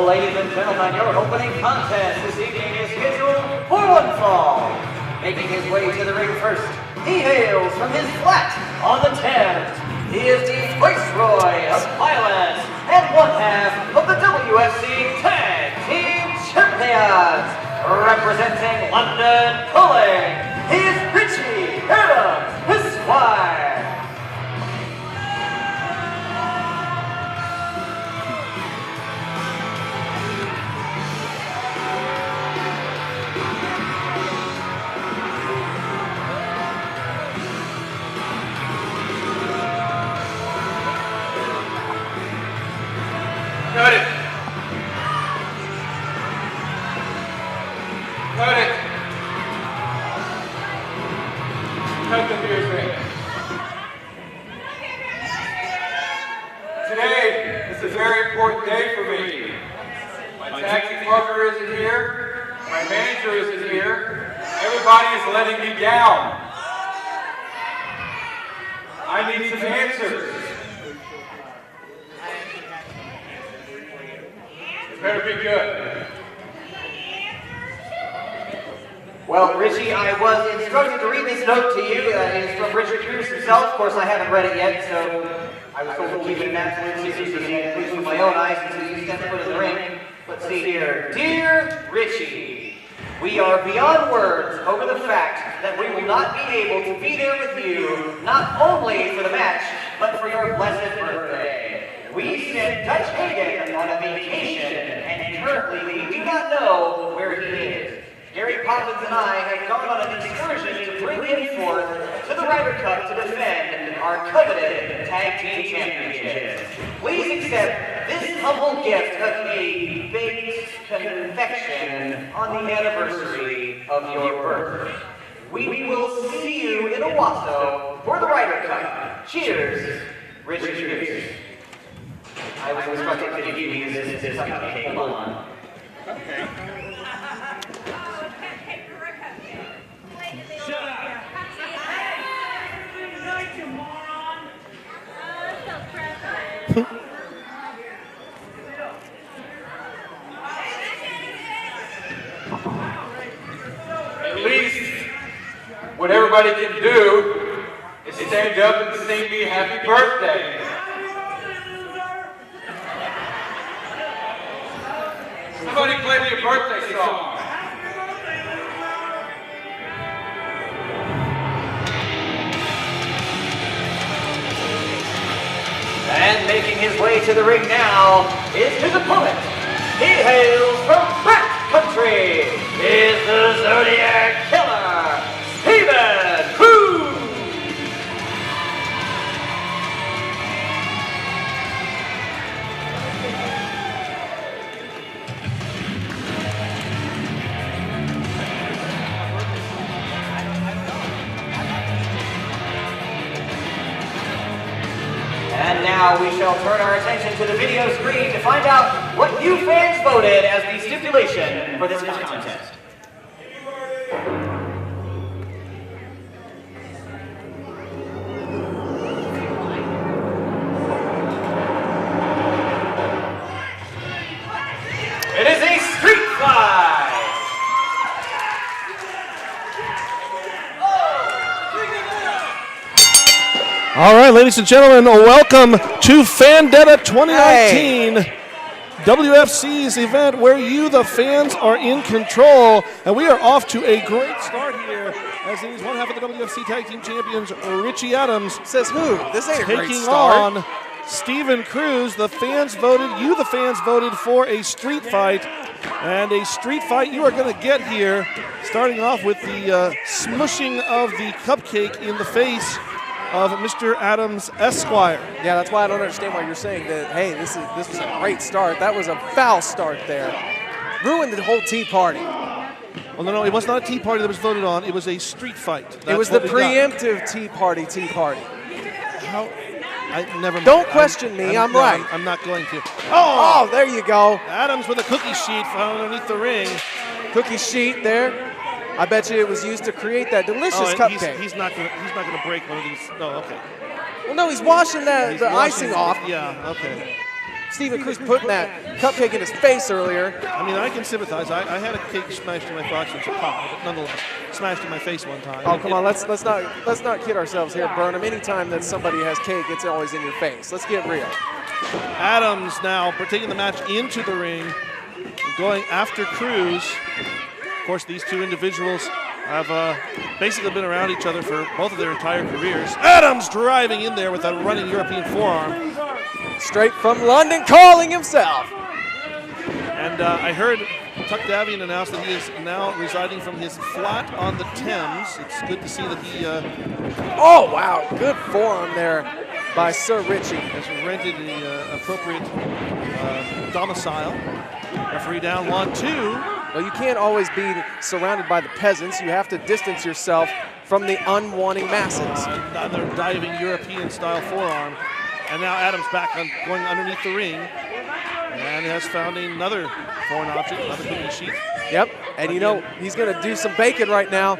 Well, ladies and gentlemen, your opening contest this evening is scheduled for one fall. Making his way to the ring first, he hails from his flat on the Thames. He is the Viceroy of pilots and one half of the WFC Tag Team Champions. Representing London Calling, he is Richie Esquire. Cut it. Cut it. Cut the beer drink. Today is a very important day for me. My taxi partner isn't here. My manager isn't here. Everybody is letting me down. I need some answers. Better be good. Well, Richie, I was instructed to read this note to you. It is from Richard Cruze himself. Of course, I haven't read it yet, so I was told to keep it in absolute secrecy, at least with my own eyes, until you step foot in the ring. Let's see here. Dear Richie, we are beyond words over the fact that we will not be able to be there with you, not only for the match, but for your blessed birthday. We sent Dutch Hagen on a vacation, and currently we do not know where he is. Gary Poppins and I have gone on an excursion to bring him forth to the Riker Cup to defend our coveted Tag Team Championships. Please accept this humble gift of a baked confection on the anniversary of your birth. We will see you in Owasso for the Riker Cup. Cheers, Richard Cruze. I was instructed to give you this cupcake. Hold on. Okay. Shut up. Good night, you moron. At least what everybody can do is stand up and sing me happy birthday. Somebody play me a birthday song. And making his way to the ring now is his opponent. He hails from back country. Is the Zodiac Killer, Cruze. And now we shall turn our attention to the video screen to find out what you fans voted as the stipulation for this contest. It is a street fight! All right, ladies and gentlemen, welcome to Fandetta 2019, WFC's event where you, the fans, are in control. And we are off to a great start here as it is one half of the WFC Tag Team Champions, Richie Adams. Says who? This ain't a great taking start. on Stephen Cruze. The fans voted for a street fight. And a street fight you are going to get here, starting off with the smushing of the cupcake in the face of Mr. Adams Esquire. Yeah, that's why I don't understand why you're saying that, hey, this was a great start. That was a foul start there. Ruined the whole tea party. Well, no, it was not a tea party that was voted on. It was a street fight. That's it was the preemptive tea party. How? Never mind. Don't question me. I'm right. I'm not going to. Oh, there you go. Adams with a cookie sheet underneath the ring. Cookie sheet there. I bet you it was used to create that delicious cupcake. He's not gonna break one of these. No, okay. Well, no, he's washing the icing off. Yeah, okay. Steven Cruze putting that cupcake in his face earlier. I mean, I can sympathize. I had a cake smashed in my thoughts. It's a pie, but nonetheless, smashed in my face one time. Oh, come on, let's not kid ourselves here, Burnham. Anytime that somebody has cake, it's always in your face. Let's get real. Adams now taking the match into the ring, going after Cruze. Of course, these two individuals have basically been around each other for both of their entire careers. Adams driving in there with a running European forearm. Straight from London, calling himself. And I heard Tuck Davian announce that he is now residing from his flat on the Thames. It's good to see that he... oh, wow, good forearm there by Sir Richie. Has rented the appropriate domicile. Referee down 1-2. Well, you can't always be surrounded by the peasants. You have to distance yourself from the unwanting masses. Another diving European-style forearm. And now Adams back on going underneath the ring. And has found another foreign object, another cookie sheet. Yep, and you know, he's going to do some bacon right now.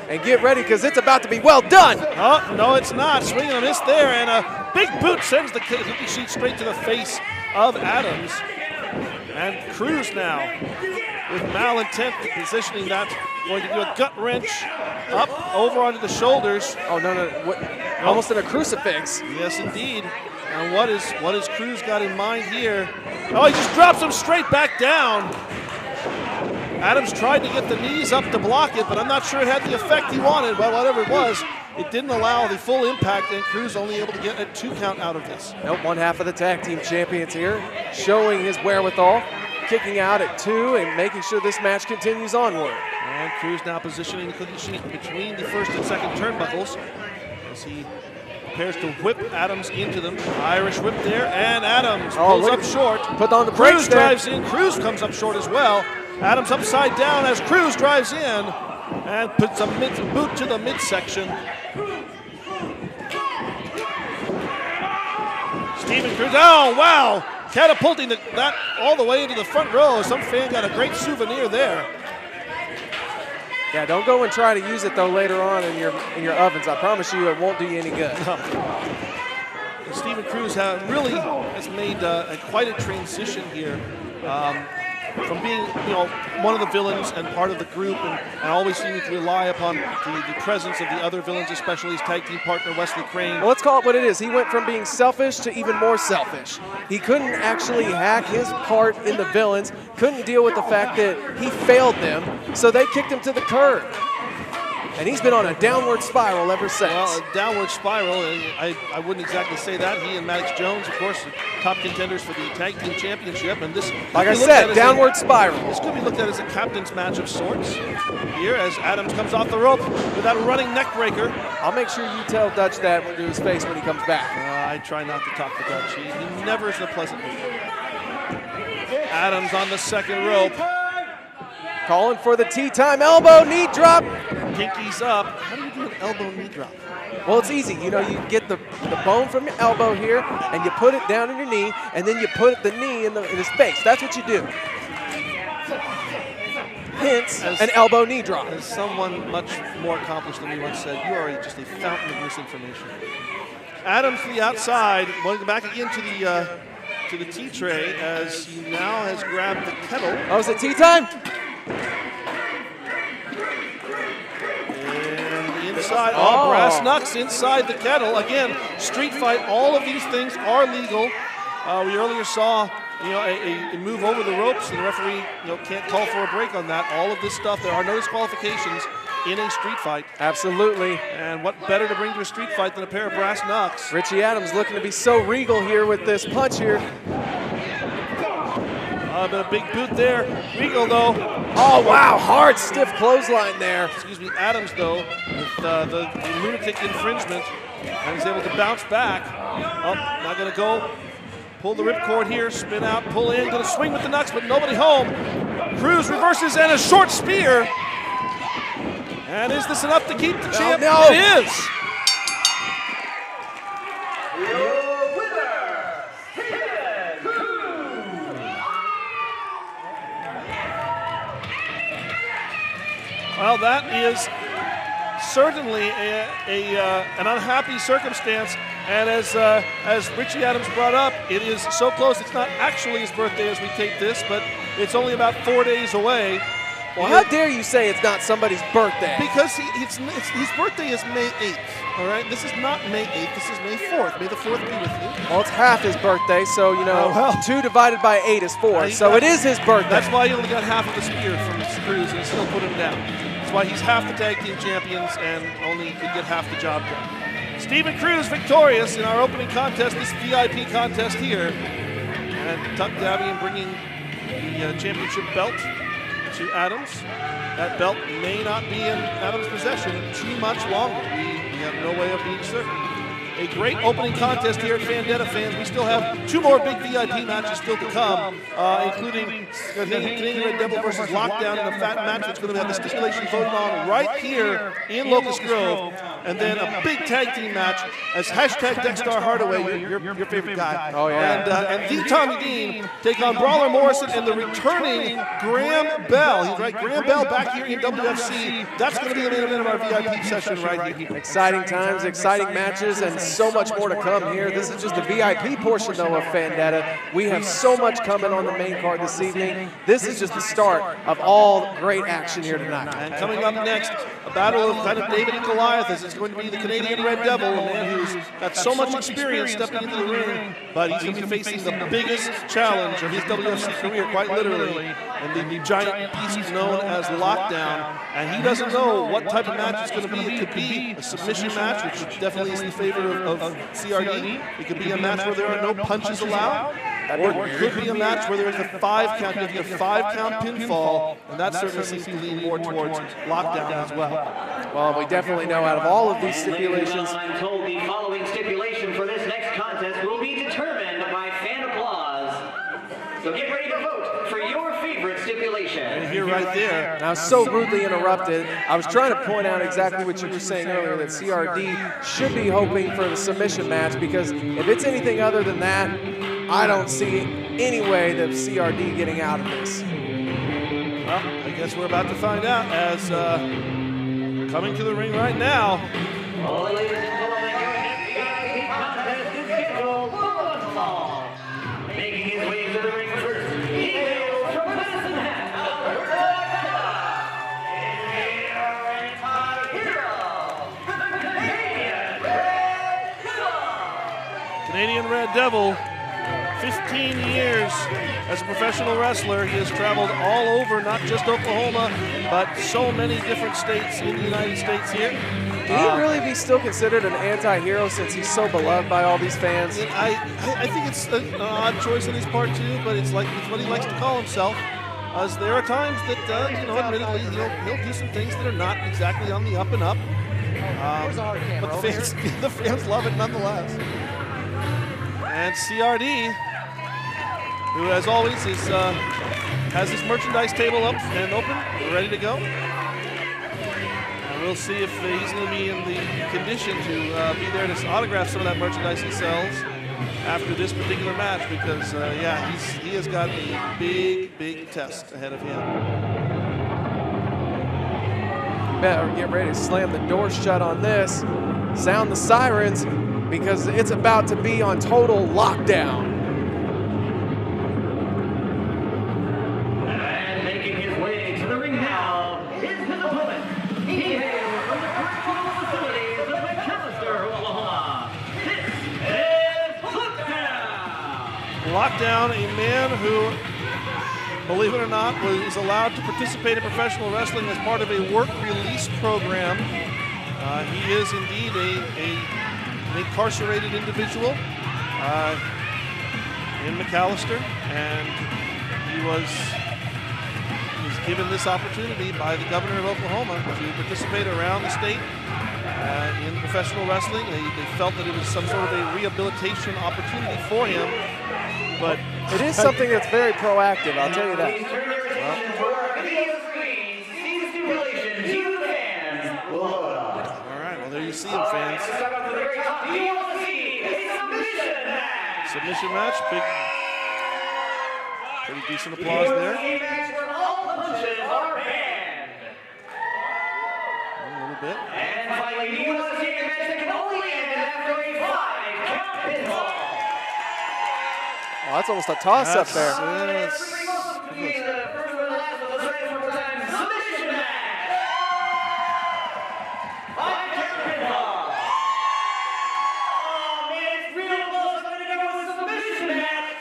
And get ready, because it's about to be well done. Oh, no, it's not. Swing and a miss there, and a big boot sends the cookie sheet straight to the face of Adams. And Cruze now, with malintent positioning that, going to do a gut wrench up over onto the shoulders. Oh, no. Almost in a crucifix. Yes, indeed. And what is Cruze got in mind here? Oh, he just drops him straight back down. Adams tried to get the knees up to block it, but I'm not sure it had the effect he wanted. But whatever it was, it didn't allow the full impact, and Cruze only able to get a 2 count out of this. Nope, one half of the tag team champions here, showing his wherewithal, kicking out at 2 and making sure this match continues onward. And Cruze now positioning the cookie sheet between the first and second turnbuckles as he prepares to whip Adams into them. Irish whip there, and Adams pulls up short. Put on the brakes Cruze drives in. Cruze comes up short as well. Adams upside down as Cruze drives in and puts a boot to the midsection. Steven Cruze, oh wow! Catapulting that all the way into the front row. Some fan got a great souvenir there. Yeah, don't go and try to use it though later on in your ovens. I promise you, it won't do you any good. Steven Cruze has made quite a transition here. From being, one of the villains and part of the group, and always seeming to rely upon the presence of the other villains, especially his tag team partner Wesley Crane. Well, let's call it what it is. He went from being selfish to even more selfish. He couldn't actually hack his part in the villains, couldn't deal with the fact that he failed them, so they kicked him to the curb. And he's been on a downward spiral ever since. Well, a downward spiral, and I wouldn't exactly say that. He and Maddox Jones, of course, top contenders for the tag team championship. And this, like I said, downward spiral. This could be looked at as a captain's match of sorts here as Adams comes off the rope with that running neck breaker. I'll make sure you tell Dutch that to his face when he comes back. I try not to talk to Dutch. He never is a pleasant mood. Adams on the second rope. Calling for the tea time elbow knee drop. Pinkies up. How do you do an elbow knee drop? Well, it's easy. You get the bone from your elbow here, and you put it down in your knee, and then you put the knee in his face. That's what you do. Hence, an elbow knee drop. As someone much more accomplished than me once said, you are just a fountain of misinformation. Adams to the outside, going back again to the tea tray as he now has grabbed the kettle. Oh, is it tea time? Inside, brass knucks inside the kettle. Again, street fight, all of these things are legal. We earlier saw, a move over the ropes, and the referee, can't call for a break on that. All of this stuff, there are no disqualifications in a street fight. Absolutely. And what better to bring to a street fight than a pair of brass knucks? Richie Adams looking to be so regal here with this punch here. But a big boot there. Regal, though. Oh, wow. Hard, stiff clothesline there. Excuse me, Adams, though, with the lunatic infringement, and he's able to bounce back. Oh, not going to go. Pull the ripcord here, spin out, pull in, going to swing with the knucks, but nobody home. Cruze reverses and a short spear. And is this enough to keep the champ? No. It is. Well, that is certainly an unhappy circumstance And as Richie Adams brought up, it is so close. It's not actually his birthday as we tape this, but it's only about 4 days away. Well, how dare you say it's not somebody's birthday? Because his birthday is May 8th, all right? This is not May 8th. This is May 4th. May the 4th be with you. Well, it's half his birthday, so, 2 divided by 8 is 4. So it is his birthday. That's why he only got half of the spear from Cruze and still put him down. That's why he's half the tag team champions and only could get half the job done. Stephen Cruze victorious in our opening contest, this VIP contest here. And Tuck Davian bringing the championship belt to Adams. That belt may not be in Adams' possession too much longer. We have no way of being certain. A great opening contest here at Fandetta, fans. We still have 2 more big VIP matches still to come, including Canadian Red Devil versus Lockdown in a fat match that's going to have the stipulation voted on right here in Locust Grove. And then a big tag team match as hashtag DexStar Hardaway, your favorite guy. Oh, yeah. And the Tommy Dean take on Brawler Morrison and the returning Graham Bell. He's right, Graham Bell back here in WFC. That's going to be the main event of our VIP session right here. Exciting times, exciting matches, and so much more to come here. This is just the VIP portion, though, of Fandetta. We have so much coming on the main card this evening. This is just the start of all great action here tonight. And coming up next, a battle of kind of David and Goliath, as it's going to be the Canadian Red Devil, a man who's got so much experience stepping into the ring, but he's going to be facing the biggest challenge of his WFC career, quite literally, and the giant beast known as Lockdown. And he doesn't know what type of match it's going to be. It could be a submission match, which definitely is in favor of CRD. It could be a match where there are no punches allowed. Or it could be a match where there's a 5 count, a 5-count pinfall, and that certainly seems to lean more towards Lockdown as well. Well, we definitely know out of all of these stipulations. I'm told the following stipulation for this next contest will be determined by fan applause. So get ready to vote for your favorite stipulation. And here right there. Now, so rudely interrupted. I was trying to point out exactly what you were saying earlier, that CRD should be hoping for the submission match, because if it's anything other than that, I don't see any way that CRD getting out of this. Well, I guess we're about to find out as coming to the ring right now. All ladies and gentlemen, your VIP contest is scheduled for one fall. Making his way to the ring first, he hails from Medicine Hat, Alberta, the Canadian Red Devil. 15 years as a professional wrestler. He has traveled all over, not just Oklahoma, but so many different states in the United States here. Can he really be still considered an anti-hero since he's so beloved by all these fans? I think it's an odd choice on his part too, but it's what he likes to call himself. As there are times that, admittedly, he'll do some things that are not exactly on the up and up. But the fans love it nonetheless. And CRD, who as always has his merchandise table up and open, ready to go. And we'll see if he's going to be in the condition to be there to autograph some of that merchandise he sells after this particular match, because he has got a big test ahead of him. Better get ready to slam the door shut on this. Sound the sirens, because it's about to be on total lockdown. And making his way to the ring now is his opponent. He hails from the correctional facilities of McAllister, Oklahoma. This is Lockdown. Lockdown, a man who, believe it or not, was allowed to participate in professional wrestling as part of a work release program. He is indeed an incarcerated individual in McAllister, and he was given this opportunity by the governor of Oklahoma to participate around the state in professional wrestling. They felt that it was some sort of a rehabilitation opportunity for him, but it is something that's very proactive, I'll tell you that. There you see him, fans. Submission match, pretty decent applause there. A little bit. And finally, he wants to see a match that can only end after a 5-count pinfall. Oh, that's almost a toss-up there. Yes. Submission match. 5-count pinfall. Oh man, it's real close. I'm gonna go with a submission match.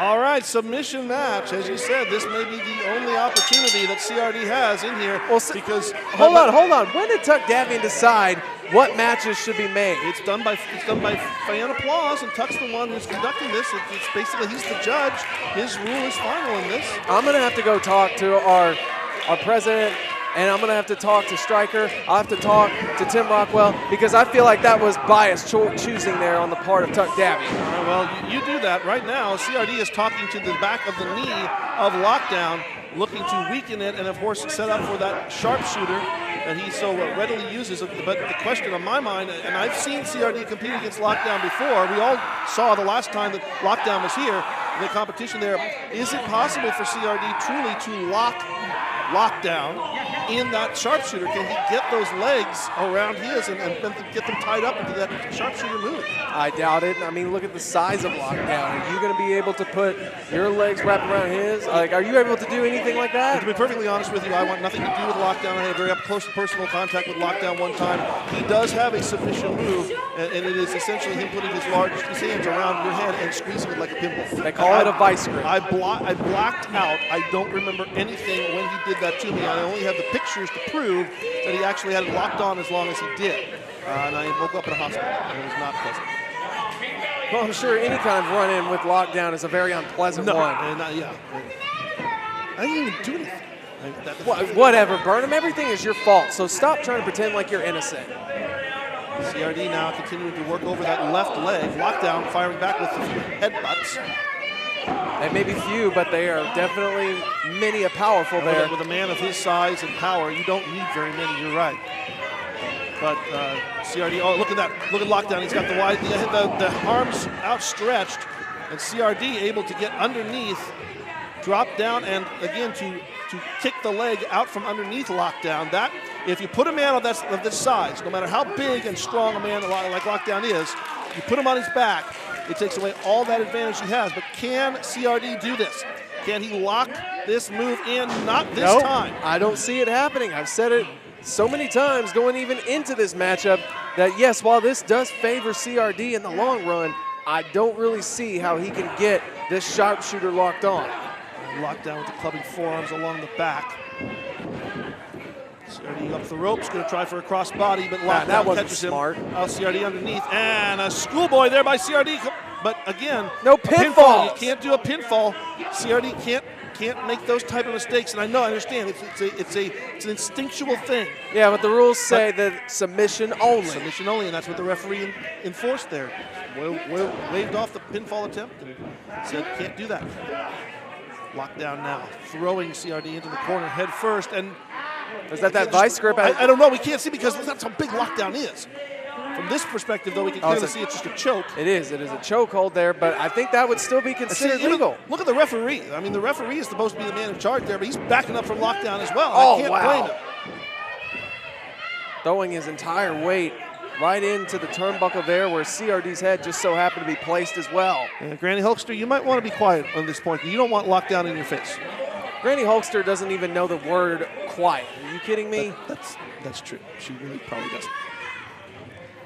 All right, submission match. As you said, this may be the only opportunity that CRD has in here. Well, because hold on. When did Tuck Davian decide what matches should be made? It's done by fan applause, and Tuck's the one who's conducting this. It's basically he's the judge. His rule is final in this. I'm going to have to go talk to our president, and I'm going to have to talk to Stryker. I'll have to talk to Tim Rockwell, because I feel like that was biased choosing there on the part of Tuck Davian. Well, you do that right now. CRD is talking to the back of the knee of Lockdown, looking to weaken it, and of course set up for that sharpshooter that he so readily uses. But the question on my mind, and I've seen CRD compete against Lockdown before. We all saw the last time that Lockdown was here, the competition there. Is it possible for CRD truly to lock Lockdown in that sharpshooter? Can he get those legs around his and get them tied up into that sharpshooter move? I doubt it. I mean, look at the size of Lockdown. Are you going to be able to put your legs wrapped around his? Like, are you able to do anything like that? To be perfectly honest with you, I want nothing to do with Lockdown. I had a very up close and personal contact with Lockdown one time. He does have a submission move, and it is essentially him putting his hands around your head and squeezing it like a pimple. They call it a vice grip. I blacked out. I don't remember anything when he did that to me. I only have the pictures to prove that he actually had it locked on as long as he did. And I woke up in a hospital, and it was not pleasant. Well, I'm sure any kind of run-in with Lockdown is a very unpleasant one. Yeah. I didn't even do anything. Whatever, Burnham. Everything is your fault, so stop trying to pretend like you're innocent. CRD now continuing to work over that left leg. Lockdown firing back with a few headbutts. They may be few, but they are definitely many a powerful there. With a man of his size and power, you don't need very many, you're right. But CRD, oh, look at that. Look at Lockdown. He's got the arms outstretched, and CRD able to get underneath, drop down, and again to kick the leg out from underneath Lockdown. That, if you put a man of this size, no matter how big and strong a man like Lockdown is, you put him on his back, it takes away all that advantage he has. But can CRD do this? Can he lock this move in? Not this time. I don't see it happening. I've said it so many times going even into this matchup that, yes, while this does favor CRD in the long run, I don't really see how he can get this sharpshooter locked on. Lockdown with the clubbing forearms along the back. CRD up the ropes, going to try for a crossbody, but Lockdown catches smart. him. CRD underneath, and a schoolboy there by CRD. But again, no pinfall. You can't do a pinfall. CRD can't make those type of mistakes, and I understand. It's an instinctual thing. Yeah, but the rules say that submission only. Submission only, and that's what the referee enforced there. Waved off the pinfall attempt and said can't do that. Lockdown now, throwing CRD into the corner head first, and is that vice grip? I don't know. We can't see because that's how big Lockdown is. From this perspective, though, we can clearly see it's just a choke. It is a chokehold there, but I think that would still be considered legal. Look at the referee. I mean, the referee is supposed to be the man in charge there, but he's backing up from Lockdown as well. Oh, I can't blame him. Throwing his entire weight right into the turnbuckle there where CRD's head just so happened to be placed as well. And Granny Hulkster, you might want to be quiet on this point. You don't want Lockdown in your face. Granny Hulkster doesn't even know the word quiet. Are you kidding me? That's true. She really probably doesn't.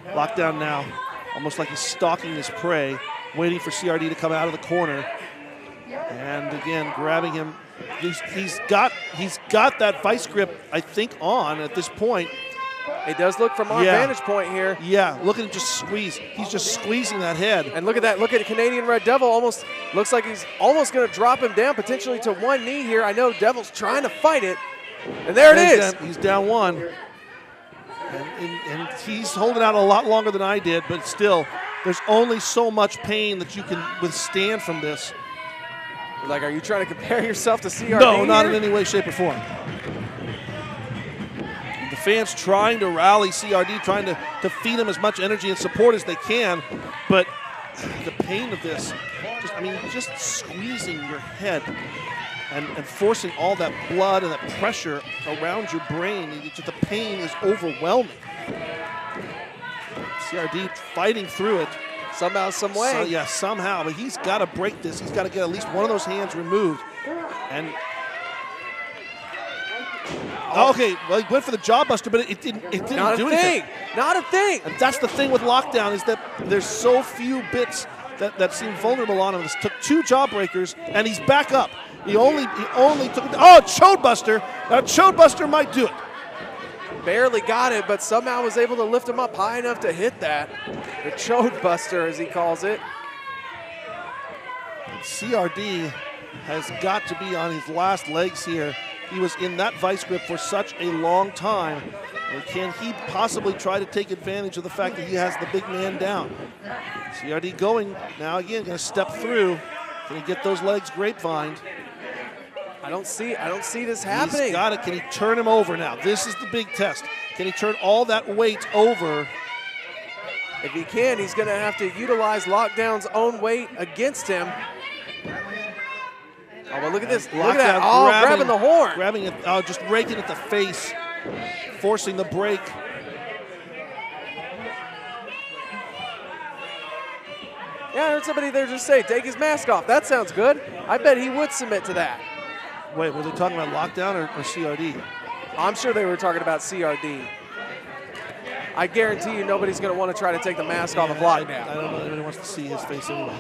Lockdown now, almost like he's stalking his prey, waiting for CRD to come out of the corner. And again, grabbing him. He's got that vice grip, I think, on at this point. It does look from our vantage point here. Yeah, look at him just squeeze. He's just squeezing that head. And look at that. Look at Canadian Red Devil. Almost looks like he's almost going to drop him down, potentially to one knee here. I know Devil's trying to fight it. And there it is. He's down one. And he's holding out a lot longer than I did, but still, there's only so much pain that you can withstand from this. Like, are you trying to compare yourself to CRD? No, not in any way, shape, or form. The fans trying to rally CRD, trying to feed him as much energy and support as they can, but the pain of this, just squeezing your head and forcing all that blood and that pressure around your brain. The pain is overwhelming. CRD fighting through it. Somehow, some way. So, yeah, somehow. But he's got to break this. He's got to get at least one of those hands removed. And okay, well, he went for the jawbuster, but it didn't do anything. Not a thing. And that's the thing with Lockdown, is that there's so few bits that seem vulnerable on him. This took 2 jawbreakers, and he's back up. He only took Chodebuster. Now Chodebuster might do it. Barely got it, but somehow was able to lift him up high enough to hit that. The Chodebuster, as he calls it. And CRD has got to be on his last legs here. He was in that vice grip for such a long time. And can he possibly try to take advantage of the fact that he has the big man down? CRD going now again, going to step through. Can he get those legs grapevined? I don't see this happening. He's got it. Can he turn him over now? This is the big test. Can he turn all that weight over? If he can, he's going to have to utilize Lockdown's own weight against him. Oh, but look at this. Look at that. Oh, grabbing the horn. Grabbing it, just raking at the face, forcing the break. Yeah, I heard somebody there just say, take his mask off. That sounds good. I bet he would submit to that. Wait, were they talking about Lockdown or CRD? I'm sure they were talking about CRD. I guarantee you nobody's going to want to try to take the mask off of Lockdown. I don't know if anybody wants to see his face anyway.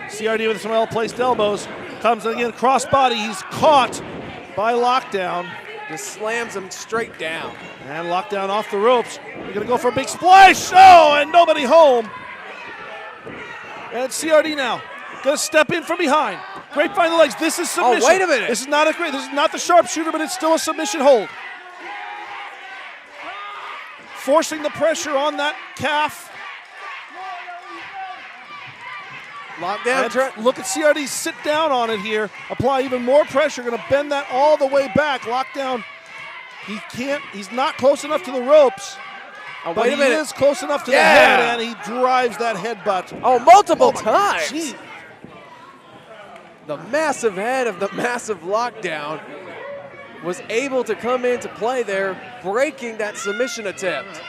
CRD with some well-placed elbows. Comes again, crossbody. He's caught by Lockdown. Just slams him straight down. And Lockdown off the ropes. We're going to go for a big splash. Oh, and nobody home. And CRD now going to step in from behind. Grapevine the legs. This is submission. Oh, wait a minute. This is not the sharpshooter, but it's still a submission hold. Forcing the pressure on that calf. Lockdown. Look at CRD sit down on it here. Apply even more pressure. Going to bend that all the way back. Lockdown. He's not close enough to the ropes. Oh, but wait a minute. He is close enough to the head, and he drives that headbutt. Oh, multiple times. Gee. The massive head of the massive Lockdown was able to come into play there, breaking that submission attempt.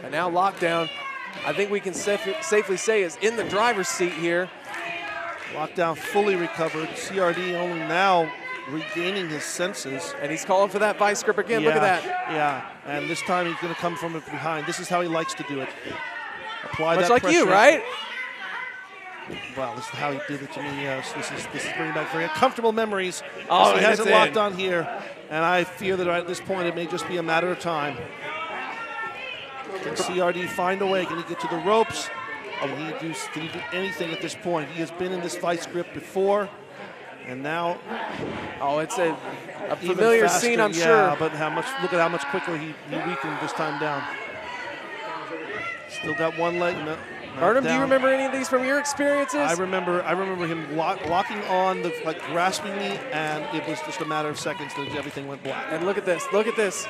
And now Lockdown, I think we can safely say, is in the driver's seat here. Lockdown fully recovered. CRD only now regaining his senses. And he's calling for that vice grip again. Look at that. Yeah, and this time he's going to come from behind. This is how he likes to do it. Apply much that like pressure. you, right? Well, this is how he did it to me. This is bringing back very uncomfortable memories. Oh, he hasn't locked on here, and I fear that at this point it may just be a matter of time. Can CRD find a way? Can he get to the ropes? Can he do anything at this point? He has been in this vice grip before, and now. Oh, it's a familiar scene, I'm sure. But look at how much quicker he weakened this time down. Still got one leg. Burnham, do you remember any of these from your experiences? I remember him locking on, grasping me, and it was just a matter of seconds that everything went black. And look at this.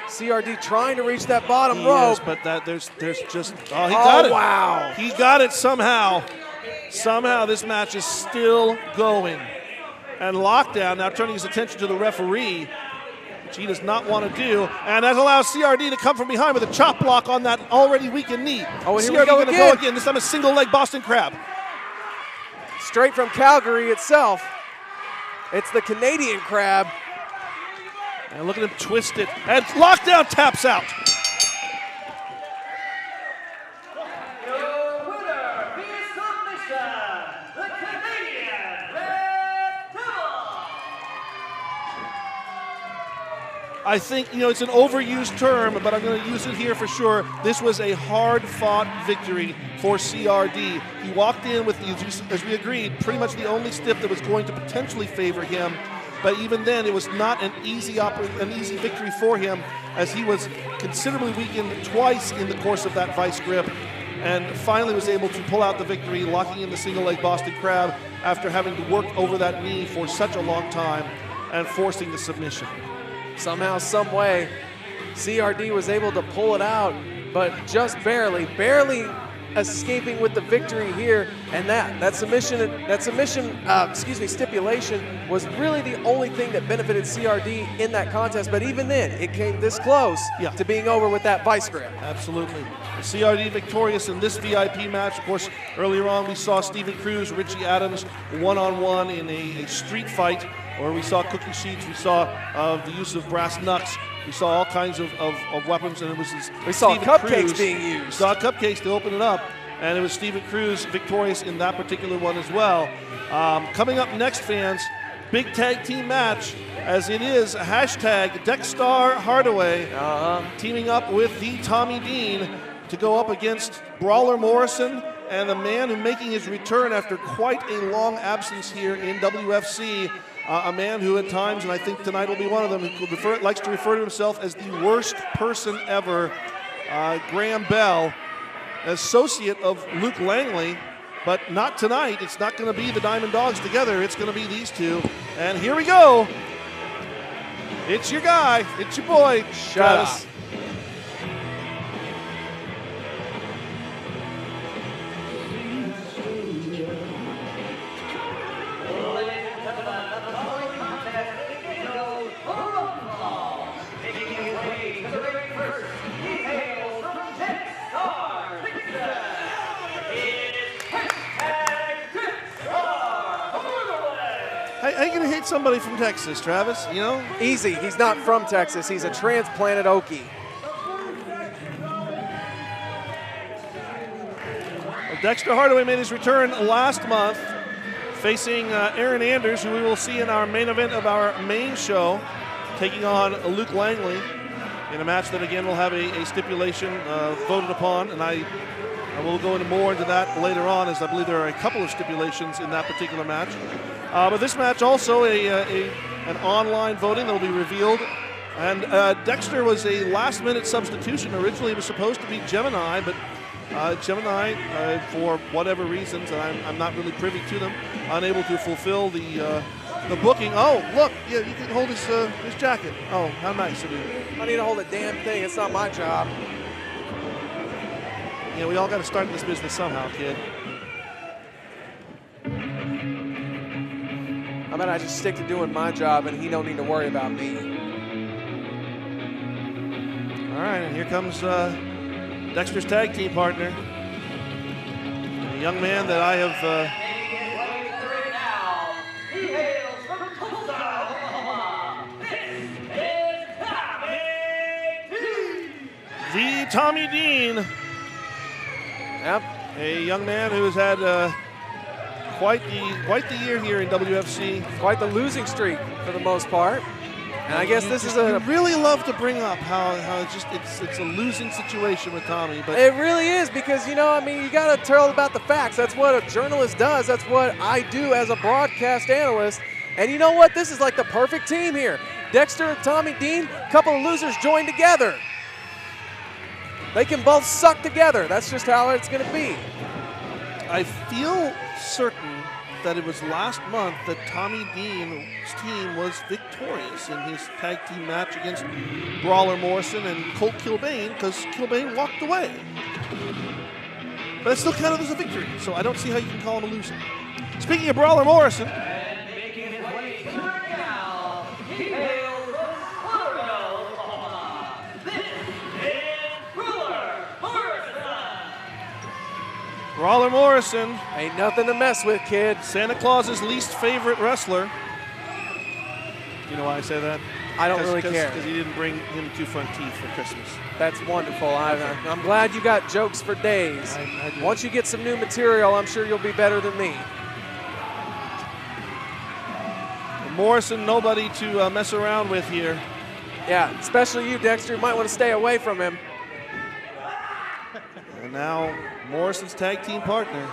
CRD trying to reach that bottom rope. But there's just, he got it. Wow. He got it somehow. Somehow this match is still going. And Lockdown now turning his attention to the referee, which he does not want to do, and that allows CRD to come from behind with a chop block on that already weakened knee. Oh, and CRD here we go going to go again, this time a single leg Boston Crab. Straight from Calgary itself. It's the Canadian Crab. And look at him twist it, and Lockdown taps out. Your winner, via submission, the Canadian Red Devil. I think, it's an overused term, but I'm going to use it here for sure. This was a hard-fought victory for CRD. He walked in with, as we agreed, pretty much the only stiff that was going to potentially favor him. But even then, it was not an easy victory for him, as he was considerably weakened twice in the course of that vice grip, and finally was able to pull out the victory, locking in the single-leg Boston Crab after having to work over that knee for such a long time and forcing the submission. Somehow, some way, CRD was able to pull it out, but just barely escaping with the victory here, and that stipulation was really the only thing that benefited CRD in that contest. But even then, it came this close to being over with that vice grip. Absolutely. CRD victorious in this VIP match. Of course, earlier on we saw Stephen Cruze, Richie Adams one-on-one in a street fight, where we saw cookie sheets, we saw the use of brass knucks, we saw all kinds of weapons, and it was we saw Stephen cupcakes Cruze, being used. Saw cupcakes to open it up, and it was Stephen Cruze victorious in that particular one as well. Coming up next, fans, big tag team match, as it is hashtag DexStar Hardaway teaming up with the Tommy Dean to go up against Brawler Morrison and the man who making his return after quite a long absence here in WFC, a man who at times, and I think tonight will be one of them, who likes to refer to himself as the worst person ever, Graham Bell, associate of Luke Langley, but not tonight. It's not going to be the Diamond Dogs together. It's going to be these two. And here we go. It's your guy. It's your boy, Travis. How you gonna hate somebody from Texas, Travis? You know? Easy. He's not from Texas. He's a transplanted Okie. Well, Dexter Hardaway made his return last month, facing Aaron Anders, who we will see in our main event of our main show, taking on Luke Langley in a match that again will have a stipulation voted upon, and I will go more into that later on, as I believe there are a couple of stipulations in that particular match. But this match also an online voting that will be revealed. And Dexter was a last-minute substitution. Originally it was supposed to be Gemini, but Gemini, for whatever reasons, and I'm not really privy to them, unable to fulfill the booking. Oh, look, yeah, you can hold his jacket. Oh, how nice of you. I need to hold a damn thing. It's not my job. Yeah, we all got to start in this business somehow, kid. I bet I just stick to doing my job and he don't need to worry about me. All right, and here comes Dexter's tag team partner. A young man that I have... the Tommy Dean. Yep. A young man who has had quite the year here in WFC. Quite the losing streak for the most part. And I guess this is I really love to bring up how it's a losing situation with Tommy, but it really is, because you got to tell about the facts. That's what a journalist does. That's what I do as a broadcast analyst. And you know what? This is like the perfect team here. Dexter and Tommy Dean, a couple of losers joined together. They can both suck together. That's just how it's going to be. I feel certain that it was last month that Tommy Dean's team was victorious in his tag team match against Brawler Morrison and Colt Killbane, because Killbane walked away. But it still counted as a victory, so I don't see how you can call him a loser. Speaking of Brawler Morrison, Brawler Morrison. Ain't nothing to mess with, kid. Santa Claus's least favorite wrestler. You know why I say that? I don't really care. Because he didn't bring him two front teeth for Christmas. That's wonderful. I'm glad you got jokes for days. Once you get some new material, I'm sure you'll be better than me. Morrison, nobody to mess around with here. Yeah, especially you, Dexter. You might want to stay away from him. And now Morrison's tag team partner.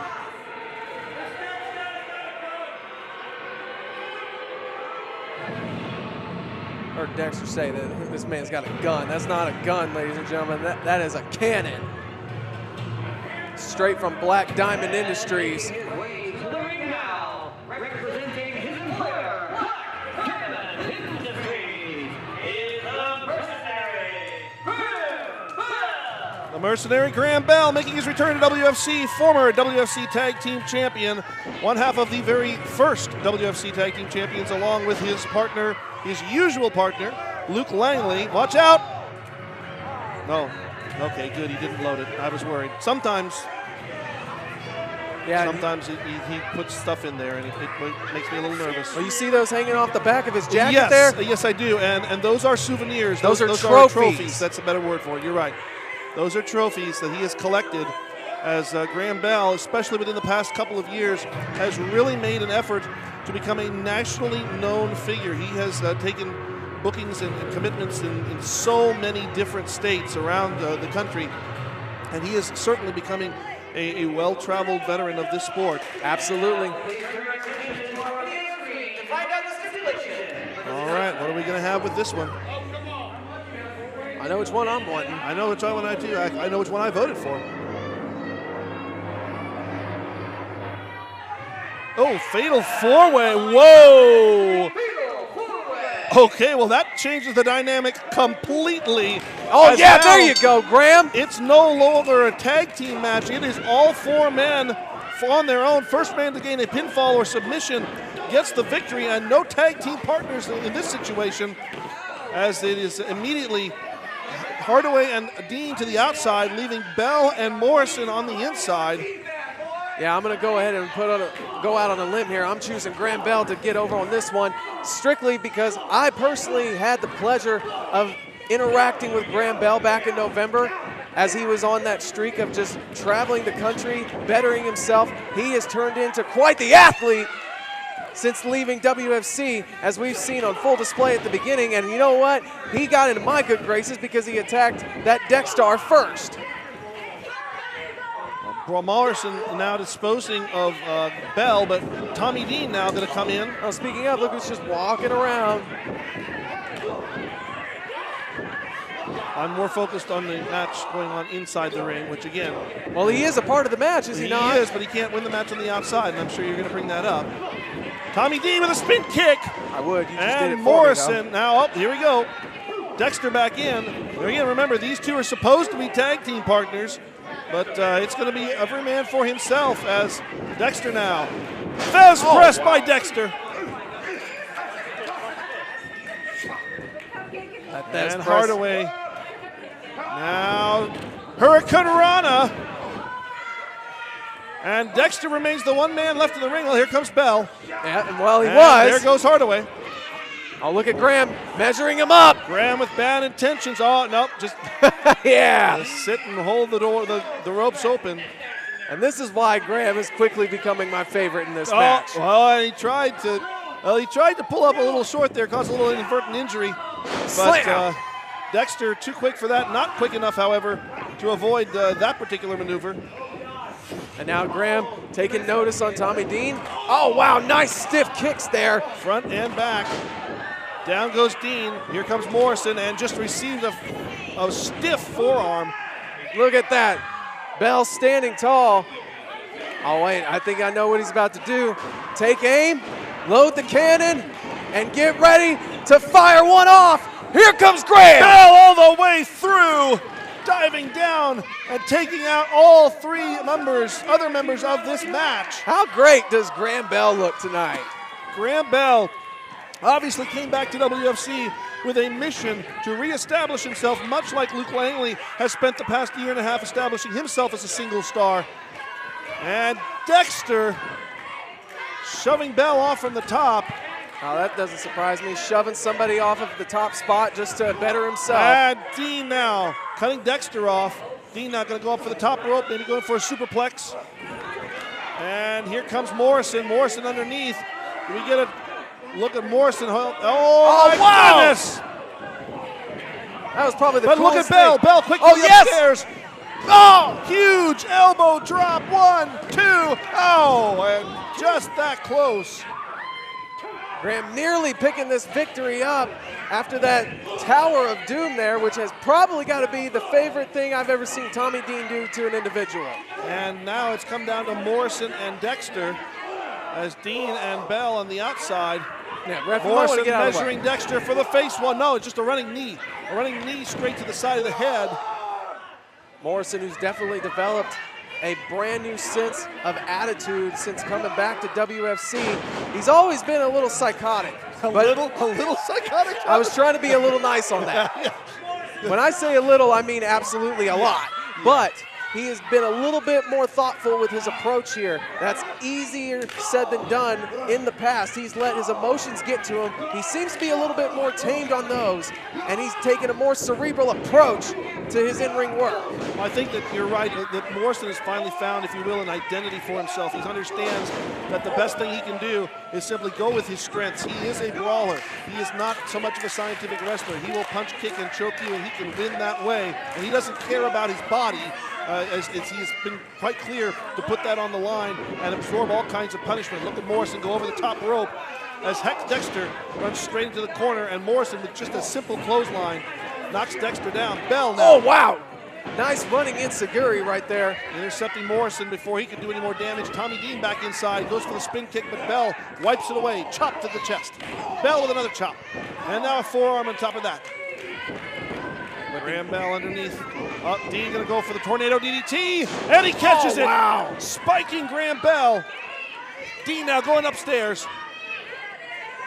Heard Dexter say that this man's got a gun. That's not a gun, ladies and gentlemen. That is a cannon. Straight from Black Diamond Industries. The mercenary Graham Bell making his return to WFC, former WFC Tag Team Champion, one half of the very first WFC Tag Team Champions, along with his partner, his usual partner, Luke Langley. Watch out! No. Okay, good. He didn't load it. I was worried. Sometimes he puts stuff in there, and it makes me a little nervous. Well, you see those hanging off the back of his jacket there? Yes, I do. And those are souvenirs. Those are trophies. That's a better word for it. You're right. Those are trophies that he has collected as Graham Bell, especially within the past couple of years, has really made an effort to become a nationally known figure. He has taken bookings and commitments in so many different states around the country, and he is certainly becoming a well-traveled veteran of this sport. Absolutely. All right, what are we going to have with this one? I know which one I'm wanting. I know which one I do. I know which one I voted for. Oh, fatal four-way. Whoa! Okay, well, that changes the dynamic completely. Oh, yeah, there you go, Graham. It's no longer a tag team match. It is all four men on their own. First man to gain a pinfall or submission gets the victory, and no tag team partners in this situation, as it is immediately Hardaway and Dean to the outside, leaving Bell and Morrison on the inside. Yeah, I'm going to go ahead and go out on a limb here. I'm choosing Graham Bell to get over on this one, strictly because I personally had the pleasure of interacting with Graham Bell back in November as he was on that streak of just traveling the country, bettering himself. He has turned into quite the athlete since leaving WFC, as we've seen on full display at the beginning. And you know what? He got into my good graces because he attacked that DexStar first. Morrison now disposing of Bell, but Tommy Dean now going to come in. Oh, speaking of, look who's just walking around. I'm more focused on the match going on inside the ring, which again... Well, he is a part of the match, is he not? He is, but he can't win the match on the outside, and I'm sure you're going to bring that up. Tommy Dean with a spin kick. I would. You just and did it Morrison for me, now up. Here we go. Dexter back in. There again, remember, these two are supposed to be tag team partners, but it's going to be every man for himself as Dexter now. Fez press by Dexter. And Hardaway. Now Hurricane Rana. And Dexter remains the one man left in the ring. Well, here comes Bell. Yeah, and well, he was. There goes Hardaway. Oh, look at Graham measuring him up. Graham with bad intentions. Oh, nope, just just sit and hold the door, the ropes open. And this is why Graham is quickly becoming my favorite in this match. Well, he tried to pull up a little short there, caused a little inadvertent injury. But Dexter too quick for that. Not quick enough, however, to avoid that particular maneuver. And now Graham taking notice on Tommy Dean. Oh, wow, nice stiff kicks there. Front and back. Down goes Dean. Here comes Morrison and just received a stiff forearm. Look at that. Bell standing tall. Oh, wait, I think I know what he's about to do. Take aim, load the cannon, and get ready to fire one off. Here comes Graham. Bell all the way through, diving down and taking out all three other members of this match. How great does Graham Bell look tonight? Graham Bell obviously came back to WFC with a mission to reestablish himself, much like Luke Langley has spent the past year and a half establishing himself as a single star. And Dexter shoving Bell off from the top. Oh, that doesn't surprise me. Shoving somebody off of the top spot just to better himself. And Dean now cutting Dexter off. Dean now going to go up for the top rope, maybe going for a superplex. And here comes Morrison. Morrison underneath. Do we get a look at Morrison? Oh my wow. goodness! That was probably the But look at coolest Bell. thing. Bell quickly upstairs. Oh, huge elbow drop. 1, 2. Oh, and just that close. Graham nearly picking this victory up after that Tower of Doom there, which has probably got to be the favorite thing I've ever seen Tommy Dean do to an individual. And now it's come down to Morrison and Dexter as Dean and Bell on the outside. Yeah, Morrison measuring Dexter for the face one. No, it's just a running knee. A running knee straight to the side of the head. Morrison, who's definitely developed a brand new sense of attitude since coming back to WFC. He's always been a little psychotic. A little psychotic? I was trying to be a little nice on that. When I say a little, I mean absolutely a lot. But he has been a little bit more thoughtful with his approach here. That's easier said than done in the past. He's let his emotions get to him. He seems to be a little bit more tamed on those, and he's taken a more cerebral approach to his in-ring work. I think that you're right, that Morrison has finally found, if you will, an identity for himself. He understands that the best thing he can do is simply go with his strengths. He is a brawler. He is not so much of a scientific wrestler. He will punch, kick, and choke you, and he can win that way. And he doesn't care about his body. As he's been quite clear to put that on the line and absorb all kinds of punishment. Look at Morrison go over the top rope as Dexter runs straight into the corner, and Morrison with just a simple clothesline knocks Dexter down. Bell now. Oh, wow. Nice running enziguri right there. Intercepting Morrison before he can do any more damage. Tommy Dean back inside, goes for the spin kick, but Bell wipes it away. Chop to the chest. Bell with another chop. And now a forearm on top of that. Graham Bell underneath. Dean gonna go for the tornado DDT, and he catches it. Wow. Spiking Graham Bell. Dean now going upstairs.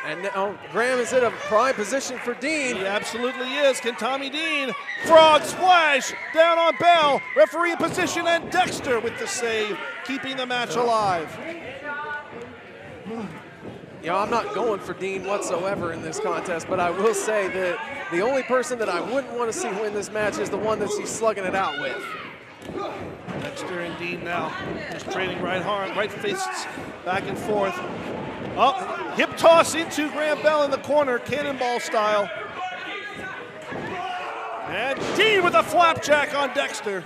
And now Graham is in a prime position for Dean. He absolutely is. Can Tommy Dean? Frog splash down on Bell. Referee in position, and Dexter with the save, keeping the match alive. You know, I'm not going for Dean whatsoever in this contest, but I will say that the only person that I wouldn't want to see win this match is the one that he's slugging it out with. Dexter and Dean now just trading right fists back and forth. Hip toss into Graham Bell in the corner, cannonball style. And Dean with a flapjack on Dexter.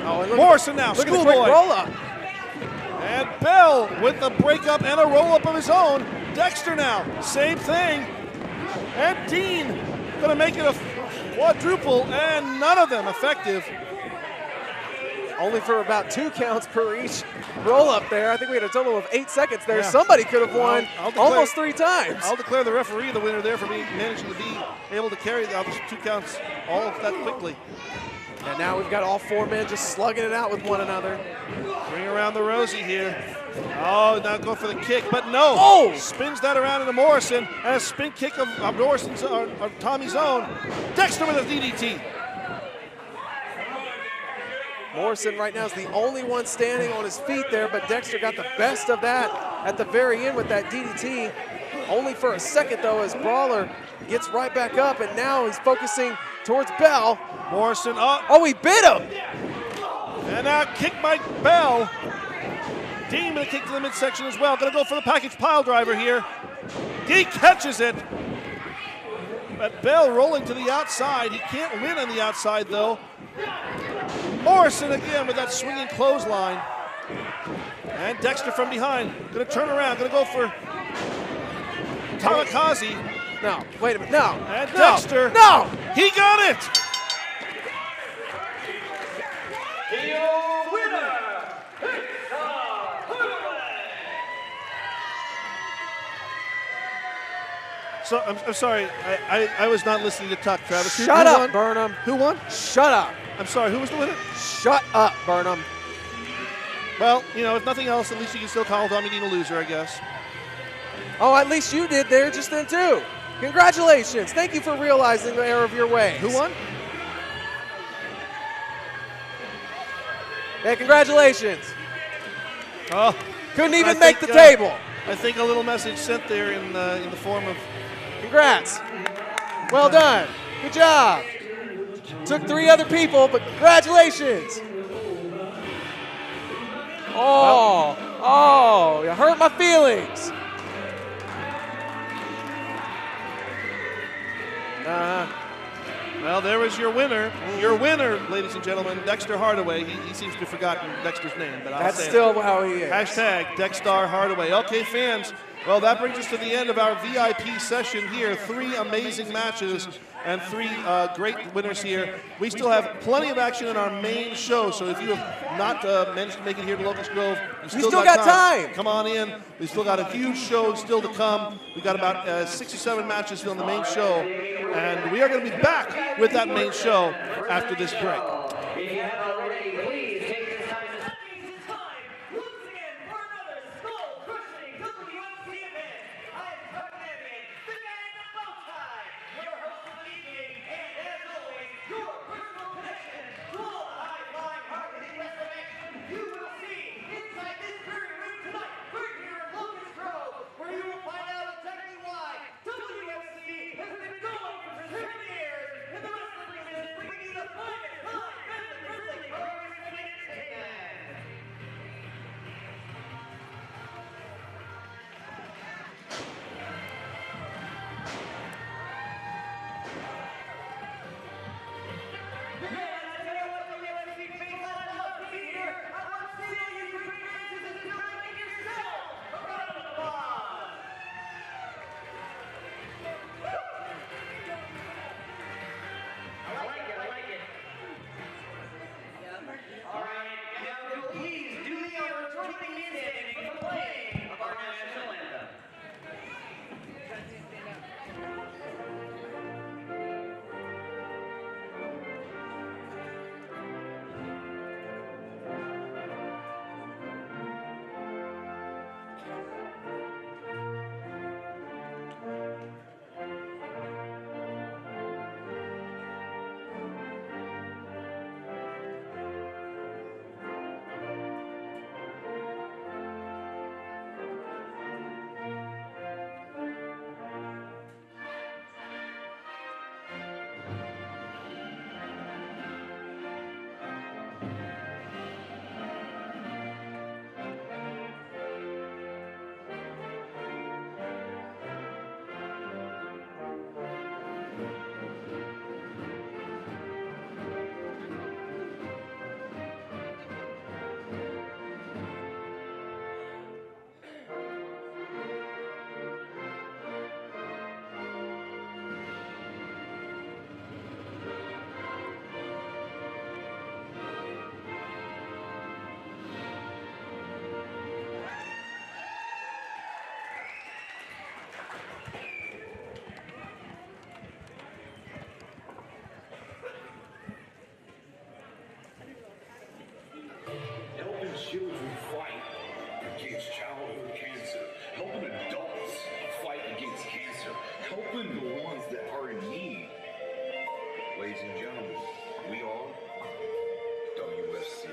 Oh, and Morrison now, look at the quick roll up. And Bell with the breakup and a roll-up of his own. Dexter now, same thing. And Dean gonna make it a quadruple, and none of them effective. Only for about 2 counts per each roll-up there. I think we had a total of 8 seconds there. Yeah. Somebody could have won I'll declare, almost 3 times. I'll declare the referee the winner there for managing to be able to carry the 2 counts all that quickly. And now we've got all 4 men just slugging it out with one another. Bring around the Rosie here. Oh, now go for the kick, but no. Oh! Spins that around into Morrison, and a spin kick of Morrison's, of Tommy's own. Dexter with a DDT. Morrison right now is the only one standing on his feet there, but Dexter got the best of that at the very end with that DDT. Only for a second, though, as Brawler gets right back up, and now he's focusing towards Bell. Morrison up. Oh, he bit him! And now kick by Bell. Dean with a kick to the midsection as well. Gonna go for the package pile driver here. He catches it. But Bell rolling to the outside. He can't win on the outside, though. Morrison again with that swinging clothesline. And Dexter from behind. Gonna turn around. Gonna go for Kamikaze. No, wait a minute, no. And no, Dexter. No! He got it! So I'm sorry, I was not listening to Tuck, Travis. Shut who up, won? Burnham. Who won? Shut up. I'm sorry, who was the winner? Shut up, Burnham. Well, you know, if nothing else, at least you can still call Tommy Dean a loser, I guess. Oh, at least you did there just then, too. Congratulations. Thank you for realizing the error of your ways. Who won? Hey, congratulations. Oh, Couldn't even I make think, the table. I think a little message sent there in the form of. Congrats. Well done. Good job. Took 3 other people, but congratulations. Oh, you hurt my feelings. Well, there was your winner. Your winner, ladies and gentlemen, Dexter Hardaway. He seems to have forgotten Dexter's name, but I'll That's say still how he is. Hashtag DexStar Hardaway. Okay, fans, Well, that brings us to the end of our VIP session here. 3 amazing matches and 3 great winners here. We still have plenty of action in our main show, so if you have not managed to make it here to Locust Grove, you still got time. Come on in. We've still got a huge show still to come. We've got about 6 or 7 matches still in the main show, and we are going to be back with that main show after this break. If you haven't already, please take this time to children fight against childhood cancer, helping adults fight against cancer, helping the ones that are in need. Ladies and gentlemen, we are WFC.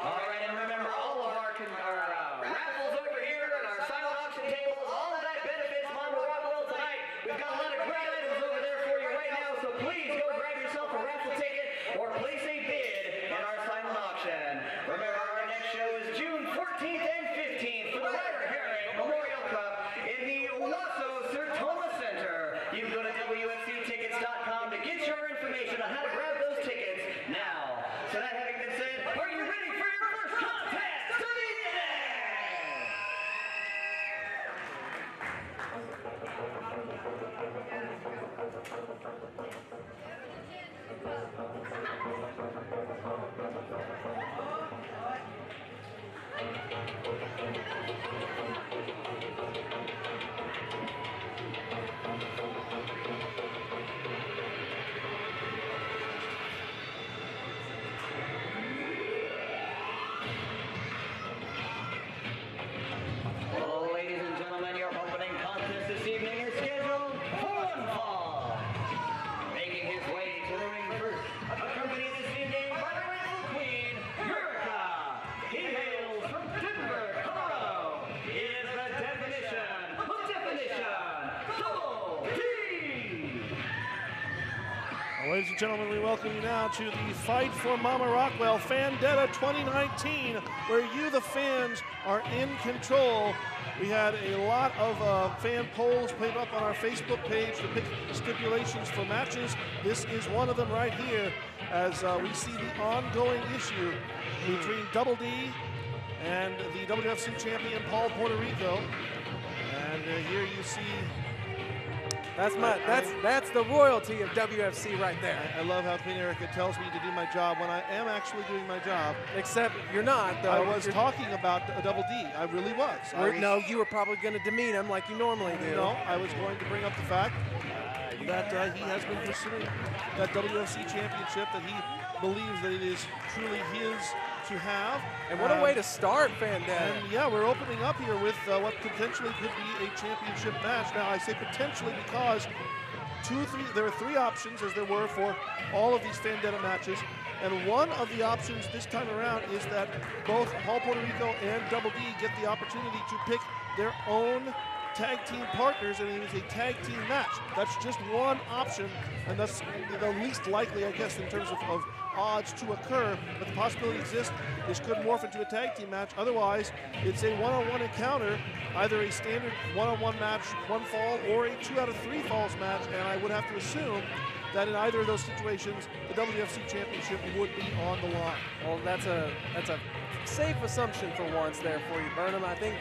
All right, and remember, 14th and 15th for the Ryder Herring Memorial Cup in the Owasso Sertoma Center. You can go to WFCtickets.com to get your information on how to grab those tickets now. So that having been said, are you ready for your first contest to the Well, ladies and gentlemen, your opening contest this evening is scheduled for one fall. Making his way to the ring first, accompanied this evening by the Rightful Queen, Yurika. He hails from Denver, Colorado. He is the definition of definition, Double D. Well, ladies and gentlemen, we welcome you now to the Fight for Momma Rockwell Fandetta 2019, where you, the fans, are in control. We had a lot of fan polls put up on our Facebook page to pick stipulations for matches. This is one of them right here, as we see the ongoing issue between Double D and the WFC champion Paul Puertorico. And here you see. That's the royalty of WFC right there. I love how Queen Erica tells me to do my job when I am actually doing my job. Except you're not, though. I was talking about a Double D. I really was. No, you were probably going to demean him like you normally do. No, I was going to bring up the fact that he has been pursuing that WFC championship, that he believes that it is truly his to have. And what a way to start, Fandetta. And yeah, we're opening up here with what potentially could be a championship match. Now, I say potentially because there are three options, as there were for all of these Fandetta matches. And one of the options this time around is that both Paul Puertorico and Double D get the opportunity to pick their own tag team partners, and it is a tag team match. That's just one option, and that's the least likely, I guess, in terms of odds to occur, but the possibility exists this could morph into a tag team match. Otherwise, it's a one-on-one encounter, either a standard one-on-one match, one fall, or a 2 out of 3 falls match, and I would have to assume that in either of those situations, the WFC championship would be on the line. Well, that's a safe assumption for once there for you, Burnham. I think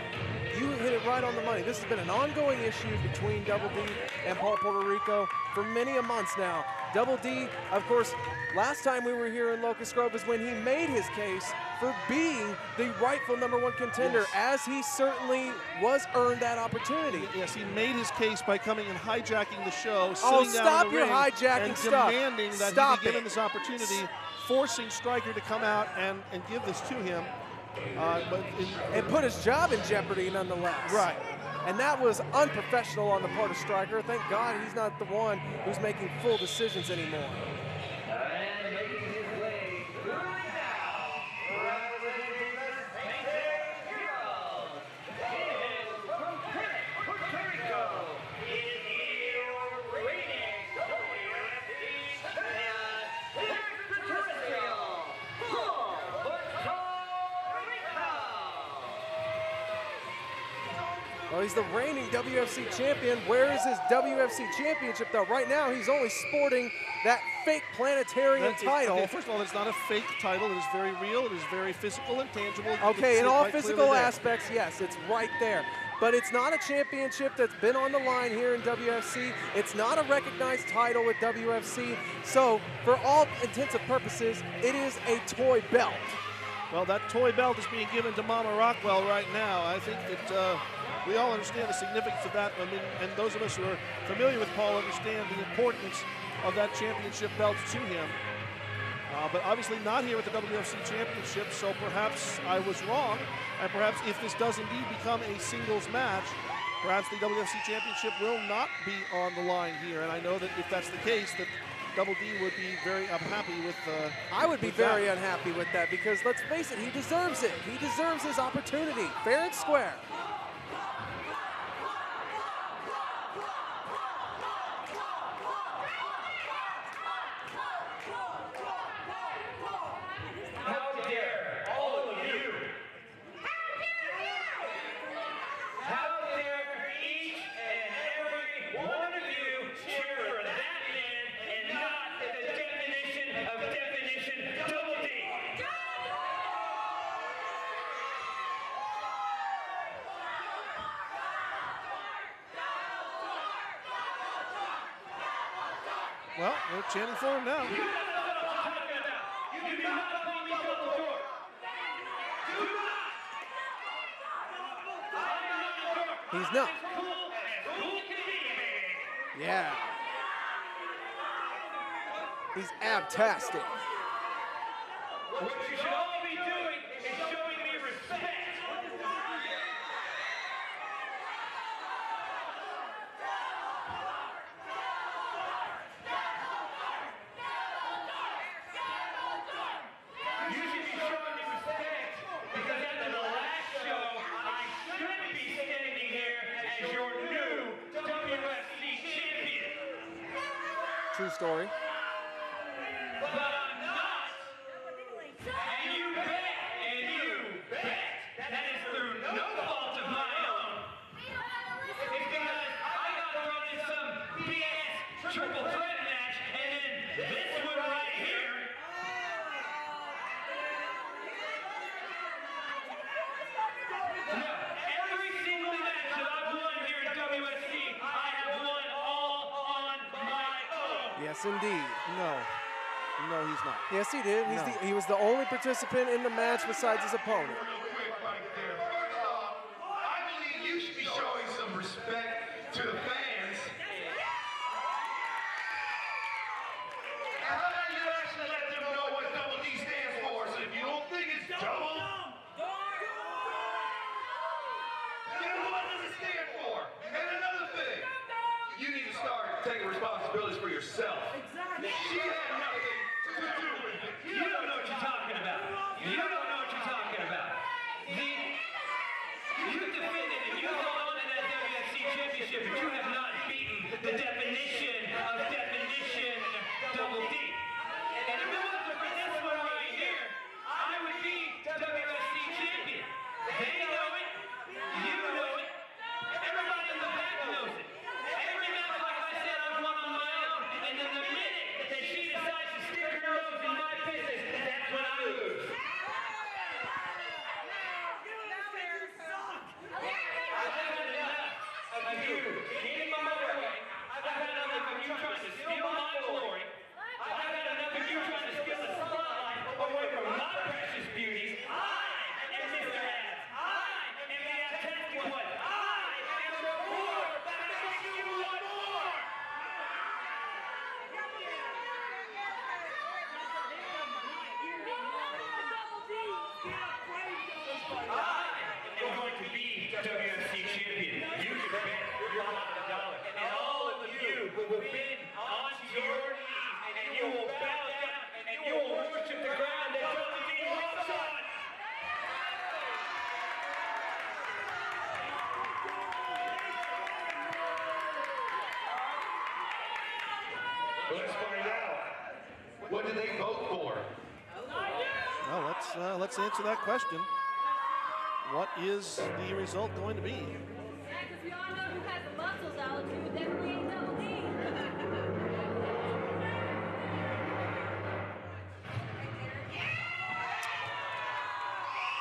you hit it right on the money. This has been an ongoing issue between Double D and Paul Puertorico for many a months now. Double D, of course, last time we were here in Locust Grove is when he made his case for being the rightful #1 contender, as he certainly was earned that opportunity. Yes, he made his case by coming and hijacking the show, Oh, sitting down stop in the your ring hijacking and stuff. demanding that Stop he be given it. this opportunity, forcing Stryker to come out and give this to him. And put his job in jeopardy nonetheless. Right. And that was unprofessional on the part of Stryker. Thank God he's not the one who's making full decisions anymore. And making his way through now, representing the Sainted Heroes. He hails from Puerto Rico. He is your reigning WFC champion, extraterrestrial, Puertorico. Well, he's the reigning WFC champion. Where is his WFC championship, though? Right now, he's only sporting that fake planetarian title. Okay, first of all, it's not a fake title. It is very real. It is very physical and tangible. Okay, in all physical aspects, yes, it's right there. But it's not a championship that's been on the line here in WFC. It's not a recognized title with WFC. So, for all intents and purposes, it is a toy belt. Well, that toy belt is being given to Momma Rockwell right now. I think that we all understand the significance of that. I mean, and those of us who are familiar with Paul understand the importance of that championship belt to him. But obviously not here at the WFC Championship, so perhaps I was wrong. And perhaps if this does indeed become a singles match, perhaps the WFC Championship will not be on the line here. And I know that if that's the case, that Double D would be very unhappy with I would be very unhappy with that, because let's face it, he deserves it. He deserves his opportunity, fair and square. How dare all of you Well, they're chanting for him now. He's not. Yeah. He's abtastic. What you should all be doing is showing me respect. You should be showing me respect because after the last show, I should be standing here as your new WFC champion. True story. But I'm not. And you bet that is through no fault of my own. It's because I got thrown in some BS triple threat match, and then this one right here. No, every single match that I've won here at WSC, I have won all on my own. Yes, indeed. No. No, he's not. Yes, he did. No. He was the only participant in the match besides his opponent. I believe you should be showing some respect to the fans. How about you actually let them know what Double D stands for? So if you don't think it's double, then what does it stand for? And another thing, you need to start taking responsibilities for yourself. She had nothing to do with it. You don't know what you're talking about. You don't know what you're talking about. You defended and you held on to that WFC championship, but you have not beaten the definition of definition Double D. And if it wasn't for this one right here, I would be WFC champion. They know it. You know it. Everybody in the back knows it. Every match, like I said, I've won on my own. And then the minute that she decides to stick her nose in my business, that's when I lose. I've had enough of you getting my way. I've had enough of you trying to steal my glory. I've had enough of you trying to steal the spotlight away from my precious beauties. I am Mr. Ass. I am the fantastic one. I am the poor that makes you want more. I am going to be WFC champion. You can bet your $1. And all of you will bend onto your knees and you will bow down and you will worship the ground that Double D walks on. Let's find out. What did they vote for? Well, let's answer that question. What is the result going to be? Because we all know who has the muscles out, you would definitely ain't Double D.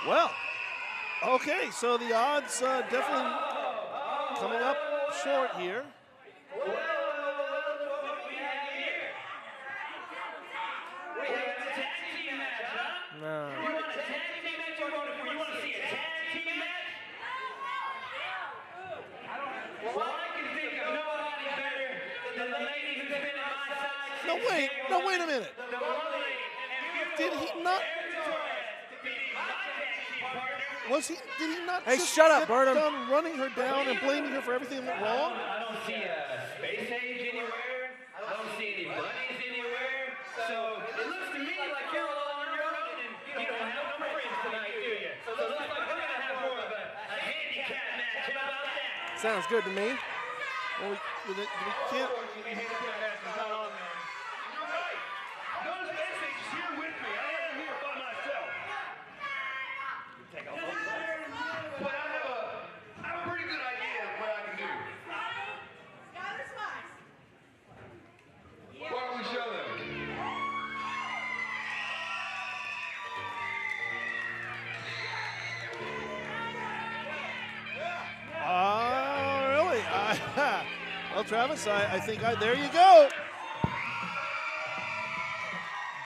Well, okay, so the odds definitely coming up short here. What do we have here? We have a tag team match, huh? No. You want a tag team match? You want to see a tag team match? Well, I can think of nobody better than the lady who's been at my side. No, wait, no, wait a minute. The lovely and Did beautiful he not? Victoria to be my tag team partner. Did he not Hey, just shut up, get Burnham. done running her down and blaming her for everything that went wrong? I don't see a space age anywhere. I don't see any bunnies anywhere. So it looks to me like you're all on your own and you don't have no friends tonight, do you? So it looks like we're going to have more of a handicap match. How about that? Sounds good to me. Well, we can't. You're right. Those messages here with me. I am here by myself. But I have a pretty good idea of what I can do. Skylar's nice. Why don't we show them? Really? Well, Travis, I think there you go.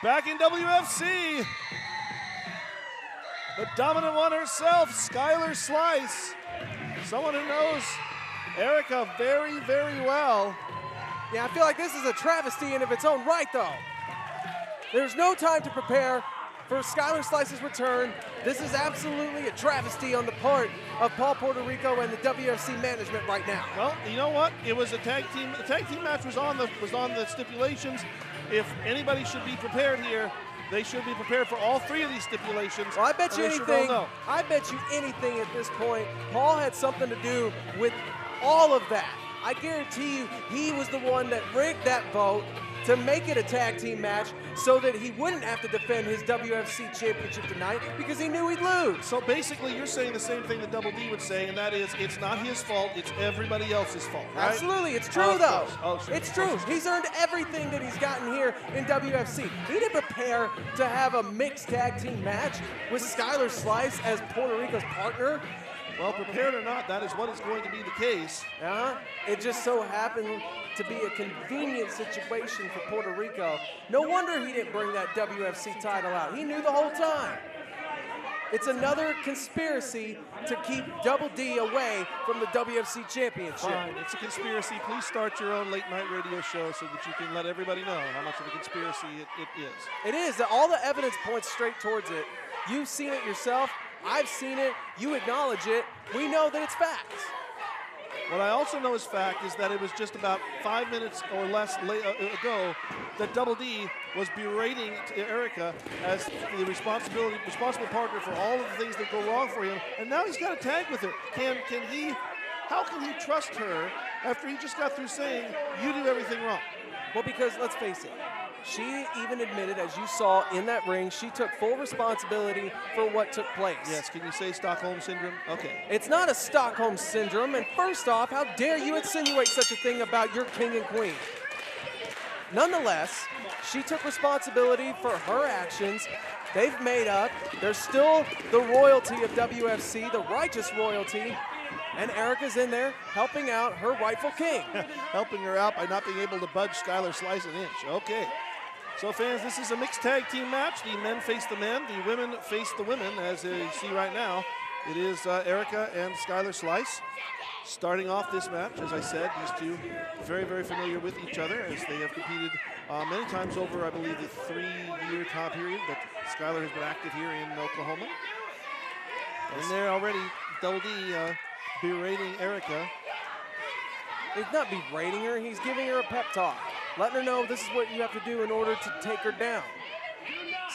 Back in WFC, the dominant one herself, Skylar Slice. Someone who knows Erica very, very well. Yeah, I feel like this is a travesty in of its own right, though. There's no time to prepare for Skylar Slice's return. This is absolutely a travesty on the part of Paul Puertorico and the WFC management right now. Well, you know what? It was a tag team. The tag team match was on the stipulations. If anybody should be prepared here, they should be prepared for all three of these stipulations. Well, I bet you anything. Know. I bet you anything at this point, Paul had something to do with all of that. I guarantee you he was the one that rigged that vote to make it a tag team match so that he wouldn't have to defend his WFC championship tonight because he knew he'd lose. So basically you're saying the same thing that Double D would say, and that is it's not his fault, it's everybody else's fault, right? Absolutely, it's true though. Oh, sure. It's true. He's earned everything that he's gotten here in WFC. He didn't prepare to have a mixed tag team match with Skylar Slice as Puertorico's partner. Well, prepared or not, that is what is going to be the case. It just so happened to be a convenient situation for Puertorico. No wonder he didn't bring that WFC title out. He knew the whole time. It's another conspiracy to keep Double D away from the WFC championship. Fine, it's a conspiracy. Please start your own late night radio show so that you can let everybody know how much of a conspiracy it is. It is. All the evidence points straight towards it. You've seen it yourself. I've seen it. You acknowledge it. We know that it's facts. What I also know is fact is that it was just about 5 minutes or less ago that Double D was berating Erica as the responsible partner for all of the things that go wrong for him, and now he's got a tag with her. How can he trust her after he just got through saying, you do everything wrong? Well, because let's face it, she even admitted, as you saw in that ring, she took full responsibility for what took place. Yes, can you say Stockholm Syndrome? Okay. It's not a Stockholm Syndrome, and first off, how dare you insinuate such a thing about your king and queen? Nonetheless, she took responsibility for her actions. They've made up. There's still the royalty of WFC, the righteous royalty, and Erica's in there helping out her rightful king. Helping her out by not being able to budge Skylar Slice an inch. Okay. So fans, this is a mixed tag team match. The men face the men, the women face the women, as you see right now. It is Erica and Skylar Slice. Starting off this match, as I said, these two very, very familiar with each other as they have competed many times over, I believe, the 3-year time period that Skylar has been active here in Oklahoma. And there already, Double D berating Erica. He's not berating her, he's giving her a pep talk, letting her know this is what you have to do in order to take her down.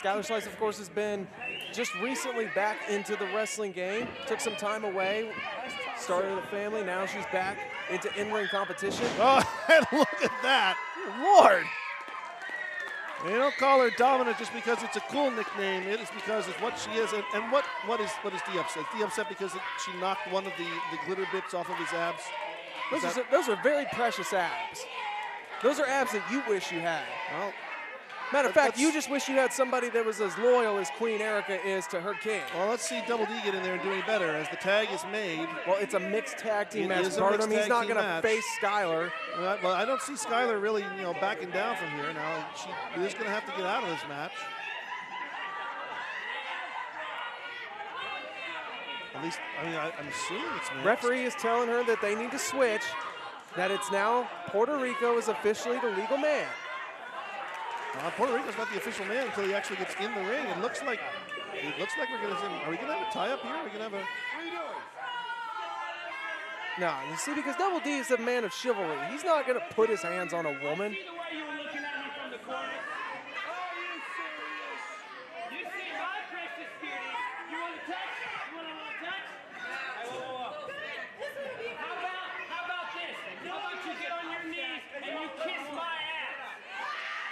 Skylar Slice, of course, has been just recently back into the wrestling game, took some time away, started a family, now she's back into in-ring competition. Oh, and look at that. Lord! They don't call her dominant just because it's a cool nickname. It is because it's what she is. And what is D upset? Is D upset because she knocked one of the glitter bits off of his abs? Those are very precious abs. Those are abs that you wish you had. Well, matter of fact, you just wish you had somebody that was as loyal as Queen Erica is to her king. Well, let's see Double D get in there and do any better as the tag is made. Well, it's a mixed tag team match. He's not going to face Skylar. Well, I don't see Skylar really, backing down from here. Now she is going to have to get out of this match. At least, I'm assuming it's mixed. Referee is telling her that they need to switch, that it's now Puertorico is officially the legal man. Puertorico's not the official man until he actually gets in the ring. It looks like we're going to. Are we going to have a tie-up here? Are we going to have a? No, you see, because Double D is a man of chivalry. He's not going to put his hands on a woman.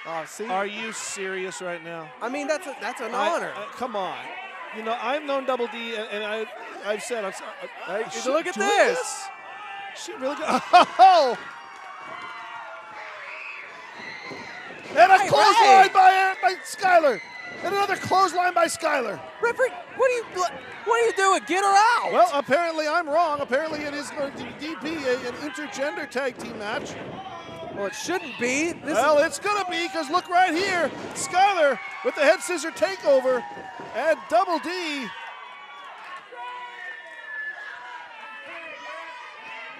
Oh, see? Are you serious right now? I mean, that's an honor. Come on. I've known Double D, and I've said, look at this. She really good. Oh! And a clothesline by Skylar. And another clothesline by Skylar. Referee, what are you doing? Get her out. Well, apparently I'm wrong. Apparently it is going to be an intergender tag team match. Well, it shouldn't be. Well, it's going to be because look right here. Skylar with the head scissor takeover and Double D.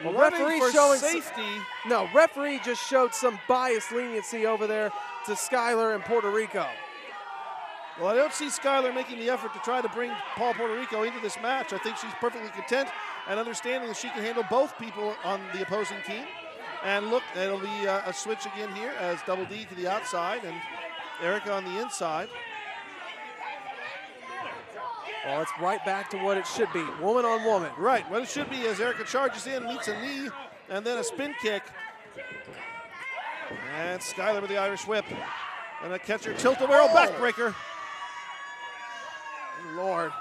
Well, Running referee for showing safety. No, referee just showed some bias leniency over there to Skylar and Puertorico. Well, I don't see Skylar making the effort to try to bring Puertorico into this match. I think she's perfectly content and understanding that she can handle both people on the opposing team. And look, it'll be a switch again here as Double D to the outside and Erica on the inside. Well, it's right back to what it should be, woman on woman. Right, what it should be as Erica charges in, meets a knee, and then a spin kick. And Skylar with the Irish whip. And a catcher tilt-a-whirl backbreaker. Lord.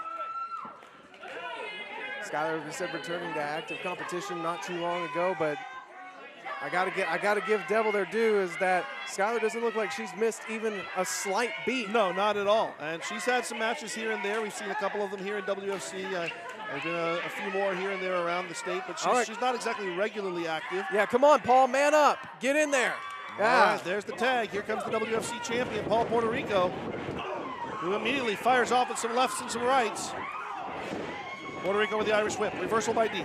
Skylar, we said, returning to active competition not too long ago, but I gotta give Devil their due is that Skylar doesn't look like she's missed even a slight beat. No, not at all. And she's had some matches here and there. We've seen a couple of them here in WFC. There's been a few more here and there around the state, but she's not exactly regularly active. Yeah, come on, Paul, man up. Get in there. Yeah. All right, there's the tag. Here comes the WFC champion, Puertorico, who immediately fires off with some lefts and some rights. Puertorico with the Irish whip. Reversal by D.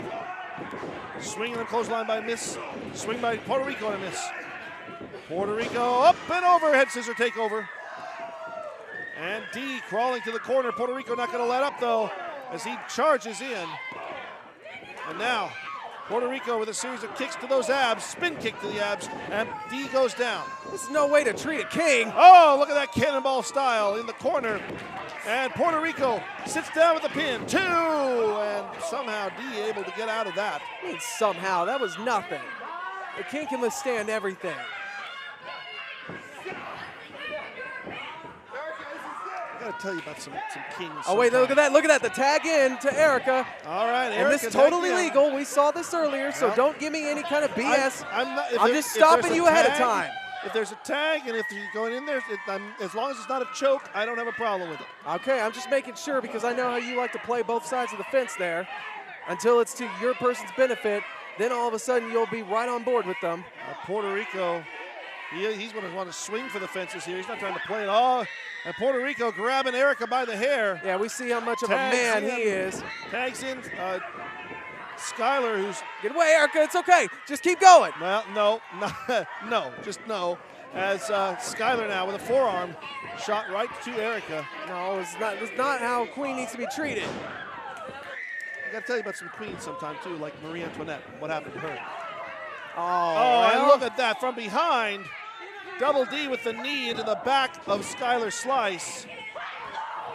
Swing and a clothesline by miss. Swing by Puertorico and a miss. Puertorico up and over. Head scissor takeover. And D crawling to the corner. Puertorico not going to let up, though, as he charges in. And now Puertorico with a series of kicks to those abs, spin kick to the abs, and D goes down. This is no way to treat a king. Oh, look at that cannonball style in the corner. And Puertorico sits down with the pin, 2, and somehow D able to get out of that. I mean, somehow, that was nothing. The king can withstand everything. I gotta tell you about some kings. Oh wait, look at that, the tag in to Erica. All right, and Erica. this is totally legal. We saw this earlier, so don't give me any kind of BS. I'm just stopping you ahead of time. If there's a tag and if you're going in there, as long as it's not a choke, I don't have a problem with it. Okay, I'm just making sure because I know how you like to play both sides of the fence there until it's to your person's benefit. Then all of a sudden you'll be right on board with them. Puertorico, he's going to want to swing for the fences here. He's not trying to play it all. And Puertorico grabbing Erica by the hair. Yeah, we see how much of a man he is. Tags in Skylar, who's... Get away, Erica, it's okay. Just keep going. Well, no, just no. As Skylar now with a forearm shot right to Erica. No, it's not how a queen needs to be treated. I got to tell you about some queens sometime, too, like Marie Antoinette, what happened to her. Oh, and look at that from behind. Double D with the knee into the back of Skylar Slice.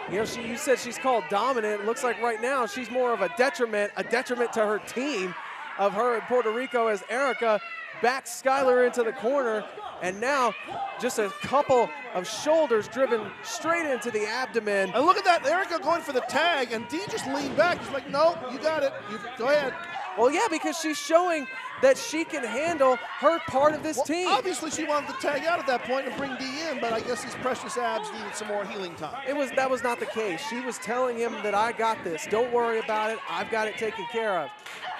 You know, you said she's called dominant. It looks like right now she's more of a detriment to her team of her and Puertorico as Erica backs Skylar into the corner. And now just a couple of shoulders driven straight into the abdomen. And look at that, Erica going for the tag, and D just leaned back. He's like, no, you got it. Go ahead. Well, yeah, because she's showing that she can handle her part of this team. Obviously, she wanted to tag out at that point and bring D in, but I guess these precious abs needed some more healing time. That was not the case. She was telling him that I got this. Don't worry about it. I've got it taken care of.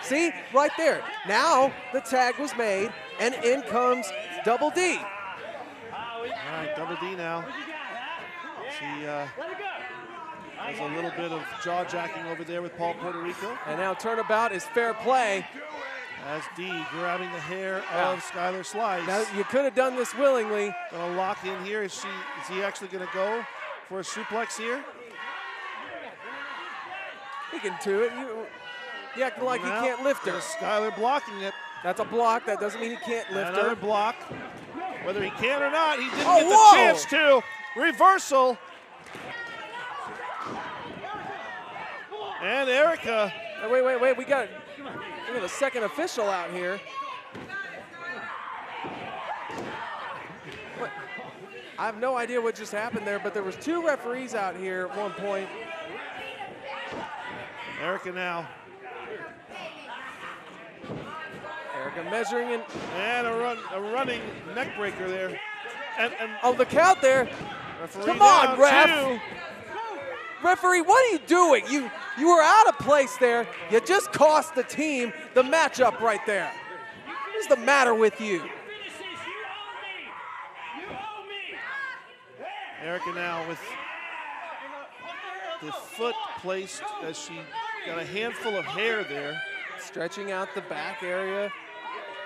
See, right there. Now the tag was made, and in comes Double D. All right, Double D now. She has a little bit of jaw-jacking over there with Puertorico. And now turnabout is fair play. As D grabbing the hair of Skylar Slice. Now, you could have done this willingly. Gonna lock in here. Is he actually gonna go for a suplex here? He can do it. You acting like he can't lift her. Skylar blocking it. That's a block. That doesn't mean he can't lift her. Another block. Whether he can or not, he didn't get the chance to. Reversal. And Erica. Wait. We got a second official out here. What? I have no idea what just happened there, but there was 2 referees out here at one point. Erica now. Erica measuring in. And a running neck breaker there. And oh, the count there. Come on, ref. Referee, what are you doing? You were out of place there. You just cost the team the matchup right there. What's the matter with you? Erica now with the foot placed as she got a handful of hair there. Stretching out the back area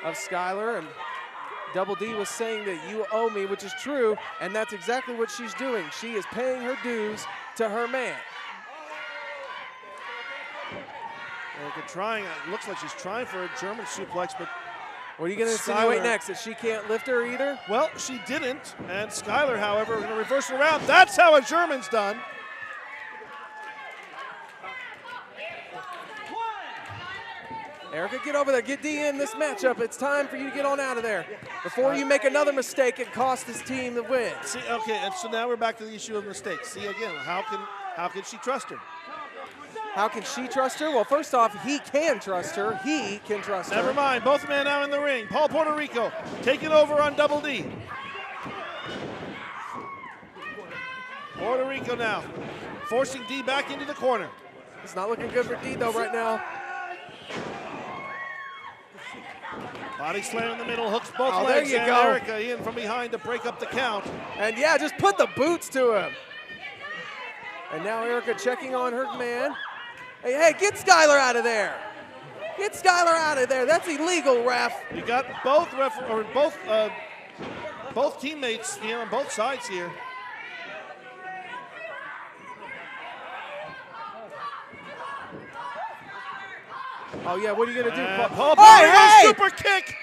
of Skylar, and Double D was saying that you owe me, which is true, and that's exactly what she's doing. She is paying her dues to her man. Erica trying, it looks like she's trying for a German suplex, but what are you going to insinuate next, that she can't lift her either? Well, she didn't, and Skylar, however, going to reverse it around. That's how a German's done. Erica, get over there. Get D in this matchup. It's time for you to get on out of there before you make another mistake and cost this team the win. See, okay, and so now we're back to the issue of mistakes. See, again, how can she trust her? How can she trust her? Well, first off, he can trust her. He can trust her. Never mind. Both men now in the ring. Paul Puertorico taking over on Double D. Puertorico now forcing D back into the corner. It's not looking good for D, though, right now. Body slam in the middle, hooks both legs. There you and go. Erica in from behind to break up the count. And yeah, just put the boots to him. And now Erica checking on her man. Hey, get Skylar out of there. Get Skylar out of there. That's illegal, ref. You got both teammates on both sides here. Oh yeah, what are you gonna do? Paul hey! super kick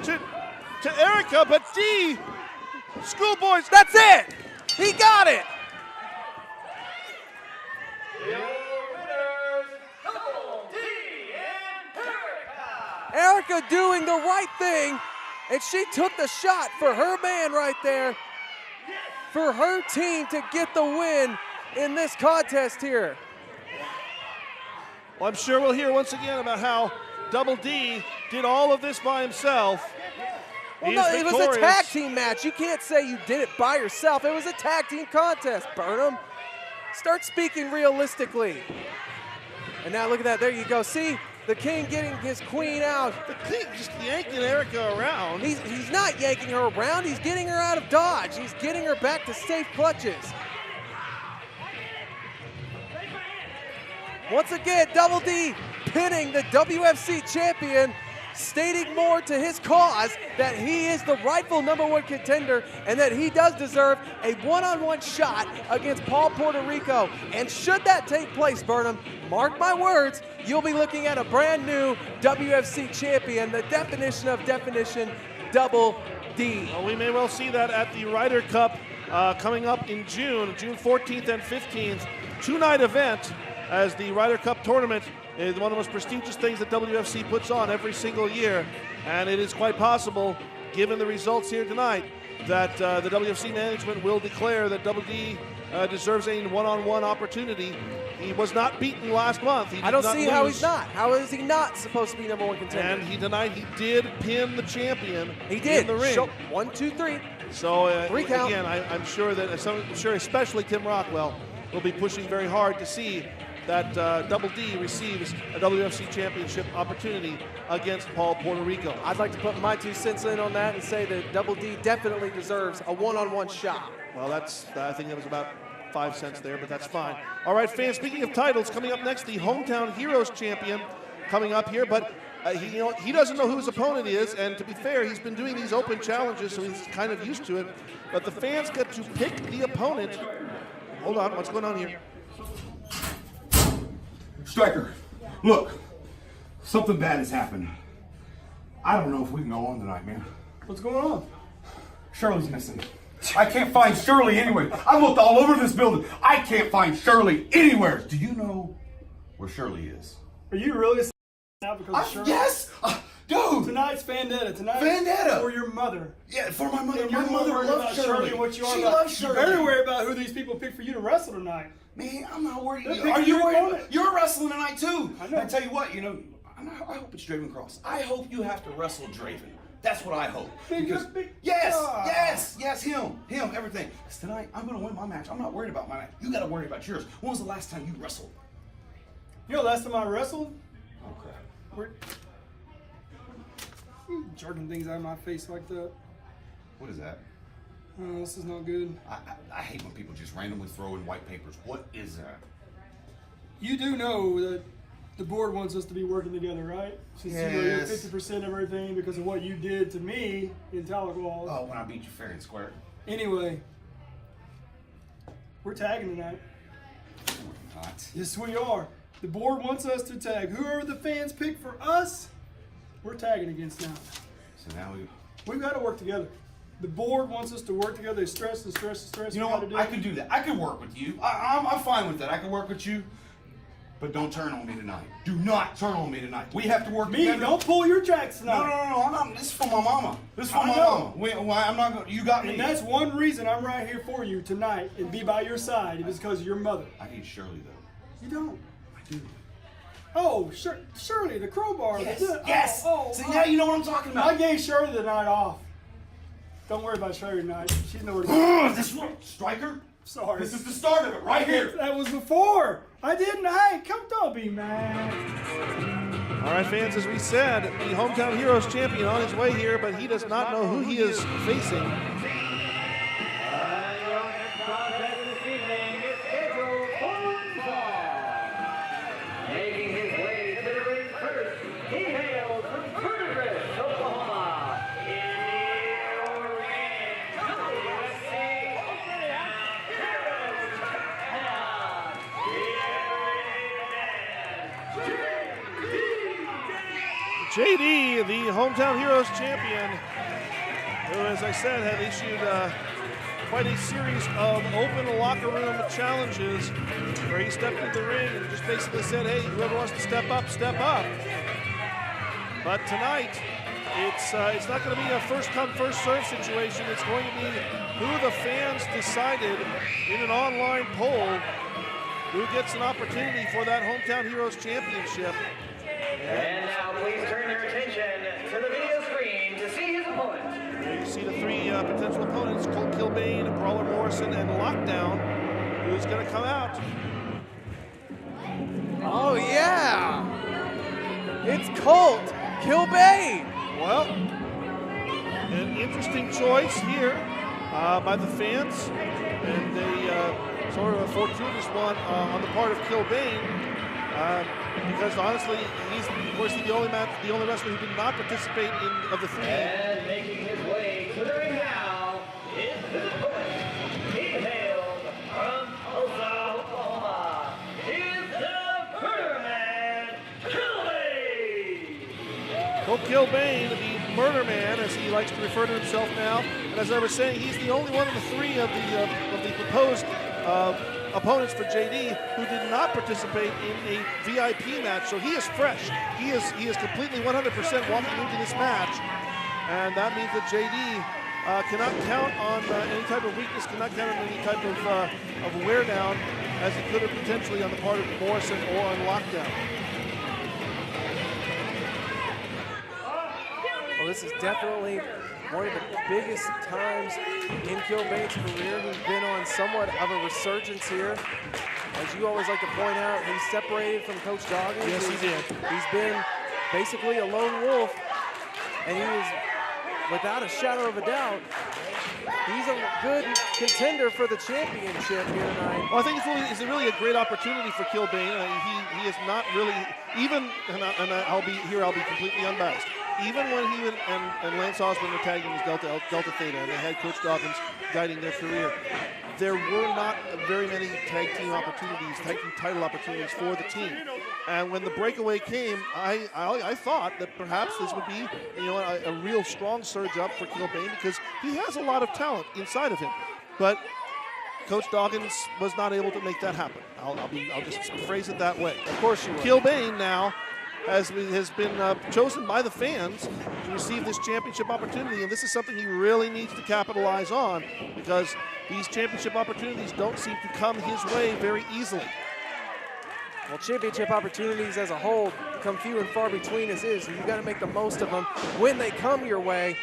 to Erica, but D, schoolboys. That's it. He got it. Erica doing the right thing, and she took the shot for her man right there, for her team to get the win in this contest here. Well, I'm sure we'll hear once again about how Double D did all of this by himself. Well, no, it was a tag team match. You can't say you did it by yourself. It was a tag team contest, Burnham. Start speaking realistically. And now look at that. There you go. See, the king getting his queen out. The king just yanking Erica around. He's not yanking her around. He's getting her out of dodge. He's getting her back to safe clutches. Once again, Double D pinning the WFC champion, stating more to his cause that he is the rightful #1 contender and that he does deserve a one-on-one shot against Paul Puertorico. And should that take place, Burnham, mark my words, you'll be looking at a brand new WFC champion, the definition of definition, Double D. Well, we may well see that at the Ryder Cup coming up in June 14th and 15th. Two-night event, as the Ryder Cup tournament is one of the most prestigious things that WFC puts on every single year. And it is quite possible, given the results here tonight, that the WFC management will declare that Double D deserves a one-on-one opportunity. He was not beaten last month. I don't see how he's not. How is he not supposed to be #1 contender? And tonight he did pin the champion. He did. In the ring. 1, 2, 3. So Three count. again, I'm sure that especially Tim Rockwell will be pushing very hard to see that Double D receives a WFC championship opportunity against Paul Puertorico. I'd like to put my 2 cents in on that and say that Double D definitely deserves a one-on-one shot. Well, I think that was about 5 cents there, but that's fine. All right, fans, speaking of titles, coming up next, the Hometown Heroes champion coming up here, but he doesn't know who his opponent is, and to be fair, he's been doing these open challenges, so he's kind of used to it, but the fans get to pick the opponent. Hold on, what's going on here? Striker, look, something bad has happened. I don't know if we can go on tonight, man. What's going on? Shirley's missing. I can't find Shirley anywhere. I looked all over this building. I can't find Shirley anywhere. Do you know where Shirley is? Are you really now because of Shirley? Yes! Dude! Tonight's Fandetta. Tonight's Fandetta! for your mother. Yeah, for my mother. And My you're more mother worried loves about Shirley. and what you are She about. loves Shirley. You better worry about who these people pick for you to wrestle tonight. Man, I'm not worried. They're Are picking you your worried? opponent. You're wrestling tonight too. I know. I tell you what, I hope it's Draven Cross. I hope you have to wrestle Draven. That's what I hope. Because yes, him, everything. Because tonight I'm gonna win my match. I'm not worried about my match. You gotta worry about yours. When was the last time you wrestled? You know, last time I wrestled, Okay. you jerking things out of my face like that. What is that? Oh, this is not good. I hate when people just randomly throw in white papers. What is that? You do know that the board wants us to be working together, right? Since you get 50% of everything because of what you did to me in Tahlequah. Oh, when I beat you fair and square. Anyway, we're tagging tonight. We're not. Yes, we are. The board wants us to tag. Whoever the fans pick for us, we're tagging against now. So now We've got to work together. The board wants us to work together. They stress and stress and stress. You know what? I could do that. I could work with you. I'm fine with that. I can work with you. But don't turn on me tonight. Do not turn on me tonight. We have to work together. Don't pull your tracks tonight. No. I'm not. This is for my mama. This is for my mama. I'm not going. You got me. And that's one reason I'm right here for you tonight and be by your side. It is because of your mother. I need Shirley though. You don't. I do. Oh, Shirley, the crowbar. Yes. See, now you know what I'm talking about. I gave Shirley the night off. Don't worry about Shirley tonight. She's nowhere to go. This one, Striker. Sorry. This is the start of it, right here. That was before. I didn't. Hey, don't be mad. All right, fans, as we said, the Hometown Heroes champion on his way here, but he does not know who he is facing. Making his way to the ring first, he hails from Puertorico, Oklahoma, in the orange WFC JD, the Hometown Heroes champion, who, as I said, had issued quite a series of open locker room challenges where he stepped into the ring and just basically said, hey, whoever wants to step up, step up. But tonight, it's not going to be a first-come, first-served situation. It's going to be who the fans decided in an online poll who gets an opportunity for that Hometown Heroes championship. And now please turn your attention to the video screen to see his opponent. There you see the three potential opponents, Colt, Killbane, Brawler Morrison, and Lockdown. Who's going to come out? Oh, yeah. It's Colt, Killbane. Well, an interesting choice here by the fans, and a sort of a fortuitous one on the part of Killbane. Because honestly, he's of course the only wrestler who did not participate in of the three. And making his way to the ring now is his opponent. He hails from Tulsa, Oklahoma. Is the Murder Man, Killbane. Well, Killbane, the Murder Man, as he likes to refer to himself now, and as I was saying, he's the only one of the three of the proposed opponents for JD who did not participate in a VIP match, so he is fresh. He is completely 100% walking into this match, and that means that JD cannot count on any type of weakness, cannot count on any type of wear down, as he could have potentially on the part of Morrison or on Lockdown. Well, this is definitely one of the biggest times in Killbane's career. He's been on somewhat of a resurgence here. As you always like to point out, he's separated from Coach Doggins. Yes, he did. He's been basically a lone wolf, and he is, without a shadow of a doubt, he's a good contender for the championship here tonight. Well, I think it's really a great opportunity for Killbane. He is not really, even, and I'll be completely unbiased. Even when he and Lance Osborne were tagging as Delta Theta, and they had Coach Doggins guiding their career, there were not very many tag team title opportunities for the team. And when the breakaway came, I thought that perhaps this would be, a real strong surge up for Killbane, because he has a lot of talent inside of him. But Coach Doggins was not able to make that happen. I'll just phrase it that way. Of course you will. Killbane now has been chosen by the fans to receive this championship opportunity, and this is something he really needs to capitalize on, because these championship opportunities don't seem to come his way very easily. Well, championship opportunities as a whole come few and far between as is, so you got to make the most of them when they come your way.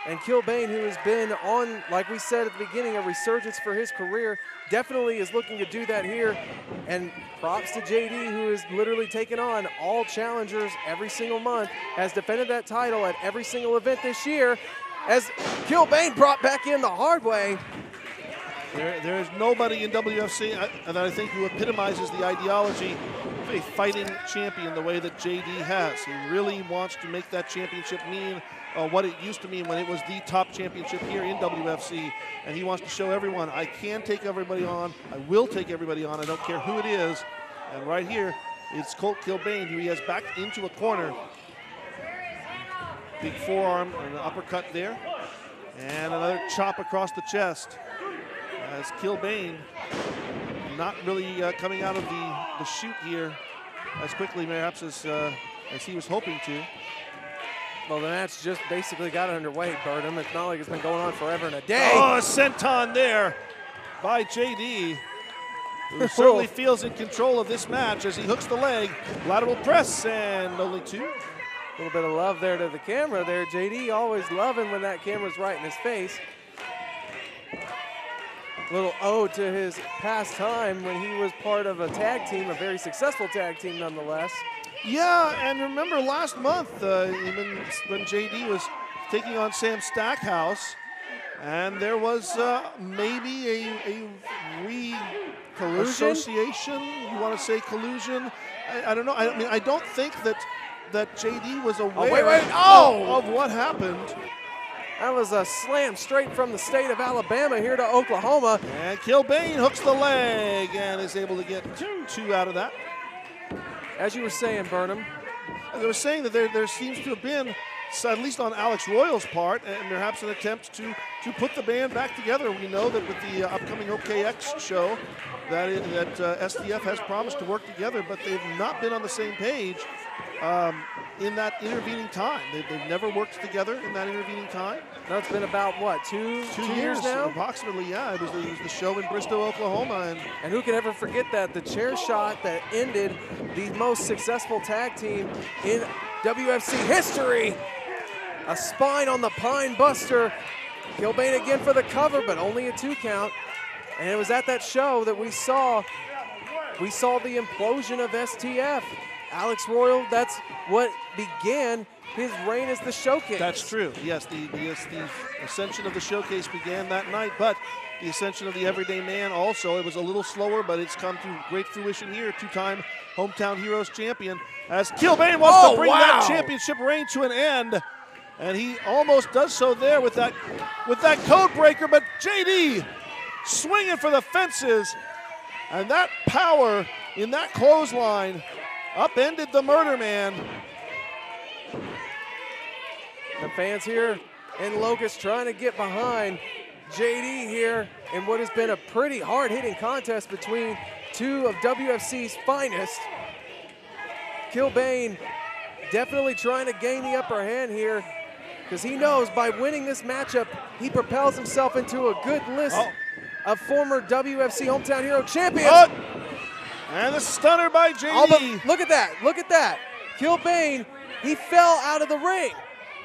And Killbane, who has been on, like we said at the beginning, a resurgence for his career, definitely is looking to do that here. And props to JD, who has literally taken on all challengers every single month, has defended that title at every single event this year. as Killbane brought back in the hard way. There is nobody in WFC that I think who epitomizes the ideology of a fighting champion the way that JD has. He really wants to make that championship mean what it used to mean when it was the top championship here in WFC. And he wants to show everyone, I can take everybody on. I will take everybody on. I don't care who it is. And right here, it's Colt Killbane, who he has backed into a corner. Big forearm and an uppercut there. And another chop across the chest. As Killbane not really coming out of the chute here as quickly perhaps as he was hoping to. Well, the match just basically got underway, Durden. It's not like it's been going on forever and a day. Oh, a senton there by JD, who certainly feels in control of this match as he hooks the leg. Lateral press and only 2. A little bit of love there to the camera there. JD always loving when that camera's right in his face. Little ode to his past time when he was part of a tag team, a very successful tag team nonetheless. Yeah, and remember last month even when JD was taking on Sam Stackhouse, and there was maybe a re-association, you want to say collusion? I don't know. I mean, I don't think that JD was aware of what happened. That was a slam straight from the state of Alabama here to Oklahoma. And Killbane hooks the leg and is able to get 2 out of that. As you were saying, Burnham. As I was saying that there seems to have been, at least on Alex Royal's part, and perhaps an attempt to put the band back together. We know that with the upcoming OKX show that STF has promised to work together, but they've not been on the same page in that intervening time. They've never worked together in that intervening time. No, it's been about, what, two years now? Approximately, yeah. It was the show in Bristow, Oklahoma. And who can ever forget that? The chair shot that ended the most successful tag team in WFC history. A spine on the Pine Buster. Killbane again for the cover, but only a 2 count. And it was at that show that we saw the implosion of STF. Alex Royal, that's what began his reign as the Showcase. That's true. Yes, the ascension of the Showcase began that night, but the ascension of the Everyday Man also. It was a little slower, but it's come to great fruition here. 2-time Hometown Heroes champion as Killbane wants to bring that championship reign to an end. And he almost does so there with that code breaker, but JD swinging for the fences. And that power in that clothesline upended the Murder Man. The fans here in Locust trying to get behind JD here in what has been a pretty hard-hitting contest between 2 of WFC's finest. Killbane definitely trying to gain the upper hand here because he knows by winning this matchup, he propels himself into a good list of former WFC Hometown Hero champions. And the stunner by JD. Look at that. Killbane, he fell out of the ring.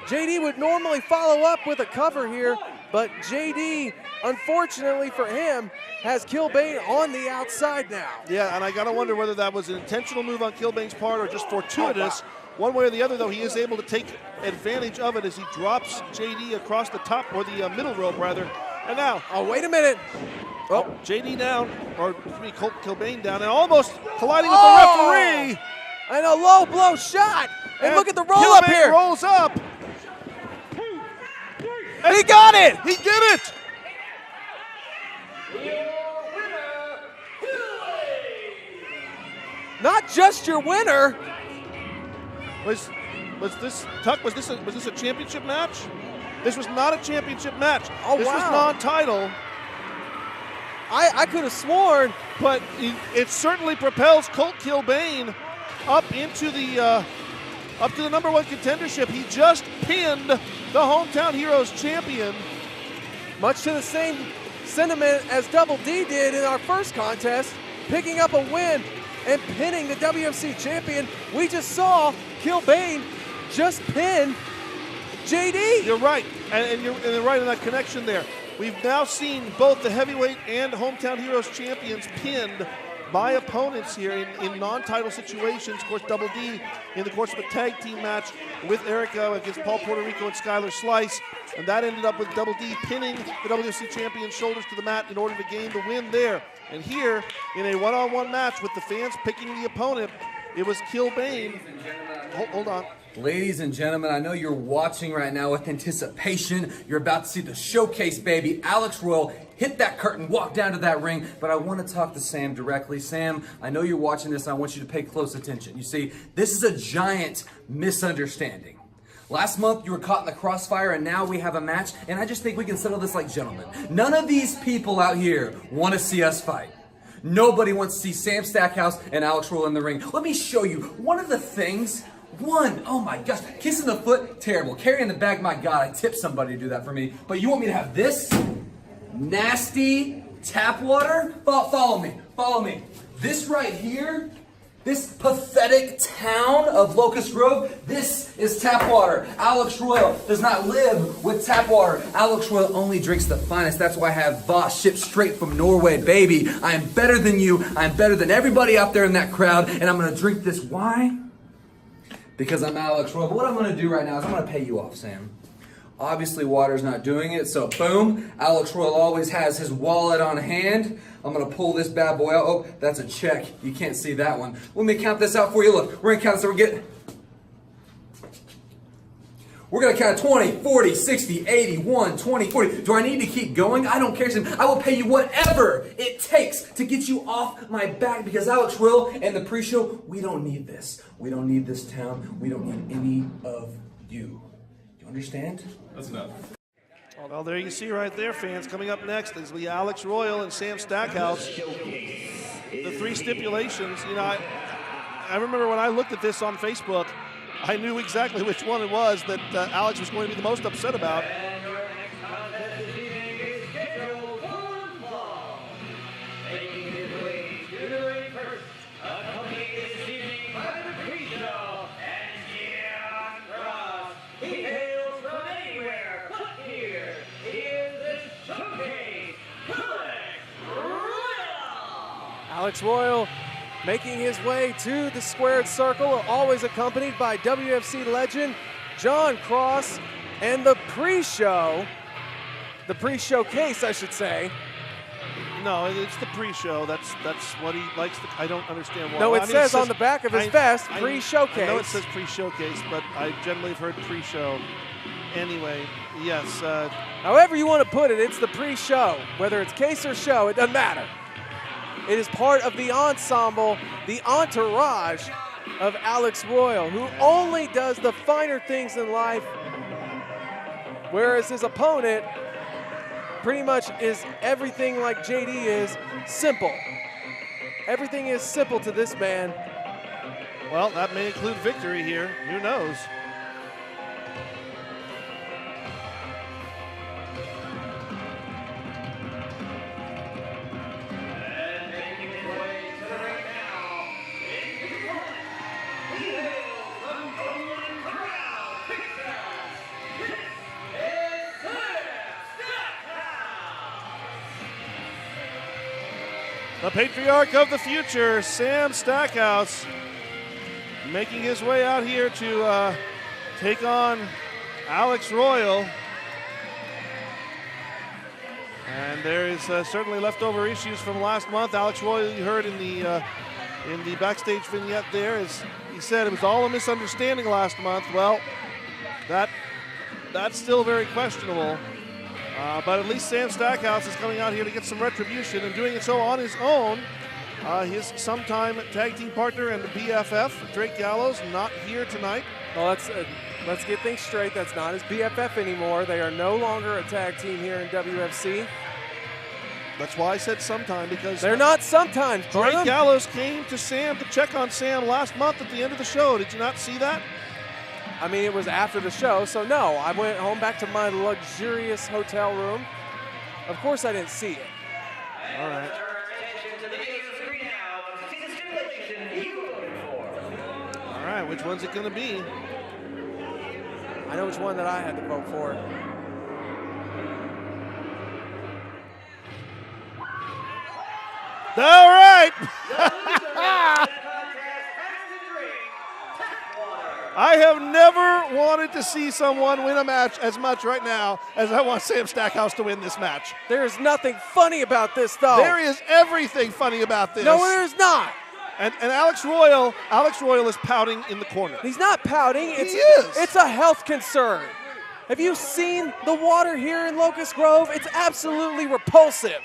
JD would normally follow up with a cover here, but JD, unfortunately for him, has Killbane on the outside now. Yeah, and I gotta wonder whether that was an intentional move on Killbane's part or just fortuitous. One way or the other, though, he is able to take advantage of it as he drops JD across the top, or the middle rope, rather. And now, wait a minute. JD down, or Colt Killbane down, and almost colliding with the referee. And a low blow shot. And look at the roll up here. Rolls up. And he got it. He did it. Not just your winner. Was this a championship match? This was not a championship match. This was non-title. I could have sworn, but it certainly propels Colt Killbane up into the number 1 contendership. He just pinned the Hometown Heroes champion. Much to the same sentiment as Double D did in our first contest, picking up a win and pinning the WFC champion. We just saw Killbane just pin JD. You're right, and you're right in that connection there. We've now seen both the heavyweight and Hometown Heroes champions pinned by opponents here in non-title situations. Of course, Double D in the course of a tag team match with Erica against Paul Puertorico and Skylar Slice. And that ended up with Double D pinning the WFC champion's shoulders to the mat in order to gain the win there. And here, in a one-on-one match with the fans picking the opponent, it was Killbane. Hold on. Ladies and gentlemen, I know you're watching right now with anticipation. You're about to see the showcase, baby. Alex Royal hit that curtain, walk down to that ring, but I want to talk to Sam directly. Sam, I know you're watching this, and I want you to pay close attention. You see, this is a giant misunderstanding. Last month, you were caught in the crossfire, and now we have a match, and I just think we can settle this like gentlemen. None of these people out here want to see us fight. Nobody wants to see Sam Stackhouse and Alex Royal in the ring. Let me show you one of the things. Oh my gosh, kissing the foot, terrible. Carrying the bag, my God, I tipped somebody to do that for me. But you want me to have this nasty tap water? Follow me. This right here, this pathetic town of Locust Grove, this is tap water. Alex Royal does not live with tap water. Alex Royal only drinks the finest. That's why I have Voss shipped straight from Norway, baby. I am better than you. I'm better than everybody out there in that crowd, and I'm going to drink this. Why? Because I'm Alex Royal. But what I'm going to do right now is I'm going to pay you off, Sam. Obviously, water's not doing it, so boom. Alex Royal always has his wallet on hand. I'm going to pull this bad boy out. Oh, that's a check. You can't see that one. Let me count this out for you. Look, we're going to count this. We're going to count 20, 40, 60, 80, 1, 20, 40. Do I need to keep going? I don't care, Sam. I will pay you whatever it takes to get you off my back, because Alex Royal and the pre-show, we don't need this. We don't need this town. We don't need any of you. You understand? That's enough. Well, there you see right there, fans. Coming up next is the Alex Royal and Sam Stackhouse. The three stipulations. You know, I remember when I looked at this on Facebook, I knew exactly which one it was that Alex was going to be the most upset about. Alex Royal making his way to the squared circle, always accompanied by WFC legend John Cross, and the pre-showcase, I should say. No, it's the pre-show. That's what he likes. I don't understand why. No, it says on the back of his vest, pre-showcase. I know it says pre-showcase, but I generally have heard pre-show. Anyway, yes. However you want to put it, it's the pre-show. Whether it's case or show, it doesn't matter. It is part of the ensemble, the entourage of Alex Royal, who only does the finer things in life, whereas his opponent pretty much is everything like JD is, simple. Everything is simple to this man. Well, that may include victory here. Who knows? The patriarch of the future, Sam Stackhouse, making his way out here to take on Alex Royal. And there is certainly leftover issues from last month. Alex Royal, you heard in the backstage vignette there, as he said it was all a misunderstanding last month. Well, that's still very questionable. But at least Sam Stackhouse is coming out here to get some retribution and doing it so on his own. His sometime tag team partner and the BFF, Drake Gallows, not here tonight. Well, let's get things straight. That's not his BFF anymore. They are no longer a tag team here in WFC. That's why I said sometime, because they're not sometimes. Drake Gallows came to Sam to check on Sam last month at the end of the show. Did you not see that? I mean, it was after the show, so no. I went home back to my luxurious hotel room. Of course I didn't see it. All right. All right, which one's it going to be? I know which one that I had to vote for. All right. right. I have never wanted to see someone win a match as much right now as I want Sam Stackhouse to win this match. There is nothing funny about this, though. There is everything funny about this. No, there's not. And Alex Royal is pouting in the corner. He's not pouting. He is. It's a health concern. Have you seen the water here in Locust Grove? It's absolutely repulsive.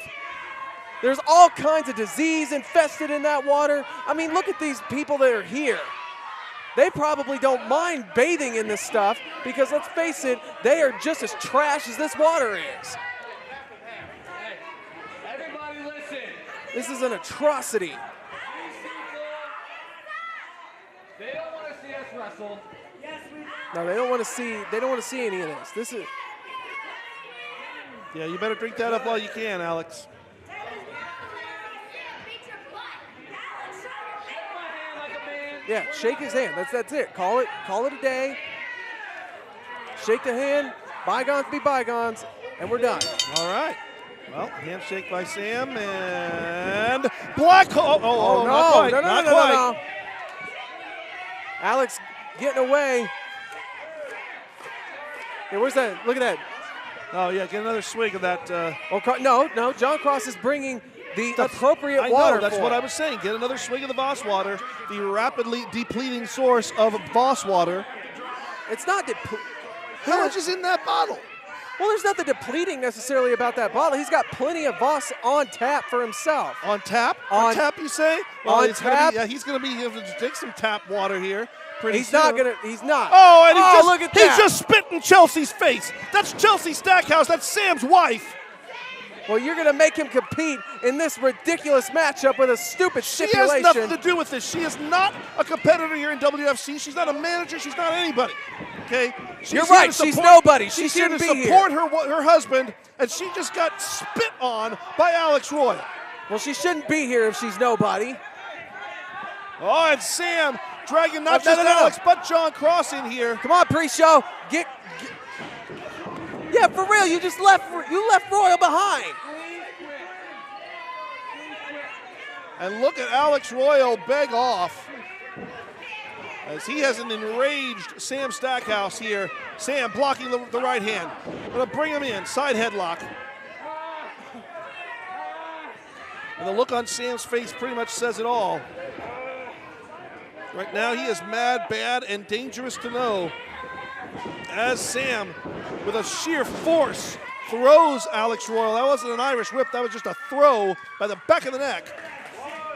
There's all kinds of disease infested in that water. I mean, look at these people that are here. They probably don't mind bathing in this stuff because, let's face it, they are just as trash as this water is. Everybody listen. This is an atrocity. They don't want to see us wrestle. No, they don't want to see. They don't want to see any of this. This is. Yeah, you better drink that up while you can, Alex. Yeah, shake his hand. That's it. Call it a day. Shake the hand. Bygones be bygones, and we're done. All right. Well, handshake by Sam and black hole. Oh, no, not quite. no. Not quite. No. Alex getting away. Hey, where's that? Look at that. Oh yeah, get another swig of that. No. John Cross is bringing the appropriate I water. know, that's what I was saying. Get another swig of the Voss water, the rapidly depleting source of Voss water. It's not How much is in that bottle? Well, there's nothing depleting necessarily about that bottle. He's got plenty of Voss on tap for himself. On tap? On tap, you say? Well, on tap? He's going to be able to drink some tap water here. He's not. Oh, and look at he that. just spit in Chelsea's face. That's Chelsea Stackhouse. That's Sam's wife. Well, you're going to make him compete in this ridiculous matchup with a stupid stipulation. She has nothing to do with this. She is not a competitor here in WFC. She's not a manager. She's not anybody. Okay? You're right. She's nobody. She's here to support her husband, and she just got spit on by Alex Royal. Well, she shouldn't be here if she's nobody. Oh, and Sam dragging not just Alex, but John Cross in here. Come on, pre-show. Get. Yeah, for real. You left Royal behind. And look at Alex Royal beg off as he has an enraged Sam Stackhouse here. Sam blocking the right hand. Gonna bring him in, side headlock. And the look on Sam's face pretty much says it all. Right now he is mad, bad, and dangerous to know. As Sam, with a sheer force, throws Alex Royal. That wasn't an Irish whip, that was just a throw by the back of the neck.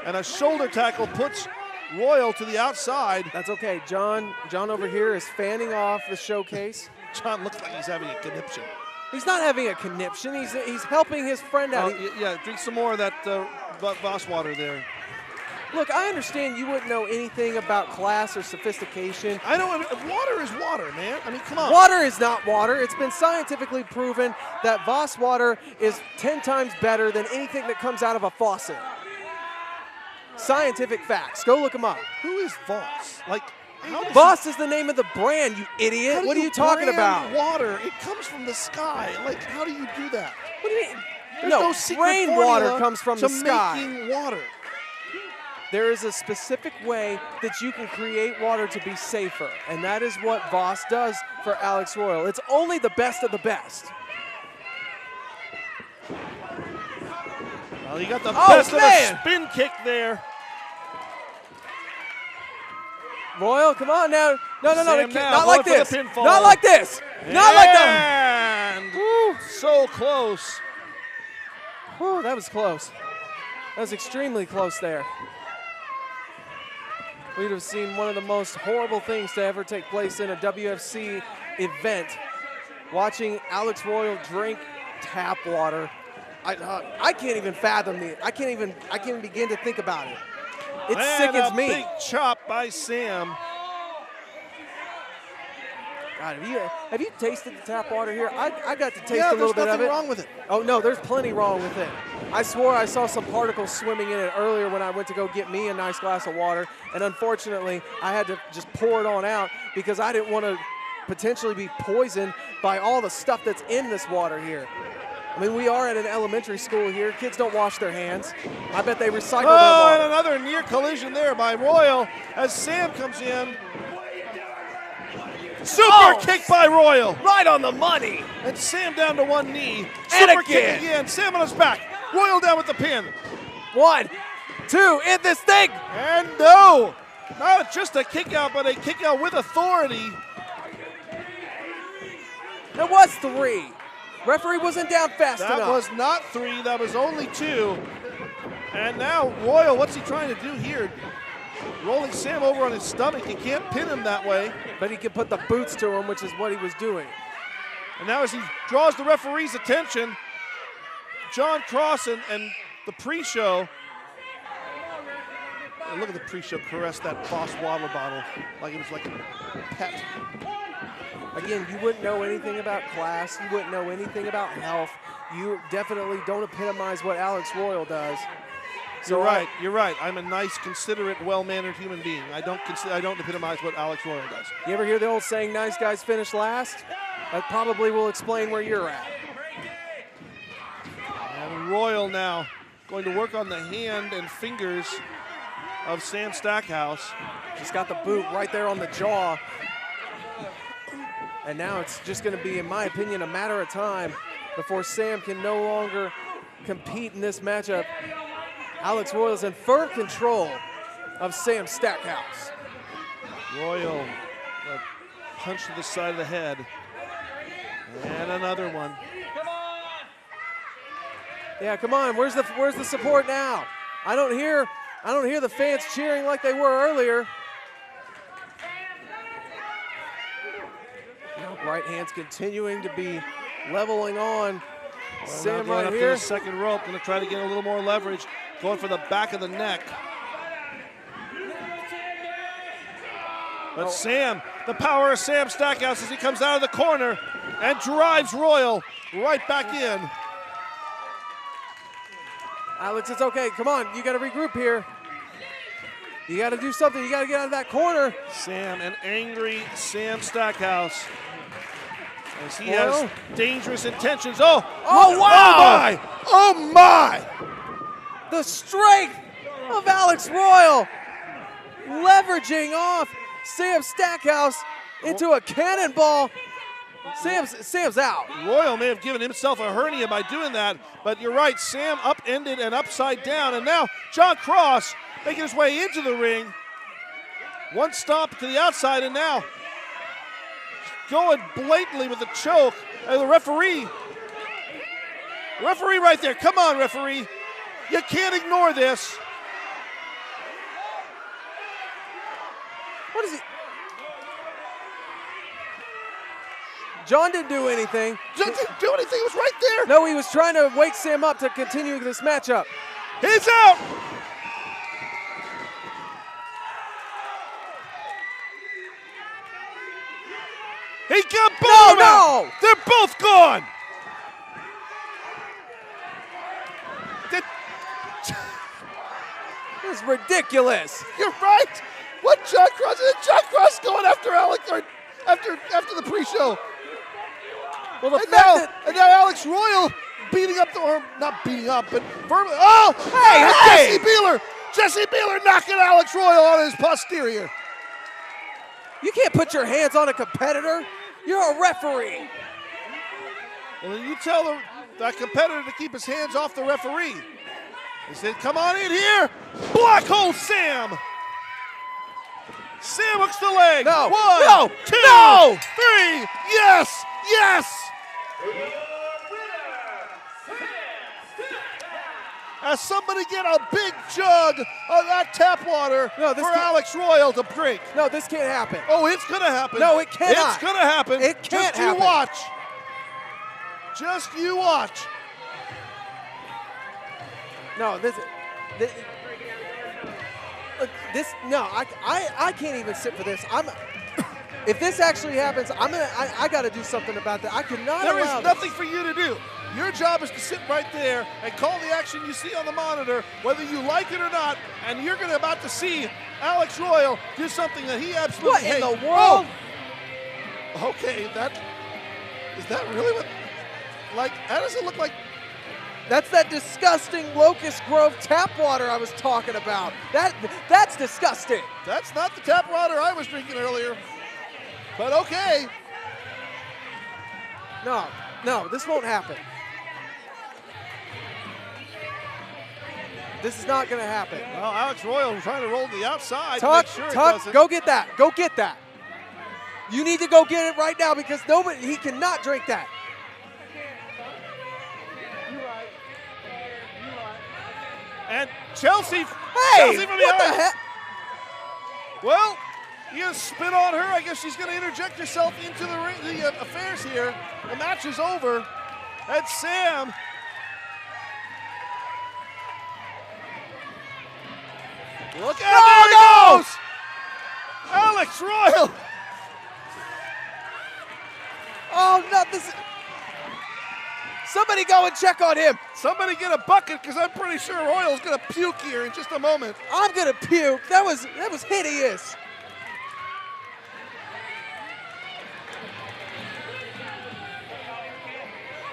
And a shoulder tackle puts Royal to the outside. That's okay. John over here is fanning off the showcase. John looks like he's having a conniption. He's not having a conniption. He's helping his friend out. Yeah, drink some more of that Voss water there. Look, I understand you wouldn't know anything about class or sophistication. I know. Water is water, man. I mean, come on. Water is not water. It's been scientifically proven that Voss water is 10 times better than anything that comes out of a faucet. Scientific facts. Go look them up. Who is Voss? Like, Voss is the name of the brand, you idiot. What are you talking about? Water. It comes from the sky. Like, how do you do that? What do you mean? There's no secret rainwater comes from the sky. Making water. There is a specific way that you can create water to be safer, and that is what Voss does for Alex Royal. It's only the best of the best. Well, he got the best of a spin kick there. Royal, come on now. No, not like this. Not like this. Not like that. And so close. Whew, that was close. That was extremely close there. We'd have seen one of the most horrible things to ever take place in a WFC event. Watching Alex Royal drink tap water. I can't even fathom it. I can't even begin to think about it. It sickens me. Big chop by Sam. God, have you tasted the tap water here? I got to taste a little bit of it. There's nothing wrong with it. Oh no, there's plenty wrong with it. I swore I saw some particles swimming in it earlier when I went to go get me a nice glass of water, and unfortunately, I had to just pour it on out because I didn't want to potentially be poisoned by all the stuff that's in this water here. I mean, we are at an elementary school here. Kids don't wash their hands. I bet they recycle Oh, their and water. another near collision there by Royal as Sam comes in. Super kick by Royal. Right on the money. And Sam down to one knee. And Super again. kick again. Sam on his back. Royal down with the pin. 1, 2, in this thing. And no, not just a kick out, but a kick out with authority. It was 3. Referee wasn't down fast That enough. was not 3, that was only 2. And now Royal, what's he trying to do here? Rolling Sam over on his stomach. He can't pin him that way. But he can put the boots to him, which is what he was doing. And now as he draws the referee's attention, John Cross and the pre-show. And look at the pre-show caress that Boss water bottle like it was like a pet. Again, you wouldn't know anything about class. You wouldn't know anything about health. You definitely don't epitomize what Alex Royal does. So You're right. I'm a nice, considerate, well-mannered human being. I don't epitomize what Alex Royal does. You ever hear the old saying, nice guys finish last? That probably will explain where you're at. And Royal now going to work on the hand and fingers of Sam Stackhouse. Just got the boot right there on the jaw. And now it's just going to be, in my opinion, a matter of time before Sam can no longer compete in this matchup. Alex Royal's in firm control of Sam Stackhouse. Royal, a punch to the side of the head. And another one. Yeah, come on. Where's the support now? I don't hear the fans cheering like they were earlier. Right hand's continuing to be leveling on. Sam going right up here. to the second rope, going to try to get a little more leverage, going for the back of the neck. But Sam, the power of Sam Stackhouse as he comes out of the corner and drives Royal right back in. Alex, it's okay. Come on, you got to regroup here. You got to do something. You got to get out of that corner. Sam, an angry Sam Stackhouse. As he Royal? has dangerous intentions. Oh, Oh, wow! Oh my! The strength of Alex Royal leveraging off Sam Stackhouse into a cannonball. Sam's out. Royal may have given himself a hernia by doing that, but you're right, Sam upended and upside down, and now John Cross making his way into the ring. One stomp to the outside, and now going blatantly with the choke. And the referee right there. Come on, referee. You can't ignore this. What is he? John didn't do anything. Didn't do anything. It was right there. No, he was trying to wake Sam up to continue this matchup. He's out. He got both of them. No! They're both gone. This is ridiculous. You're right. What John Cross? John Cross going after Alex or after the pre-show. Well, the And fact now, that and now Alex Royal beating up or not beating up, but firmly. Oh, Hey! Jesse Beeler! Jesse Beeler knocking Alex Royal on his posterior. you can't put your hands on a competitor. You're a referee. Well, then you tell that competitor to keep his hands off the referee. He said, "Come on in here, Black Hole Sam." Sam hooks the leg. No, One, no, two, no! 3. Yes, yes. As somebody get a big jug of that tap water No, this for can't- Alex Royal to drink. No, this can't happen. Oh, it's gonna happen. No, it cannot. It's gonna happen. It can't Just you happen. watch. Just you watch. No, I can't even sit for this. If this actually happens, I got to do something about that. I cannot There allow is nothing for you to do. Your job is to sit right there and call the action you see on the monitor, whether you like it or not, and you're about to see Alex Royal do something that he absolutely What hates. in the world? Oh. Okay, is that really what? like, that doesn't look like. That's that disgusting Locust Grove tap water I was talking about. That's disgusting. That's not the tap water I was drinking earlier. But okay. No, this won't happen. This is not going to happen. Well, Alex Royal trying to roll to the outside Tuck, to make sure it Tuck, doesn't. go get that. Go get that. You need to go get it right now because he cannot drink that. And Chelsea, Hey, Chelsea from what the behind. heck? Well, you gonna spit on her. I guess she's gonna interject herself into the affairs here. The match is over. And Sam. Look at there he goes! Alex Royal. Oh, no, somebody go and check on him. Somebody get a bucket because I'm pretty sure Royal's gonna puke here in just a moment. I'm gonna puke. That was hideous.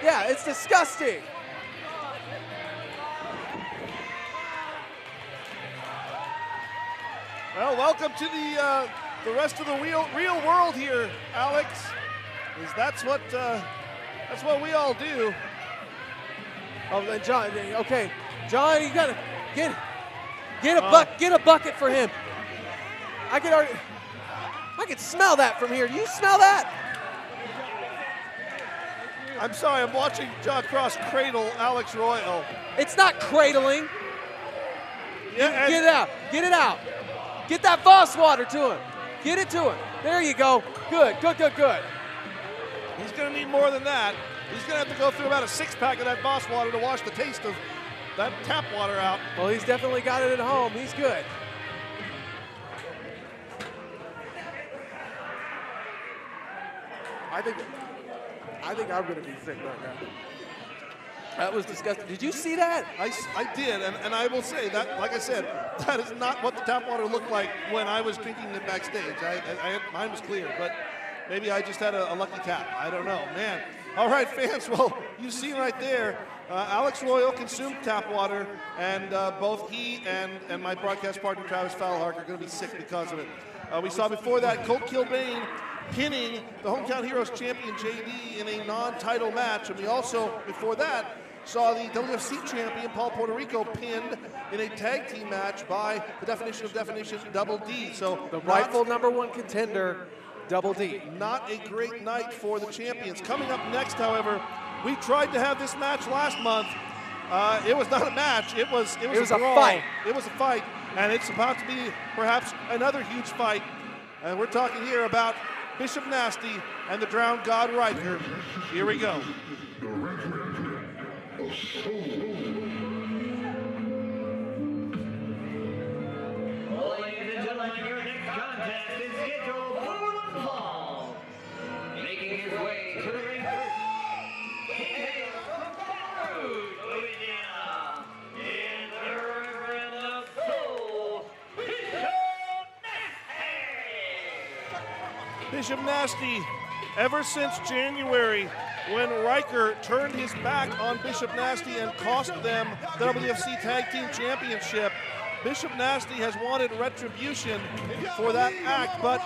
Yeah, it's disgusting. Well, welcome to the rest of the real world here, Alex. That's what we all do. Oh, and John. Okay, John, you gotta get a bucket for him. I can smell that from here. Do you smell that? I'm sorry, I'm watching John Cross cradle Alex Royal. It's not cradling. Yeah, Get it out. Get it out. Get that Voss water to him. Get it to him. There you go. Good. He's going to need more than that. He's going to have to go through about a 6-pack of that Voss water to wash the taste of that tap water out. Well, he's definitely got it at home. He's good. I think I'm going to be sick right now. That was disgusting. Did you see that? I did, and I will say that, like I said, that is not what the tap water looked like when I was drinking it backstage. Mine was clear, but maybe I just had a lucky tap. I don't know, man. All right, fans, well, you see right there, Alex Royal consumed tap water, and both he and my broadcast partner, Travis Fowlerhark, are going to be sick because of it. We saw before that Colt Killbane pinning the Hometown Heroes champion JD in a non-title match, and we also, before that, saw the WFC champion Paul Puertorico pinned in a tag team match by the definition of definition, Double D. So the rightful #1 contender, Double D. Not a great night for the champions. Coming up next, however, we tried to have this match last month. It was not a match. It was a fight. It was a fight, and it's about to be perhaps another huge fight. And we're talking here about Bishop Nasty and the Drowned God Riker. Here we go. Ladies and gentlemen, your next contest is scheduled for one fall. Making his way to the ring first. He hails from Baton Rouge, Louisiana. In the Reverend of Soul, Bishop Nasty. Bishop Nasty, ever since January, when Riker turned his back on Bishop Nasty and cost them the WFC Tag Team Championship, Bishop Nasty has wanted retribution for that act, but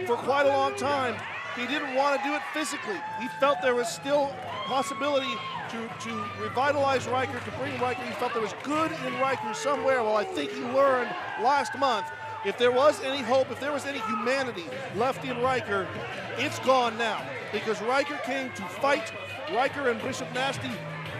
for quite a long time, he didn't want to do it physically. He felt there was still possibility to revitalize Riker, to bring Riker. He felt there was good in Riker somewhere. Well, I think he learned last month, if there was any hope, if there was any humanity left in Riker, it's gone now. Because Riker came to fight. Riker and Bishop Nasty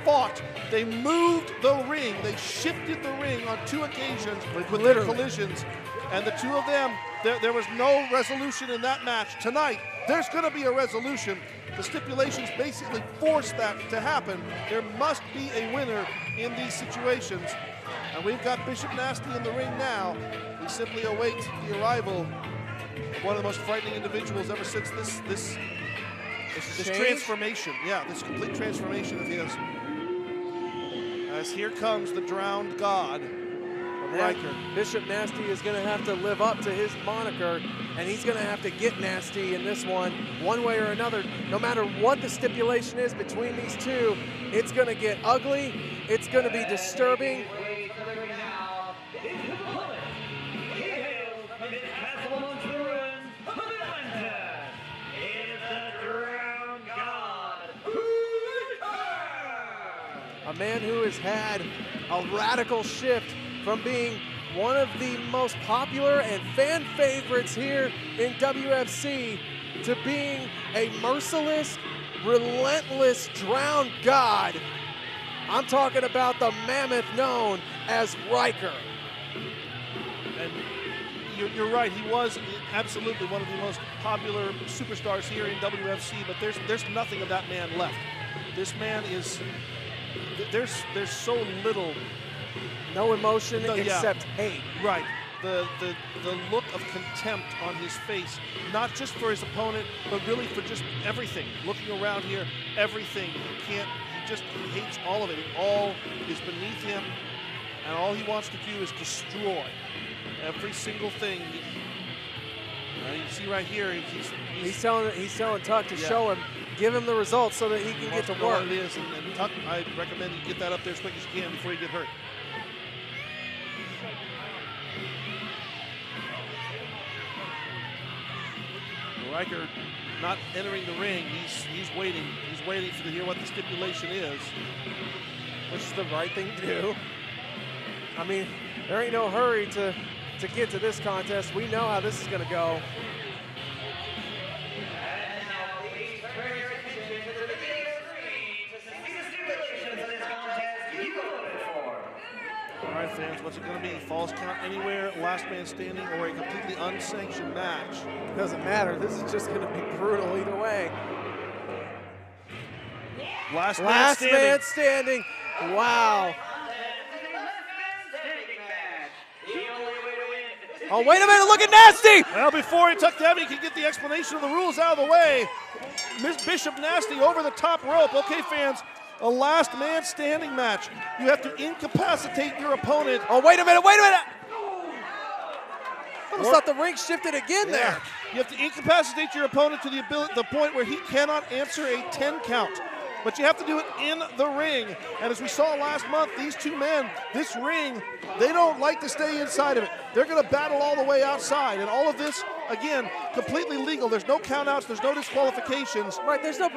fought. They moved the ring. They shifted the ring on 2 occasions with their collisions. And the 2 of them, there was no resolution in that match. Tonight, there's going to be a resolution. The stipulations basically force that to happen. There must be a winner in these situations. And we've got Bishop Nasty in the ring now. We simply await the arrival of one of the most frightening individuals ever since this transformation. Yeah, this complete transformation of his. As here comes the Drowned God, or Riker. Bishop Nasty is going to have to live up to his moniker, and he's going to have to get nasty in this one way or another. No matter what the stipulation is between these two, it's going to get ugly. It's going to be disturbing. A man who has had a radical shift from being one of the most popular and fan favorites here in WFC to being a merciless, relentless drowned god. I'm talking about the mammoth known as Riker. And you're right, he was absolutely one of the most popular superstars here in WFC, but there's nothing of that man left. This man is, there's so little. No emotion except hate. Right. The look of contempt on his face, not just for his opponent, but really for just everything. Looking around here, everything. He hates all of it. It all is beneath him, and all he wants to do is destroy every single thing. You see right here, he's telling Tuck to show him, give him the results so that he can get to work. What it is, and Tuck, I recommend you get that up there as quick as you can before you get hurt. Riker not entering the ring. He's waiting. He's waiting to hear what the stipulation is. Which is the right thing to do. I mean, there ain't no hurry to get to this contest. We know how this is going to go. All right, fans, what's it going to be? Falls count anywhere, last man standing, or a completely unsanctioned match? Doesn't matter. This is just going to be brutal either way. Last man standing. Wow. Oh, wait a minute, look at Nasty! Well, before Tuck Heavy can get the explanation of the rules out of the way, Miss Bishop Nasty over the top rope. Okay, fans, a last man standing match. You have to incapacitate your opponent. Oh, wait a minute, wait a minute! I almost thought the ring shifted again there. You have to incapacitate your opponent to the point where he cannot answer a 10 count. But you have to do it in the ring. And as we saw last month, these two men, this ring, they don't like to stay inside of it. They're going to battle all the way outside. And all of this, again, completely legal. There's no countouts. There's no disqualifications. Right, there's no...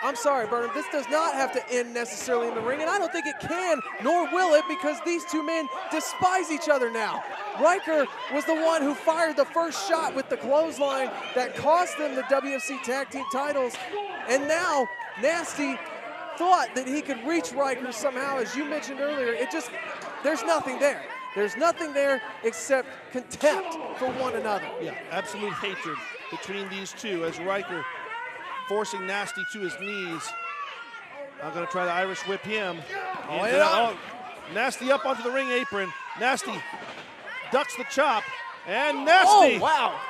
I'm sorry, Burnham. This does not have to end necessarily in the ring, and I don't think it can, nor will it, because these two men despise each other now. Riker was the one who fired the first shot with the clothesline that cost them the WFC Tag Team titles, and now Nasty thought that he could reach Riker somehow, as you mentioned earlier. There's nothing there. There's nothing there except contempt for one another. Yeah, absolute hatred between these two as Riker forcing Nasty to his knees. I'm going to try to Irish whip him. Nasty up onto the ring apron. Nasty ducks the chop, and Nasty. Oh, wow.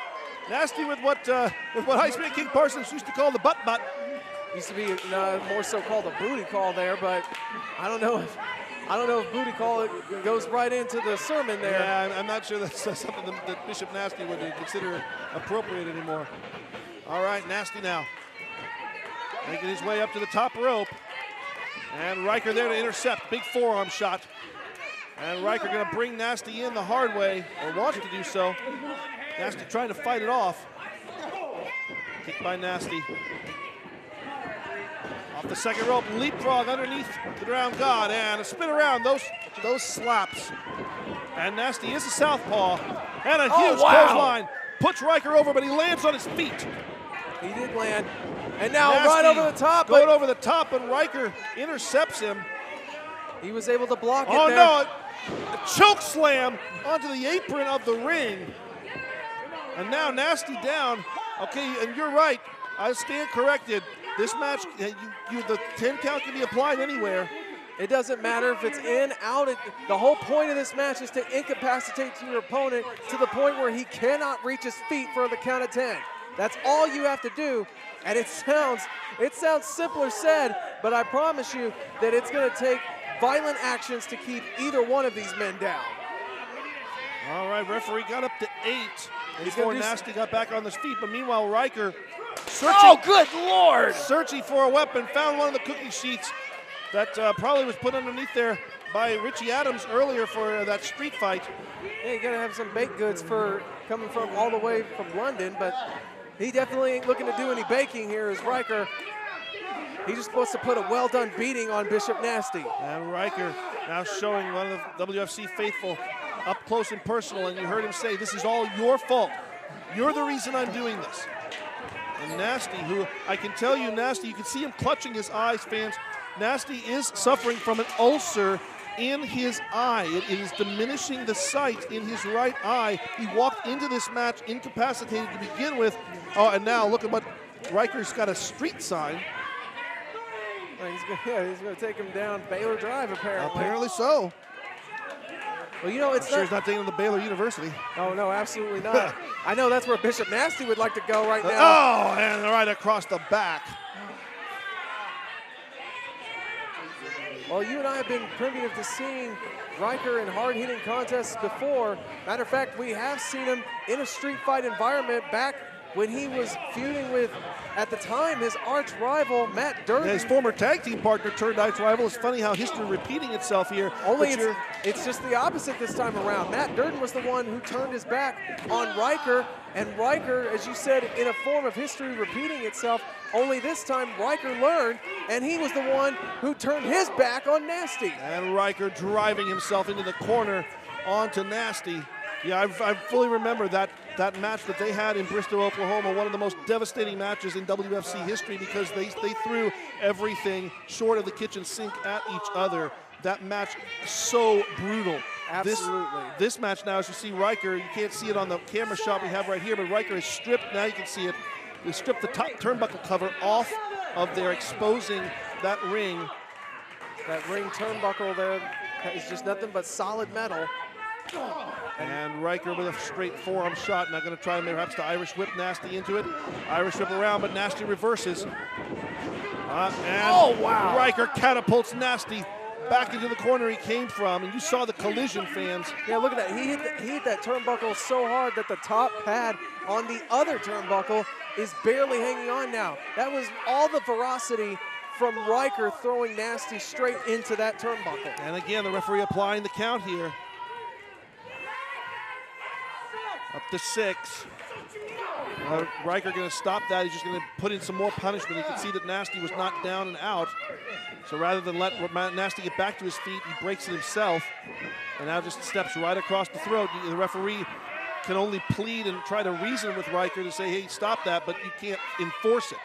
Nasty with what Iceman King Parsons used to call the butt. Used to be more so called a booty call there, but I don't know if booty call it goes right into the sermon there. Yeah, I'm not sure that's something that Bishop Nasty would consider appropriate anymore. All right, Nasty now. Making his way up to the top rope. And Riker there to intercept. Big forearm shot. And Riker going to bring Nasty in the hard way, or wants to do so. Nasty trying to fight it off. Kick by Nasty. Off the second rope, leapfrog underneath the drowned god, and a spin around, those slaps. And Nasty is a southpaw, and a huge clothesline. Puts Riker over, but he lands on his feet. He did land. And now Nasty right over the top. Going over the top, and Riker intercepts him. He was able to block it there. Oh, no, a choke slam onto the apron of the ring. And now Nasty down. Okay, and you're right. I stand corrected. This match, the 10 count can be applied anywhere. It doesn't matter if it's in, out. The whole point of this match is to incapacitate your opponent to the point where he cannot reach his feet for the count of 10. That's all you have to do. And it sounds simpler said, but I promise you that it's going to take violent actions to keep either one of these men down. All right, referee got up to 8 before Nasty got back on his feet. But meanwhile, Riker searching. Oh, good Lord! Searching for a weapon, found one of the cookie sheets that probably was put underneath there by Richie Adams earlier for that street fight. Yeah, you gotta have some baked goods for coming from all the way from London, but he definitely ain't looking to do any baking here as Riker. He's just supposed to put a well-done beating on Bishop Nasty. And Riker now showing one of the WFC faithful up close and personal, and you heard him say, this is all your fault. You're the reason I'm doing this. And Nasty, who I can tell you, Nasty, you can see him clutching his eyes, fans. Nasty is suffering from an ulcer in his eye. It is diminishing the sight in his right eye. He walked into this match incapacitated to begin with. Oh, and now look at what Riker's got a street sign. He's going to take him down Baylor Drive, apparently. Apparently so. Well, you know, it's sure he's not taking him to Baylor University. Oh, no, absolutely not. I know that's where Bishop Nasty would like to go right now. Oh, and right across the back. Well, you and I have been primitive to seeing Riker in hard-hitting contests before. Matter of fact, we have seen him in a street fight environment back when he was feuding with, at the time, his arch rival, Matt Durden. His former tag team partner turned arch rival. It's funny how history repeating itself here. Only it's just the opposite this time around. Matt Durden was the one who turned his back on Riker, and Riker, as you said, in a form of history repeating itself, only this time Riker learned, and he was the one who turned his back on Nasty. And Riker driving himself into the corner onto Nasty. Yeah, I fully remember that match that they had in Bristol, Oklahoma, one of the most devastating matches in WFC history because they threw everything short of the kitchen sink at each other. That match, so brutal. Absolutely. This match now, as you see Riker, you can't see it on the camera shot we have right here, but Riker is stripped, now you can see it. They stripped the top turnbuckle cover off of there, exposing that ring. That ring turnbuckle there is just nothing but solid metal. And Riker with a straight forearm shot. Now going to try perhaps to Irish whip Nasty into it. Irish whip around, but Nasty reverses. Oh, wow. Riker catapults Nasty back into the corner he came from. And you saw the collision, fans. Yeah, look at that. He hit that turnbuckle so hard that the top pad on the other turnbuckle is barely hanging on now. That was all the ferocity from Riker throwing Nasty straight into that turnbuckle. And again, the referee applying the count here. Up to 6. Riker going to stop that. He's just going to put in some more punishment. You can see that Nasty was knocked down and out. So rather than let Nasty get back to his feet, he breaks it himself. And now just steps right across the throat. The referee can only plead and try to reason with Riker to say, hey, stop that, but you can't enforce it.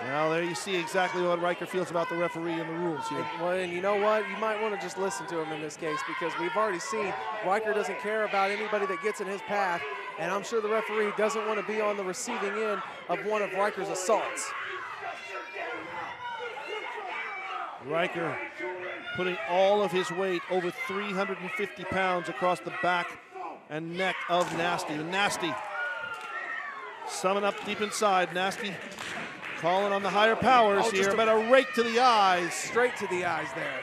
Well, there you see exactly what Riker feels about the referee and the rules here. Well, and you know what? You might want to just listen to him in this case because we've already seen Riker doesn't care about anybody that gets in his path, and I'm sure the referee doesn't want to be on the receiving end of one of Riker's assaults. Riker putting all of his weight, over 350 pounds, across the back and neck of Nasty. And Nasty summing up deep inside. Nasty calling on the higher powers here, but a rake to the eyes. Straight to the eyes there.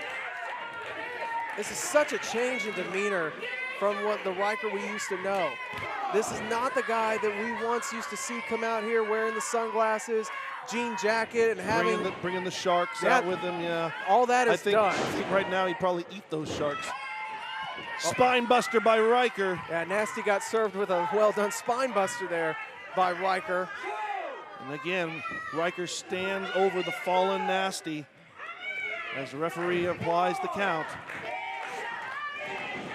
This is such a change in demeanor from what the Riker we used to know. This is not the guy that we once used to see come out here wearing the sunglasses, jean jacket, and having bringing the sharks out with him. Yeah, all that is done. I think right now he'd probably eat those sharks. Spine buster by Riker. Yeah, Nasty got served with a well-done spine buster there by Riker. And again, Riker stands over the fallen Nasty as the referee applies the count.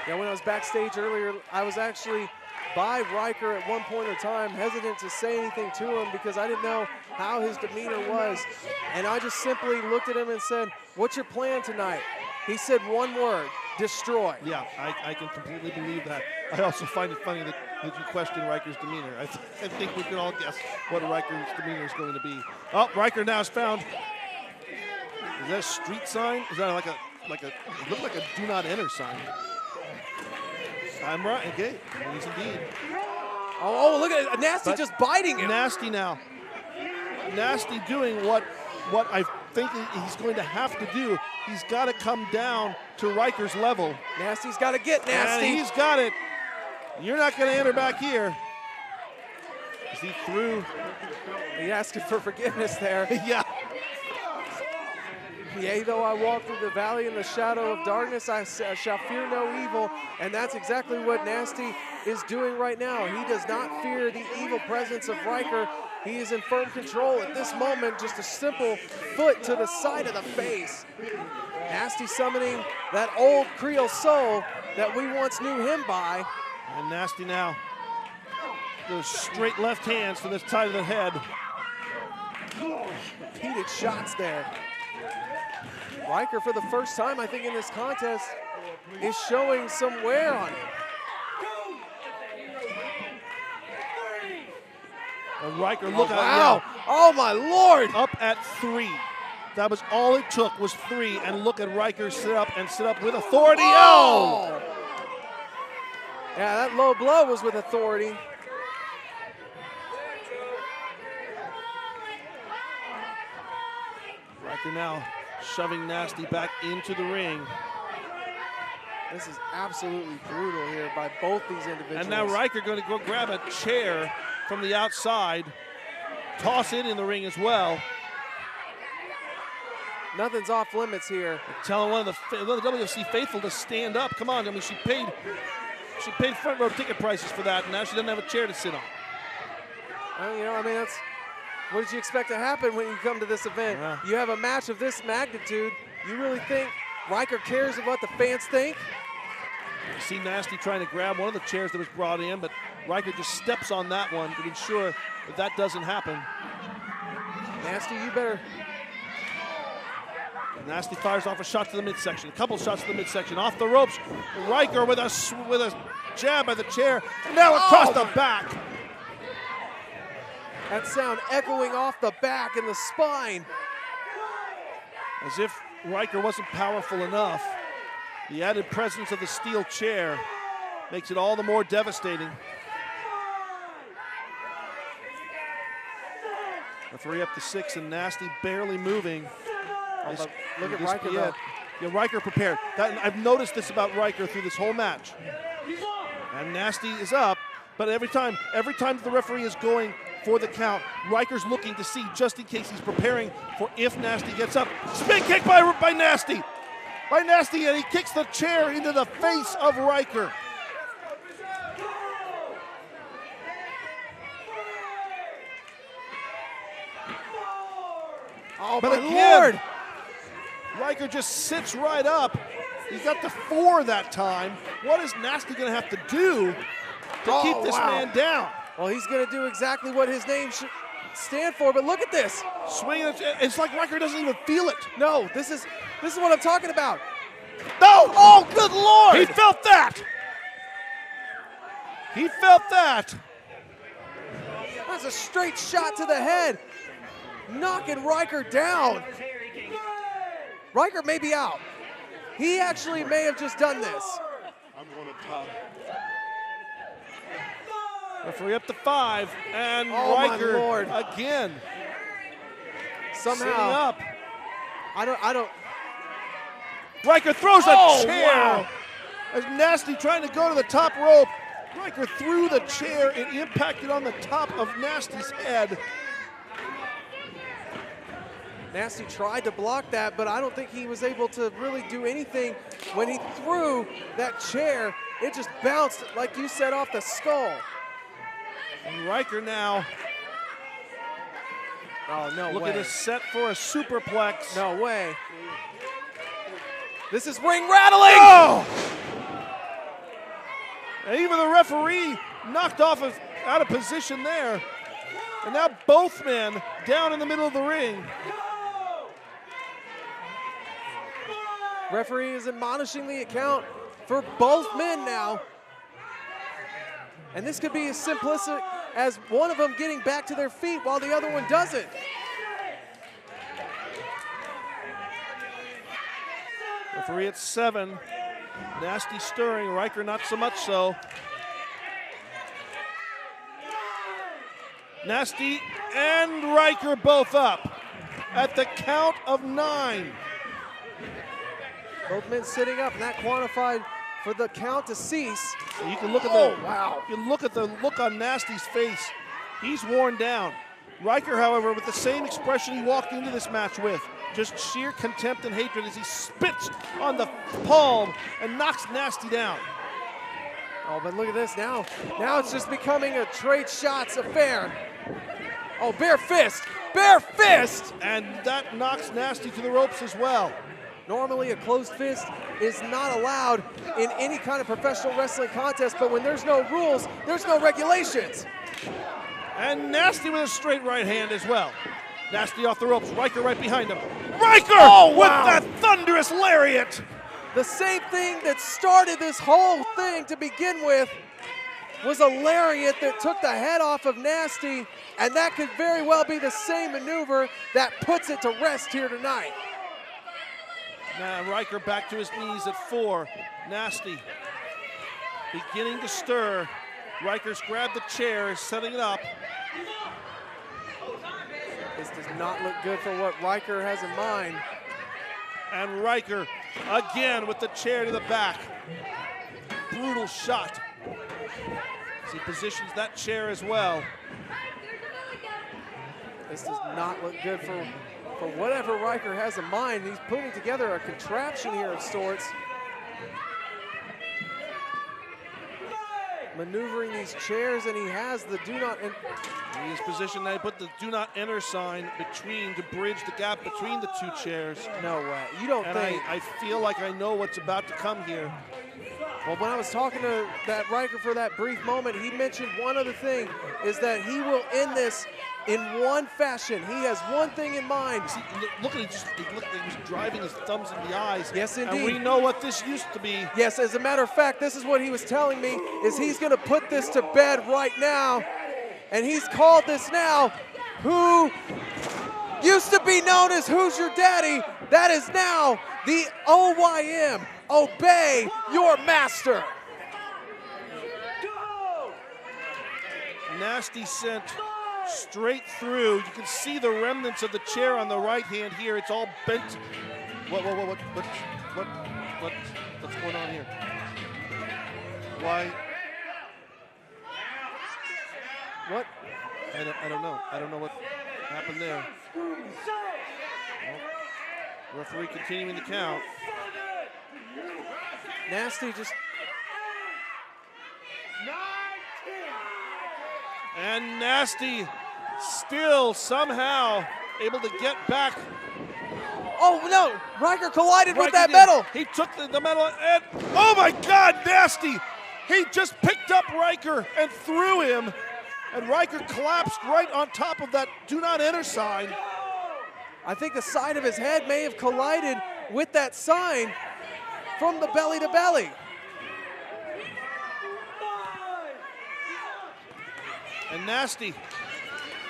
Yeah, when I was backstage earlier, I was actually by Riker at one point in time, hesitant to say anything to him because I didn't know how his demeanor was. And I just simply looked at him and said, what's your plan tonight? He said one word, destroy. Yeah, I can completely believe that. I also find it funny that you question Riker's demeanor. I think we can all guess what Riker's demeanor is going to be. Oh, Riker now is found. Is that a street sign? Is that like a it looked like a do not enter sign. I'm right, okay, he's indeed. Oh, look at Nasty just biting him. Nasty now. Nasty doing what I think he's going to have to do. He's got to come down to Riker's level. Nasty's got to get Nasty. And he's got it. You're not going to enter back here. As he threw. He asked for forgiveness there. Yeah. Yea, though I walk through the valley in the shadow of darkness, I shall fear no evil. And that's exactly what Nasty is doing right now. He does not fear the evil presence of Riker. He is in firm control at this moment. Just a simple foot to the side of the face. Nasty summoning that old Creole soul that we once knew him by. And Nasty now. Those straight left hands to the side of the head. Repeated shots there. Riker, for the first time, I think, in this contest, is showing some wear on him. And Riker, look at wow. Oh, my Lord. Up at 3. That was all it took, was 3. And look at Riker sit up with authority. Oh! Yeah, that low blow was with authority. Riker now shoving Nasty back into the ring. This is absolutely brutal here by both these individuals. And now Riker going to go grab a chair from the outside, toss it in the ring as well. Nothing's off limits here. Telling one of the WFC faithful to stand up. Come on, I mean, she paid front row ticket prices for that, and now she doesn't have a chair to sit on. Well, you know, I mean, that's what did you expect to happen when you come to this event? Yeah. You have a match of this magnitude. You really think Riker cares of what the fans think? You see Nasty trying to grab one of the chairs that was brought in, but Riker just steps on that one to ensure that that doesn't happen. Nasty, you better. Nasty fires off a shot to the midsection. A couple shots to the midsection. Off the ropes. Riker with a jab by the chair. Now across the back. That sound echoing off the back and the spine. As if Riker wasn't powerful enough. The added presence of the steel chair makes it all the more devastating. Referee up to 6 and Nasty barely moving. Look at Riker though. Yeah, Riker prepared. I've noticed this about Riker through this whole match. And Nasty is up, but every time the referee is going for the count, Riker's looking to see just in case he's preparing for if Nasty gets up. Spin kick by Nasty. By Nasty, and he kicks the chair into the face of Riker. Oh, but my again, Lord! Riker just sits right up. He's got the 4 that time. What is Nasty going to have to do to keep this man down? Well, he's going to do exactly what his name should stand for, but look at this. Swinging, it's like Riker doesn't even feel it. No, this is what I'm talking about. No! Oh, good Lord! He felt that! He felt that! That's a straight shot to the head, knocking Riker down. Riker may be out. He actually may have just done this. I'm going to top. Referee up to 5, and Riker again. Somehow. Sitting up. I don't. Riker throws a chair. Wow. As Nasty trying to go to the top rope. Riker threw the chair. It impacted on the top of Nasty's head. Nasty tried to block that, but I don't think he was able to really do anything. When he threw that chair, it just bounced, like you said, off the skull. And Riker now. Oh, no way. Looking to set for a superplex. No way. This is ring rattling! Oh! And even the referee knocked out of position there. And now both men down in the middle of the ring. Referee is admonishing the account for both men now. And this could be as simplistic as one of them getting back to their feet while the other one doesn't. Referee at 7. Nasty stirring. Riker not so much so. Nasty and Riker both up. at the count of 9. Both men sitting up, and that quantified for the count to cease. So you can look at you can look at the look on Nasty's face. He's worn down. Riker, however, with the same expression he walked into this match with, just sheer contempt and hatred as he spits on the palm and knocks Nasty down. Oh, but look at this now. Now it's just becoming a trade shots affair. Oh, bare fist, bare fist! And that knocks Nasty to the ropes as well. Normally a closed fist is not allowed in any kind of professional wrestling contest, but when there's no rules, there's no regulations. And Nasty with a straight right hand as well. Nasty off the ropes, Riker right behind him. Riker with that thunderous lariat! The same thing that started this whole thing to begin with was a lariat that took the head off of Nasty, and that could very well be the same maneuver that puts it to rest here tonight. Now Riker back to his knees at 4. Nasty beginning to stir. Riker's grabbed the chair, setting it up. This does not look good for what Riker has in mind. And Riker again with the chair to the back. Brutal shot. As he positions that chair as well. This does not look good for whatever Riker has in mind. He's putting together a contraption here of sorts. Maneuvering these chairs, and he has the do not enter. He is positioned, they put the do not enter sign between to bridge the gap between the 2 chairs. No way, you don't think. I feel like I know what's about to come here. Well, when I was talking to that Riker for that brief moment, he mentioned one other thing, is that he will end this in one fashion. He has one thing in mind. See, look at him, he was driving his thumbs in the eyes. Yes, indeed. And we know what this used to be. Yes, as a matter of fact, this is what he was telling me, is he's gonna put this to bed right now. And he's called this now, who used to be known as Who's Your Daddy? That is now the OYM, Obey Your Master. Nasty sent straight through. You can see the remnants of the chair on the right hand here. It's all bent. What's going on here? Why? What? I don't know. I don't know what happened there. Well, referee continuing the count. Nasty just. And Nasty still somehow able to get back. Oh no! Riker collided with that metal. He took the metal and oh my God, Nasty! He just picked up Riker and threw him, and Riker collapsed right on top of that do not enter sign. I think the side of his head may have collided with that sign from the belly to belly. And Nasty,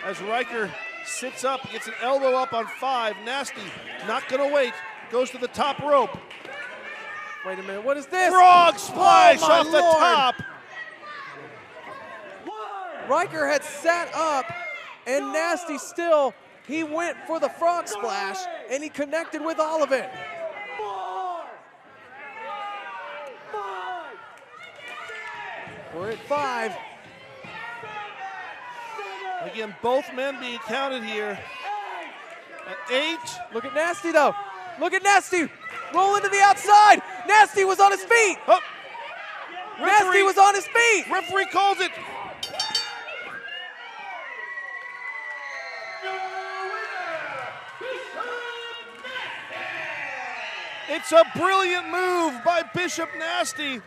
as Riker sits up, gets an elbow up on 5. Nasty, not gonna wait, goes to the top rope. Wait a minute, what is this? Frog splash Oh, my off the Lord. top. Riker had sat up, and Nasty still, he went for the frog splash, and he connected with all of it. We're at 5. Again, both men being counted here. At 8. Look at Nasty though. Look at Nasty. Rolling to the outside. Nasty was on his feet. Oh. Nasty was on his feet. Referee calls it. It's a brilliant move by Bishop Nasty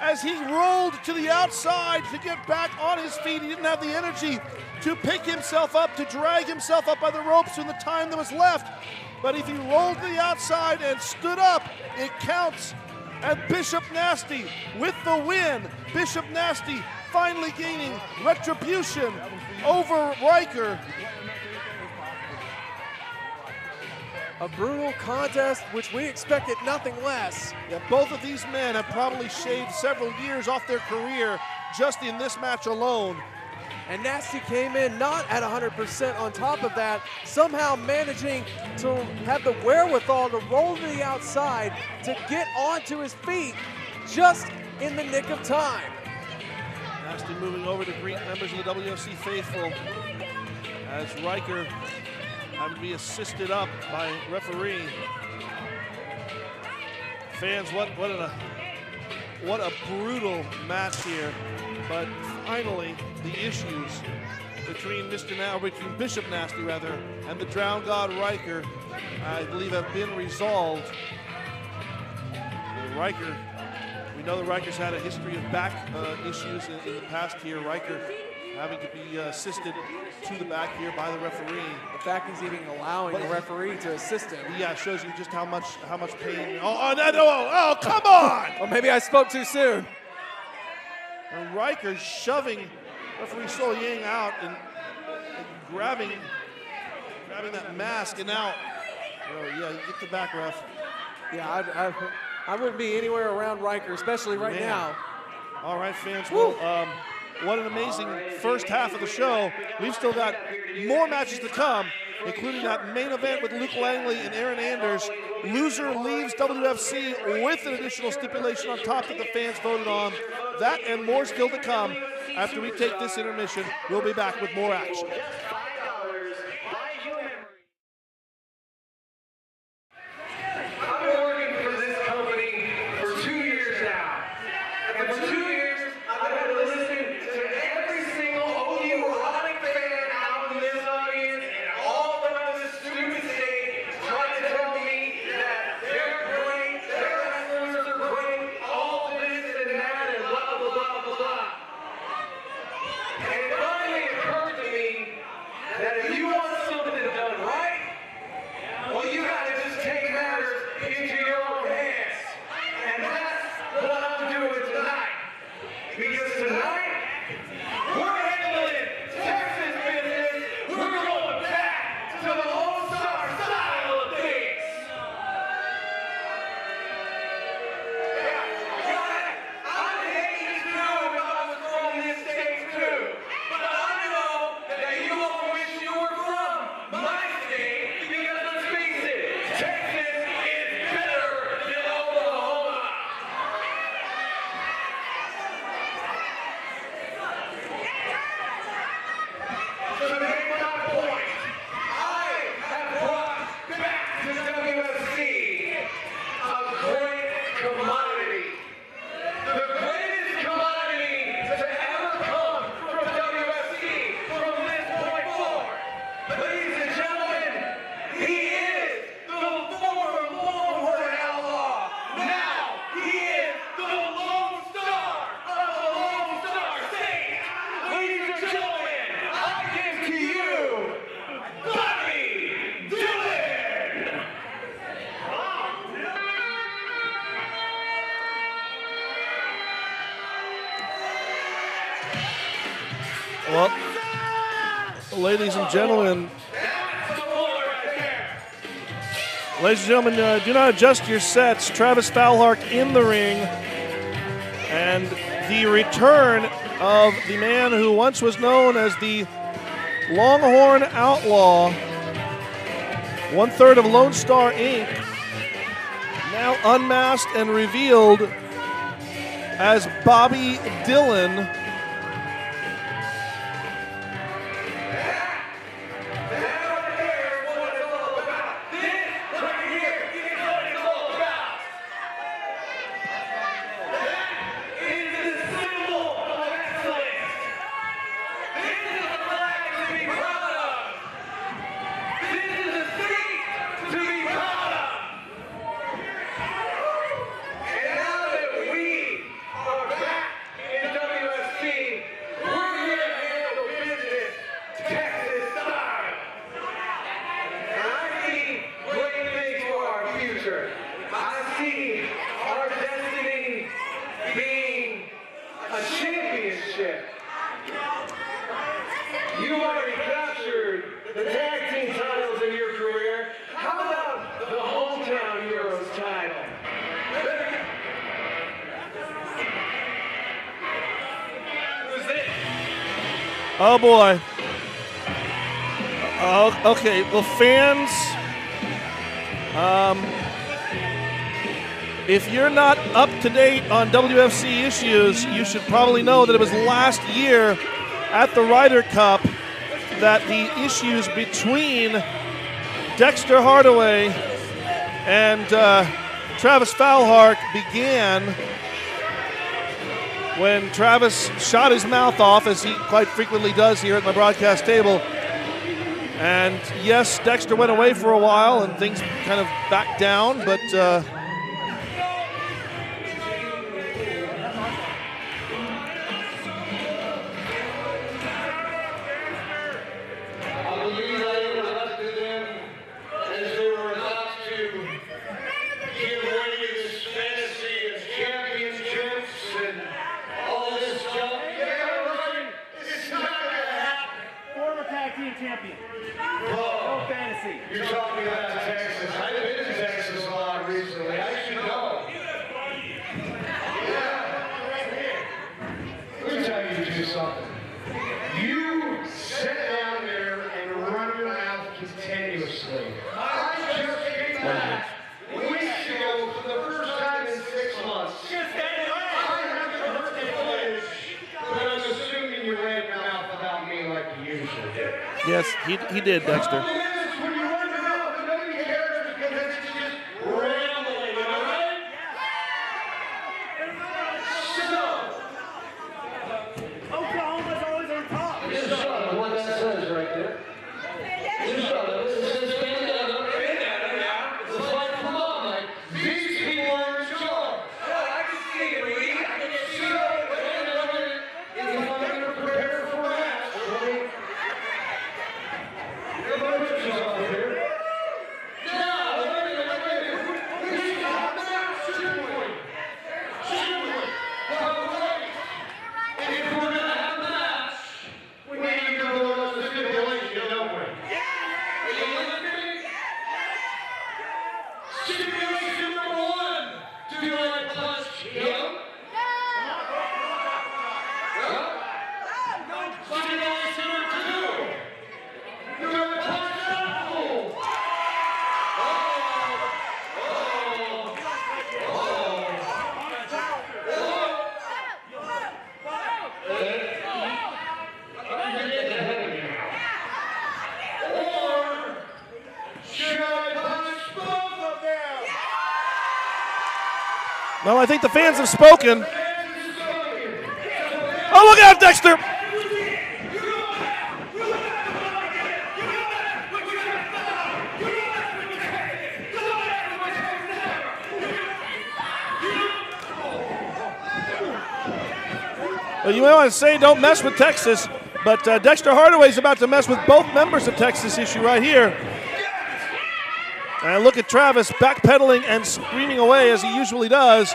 as he rolled to the outside to get back on his feet. He didn't have the energy to pick himself up, to drag himself up by the ropes in the time that was left. But if he rolled to the outside and stood up, it counts. And Bishop Nasty with the win. Bishop Nasty finally gaining retribution over Riker. A brutal contest, which we expected nothing less. Yeah, both of these men have probably shaved several years off their career just in this match alone. And Nasty came in not at 100% on top of that, somehow managing to have the wherewithal to roll to the outside to get onto his feet just in the nick of time. Nasty moving over to greet members of the WFC faithful as Riker having to be assisted up by referee. Fans, what a brutal match here. But finally, the issues between between Bishop Nasty and the Drowned God Riker, I believe, have been resolved. Riker, we know the Riker's had a history of back issues in the past here. Riker having to be assisted to the back here by the referee. The fact he's even allowing the referee to assist him. Yeah, shows you just how much pain. Oh, come on! Or maybe I spoke too soon. And Riker shoving referee Sol Yang out and grabbing that mask and out. Oh yeah, you get the back, ref. Yeah, I wouldn't be anywhere around Riker, especially right now. All right, fans. Well, what an amazing first half of the show. We've still got more matches to come, including that main event with Luke Langley and Aaron Anders. Loser leaves WFC with an additional stipulation on top that the fans voted on. That and more still to come. After we take this intermission, we'll be back with more action. I've been working for this company for 2 years now. And for 2 years, I've had to listen to every single OU Robotic fan out in this audience and all around this stupid state trying to tell me that they're great, their wrestlers are great, all this and that and blah, blah, blah, blah, blah. And it finally occurred to me that if you want something done right, well, you got to just take matters into your own hands. And that's what I'm doing tonight. Because tonight, we're handling Texas business. We're going back to the Lone Star style of things. Yeah, I'd hate to if I was from this state too. But I know that you all wish you were from my state because let's face it, Texas is better than Oklahoma. To make my point, I have brought back to WFC a great commodity. The greatest commodity to ever come from WFC from this point forward. Ladies and gentlemen, he is the former Longhorn Outlaw. Now he is the Lone Star of the Lone Star State. Ladies and gentlemen, I give to you Bobby Durden. Well, ladies and gentlemen, That's the floor right there. Ladies and gentlemen, do not adjust your sets. Travis Fowlark in the ring. And the return of the man who once was known as the Longhorn Outlaw, 1/3 of Lone Star Inc., now unmasked and revealed as Bobby Dillon. And now that we are back in WFC, Oh, boy. Okay, well, fans, if you're not up to date on WFC issues, you should probably know that it was last year at the Ryder Cup that the issues between Dexter Hardaway and Travis Foulhark began when Travis shot his mouth off, as he quite frequently does here at my broadcast table. And yes, Dexter went away for a while and things kind of backed down, but champion. No fantasy. You're talking about Texas. I've been to Texas a lot recently. I should know. Yeah. Let me tell you something. You sit down there and run your mouth continuously. I just came back weeks ago for the first time in 6 months. I haven't heard the footage, but I'm assuming you ran your mouth about me like you usually do. yes, he did, Dexter. When you run your mouth, nobody cares because it's just rambling, am I right? So, Oklahoma's always on top. You saw what that says right there. You saw that. This is Fandetta. Yeah. It's a fight for Momma. These people are in charge. I can see it, Lee. I can see it. If I'm going to prepare for a match, stipulation number 1. Do I punch him? Stipulation number 2. Do I punch that fool? Well, I think the fans have spoken. Oh, look out, Dexter! Well, you may want to say don't mess with Texas, but Dexter Hardaway's about to mess with both members of Texas issue right here. And look at Travis backpedaling and screaming away as he usually does.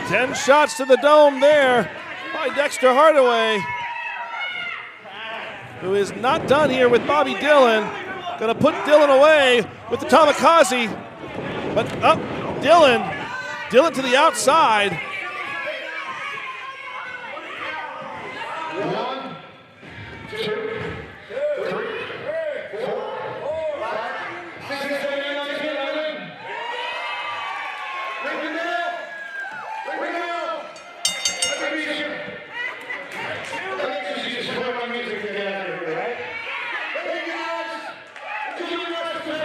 Ten shots to the dome there by Dexter Hardaway, who is not done here with Bobby Dillon. Gonna put Dillon away with the Tamikaze. But up, Dillon to the outside. 1, 2, 3, 4, 5, 6, 7, 8, 9, 10, 11. Ring it out. Ring it out. Let me beat you. I think you just play my music to get out of here, right? Hey guys, do you want to play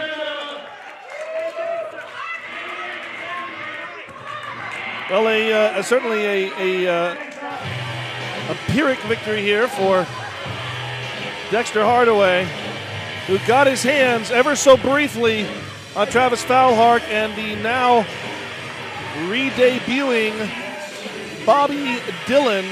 Well, certainly a Pyrrhic victory here for Dexter Hardaway, who got his hands ever so briefly on Travis Foulhark and the now re-debuting Bobby Dillon.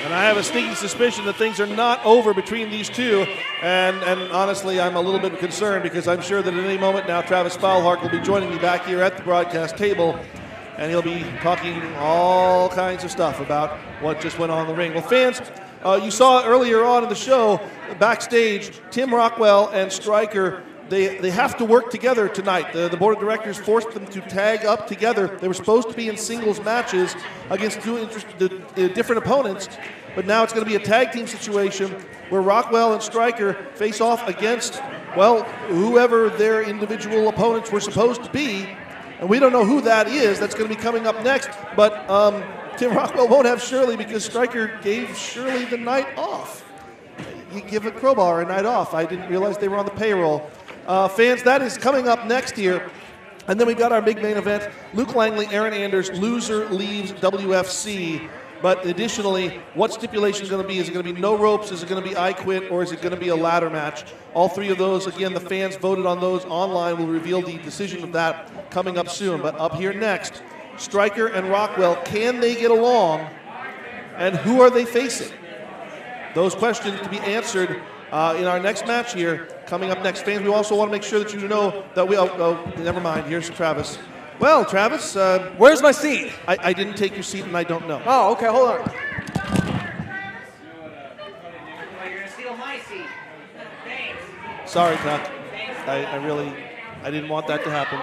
And I have a sneaky suspicion that things are not over between these two. And honestly, I'm a little bit concerned because I'm sure that at any moment now Travis Foulhark will be joining me back here at the broadcast table and he'll be talking all kinds of stuff about what just went on in the ring. Well, fans, you saw earlier on in the show, backstage, Tim Rockwell and Striker, they have to work together tonight. The board of directors forced them to tag up together. They were supposed to be in singles matches against two different opponents, but now it's going to be a tag team situation where Rockwell and Striker face off against, well, whoever their individual opponents were supposed to be. And we don't know who that is. That's going to be coming up next. But Tim Rockwell won't have Shirley because Striker gave Shirley the night off. You give a crowbar a night off. I didn't realize they were on the payroll. Fans, that is coming up next year. And then we've got our big main event. Luke Langley, Aaron Anders, loser leaves WFC. But additionally, what stipulation is going to be? Is it going to be no ropes? Is it going to be I quit? Or is it going to be a ladder match? All three of those, again, the fans voted on those online. We'll reveal the decision of that coming up soon. But up here next, Striker and Rockwell, can they get along? And who are they facing? Those questions to be answered in our next match here, coming up next. Fans, we also want to make sure that you know that we, never mind, here's Travis. Well, Travis. Where's my seat? I didn't take your seat and I don't know. Oh, okay, hold on. You're going to steal my seat. Thanks. Sorry, Tuck. I didn't want that to happen.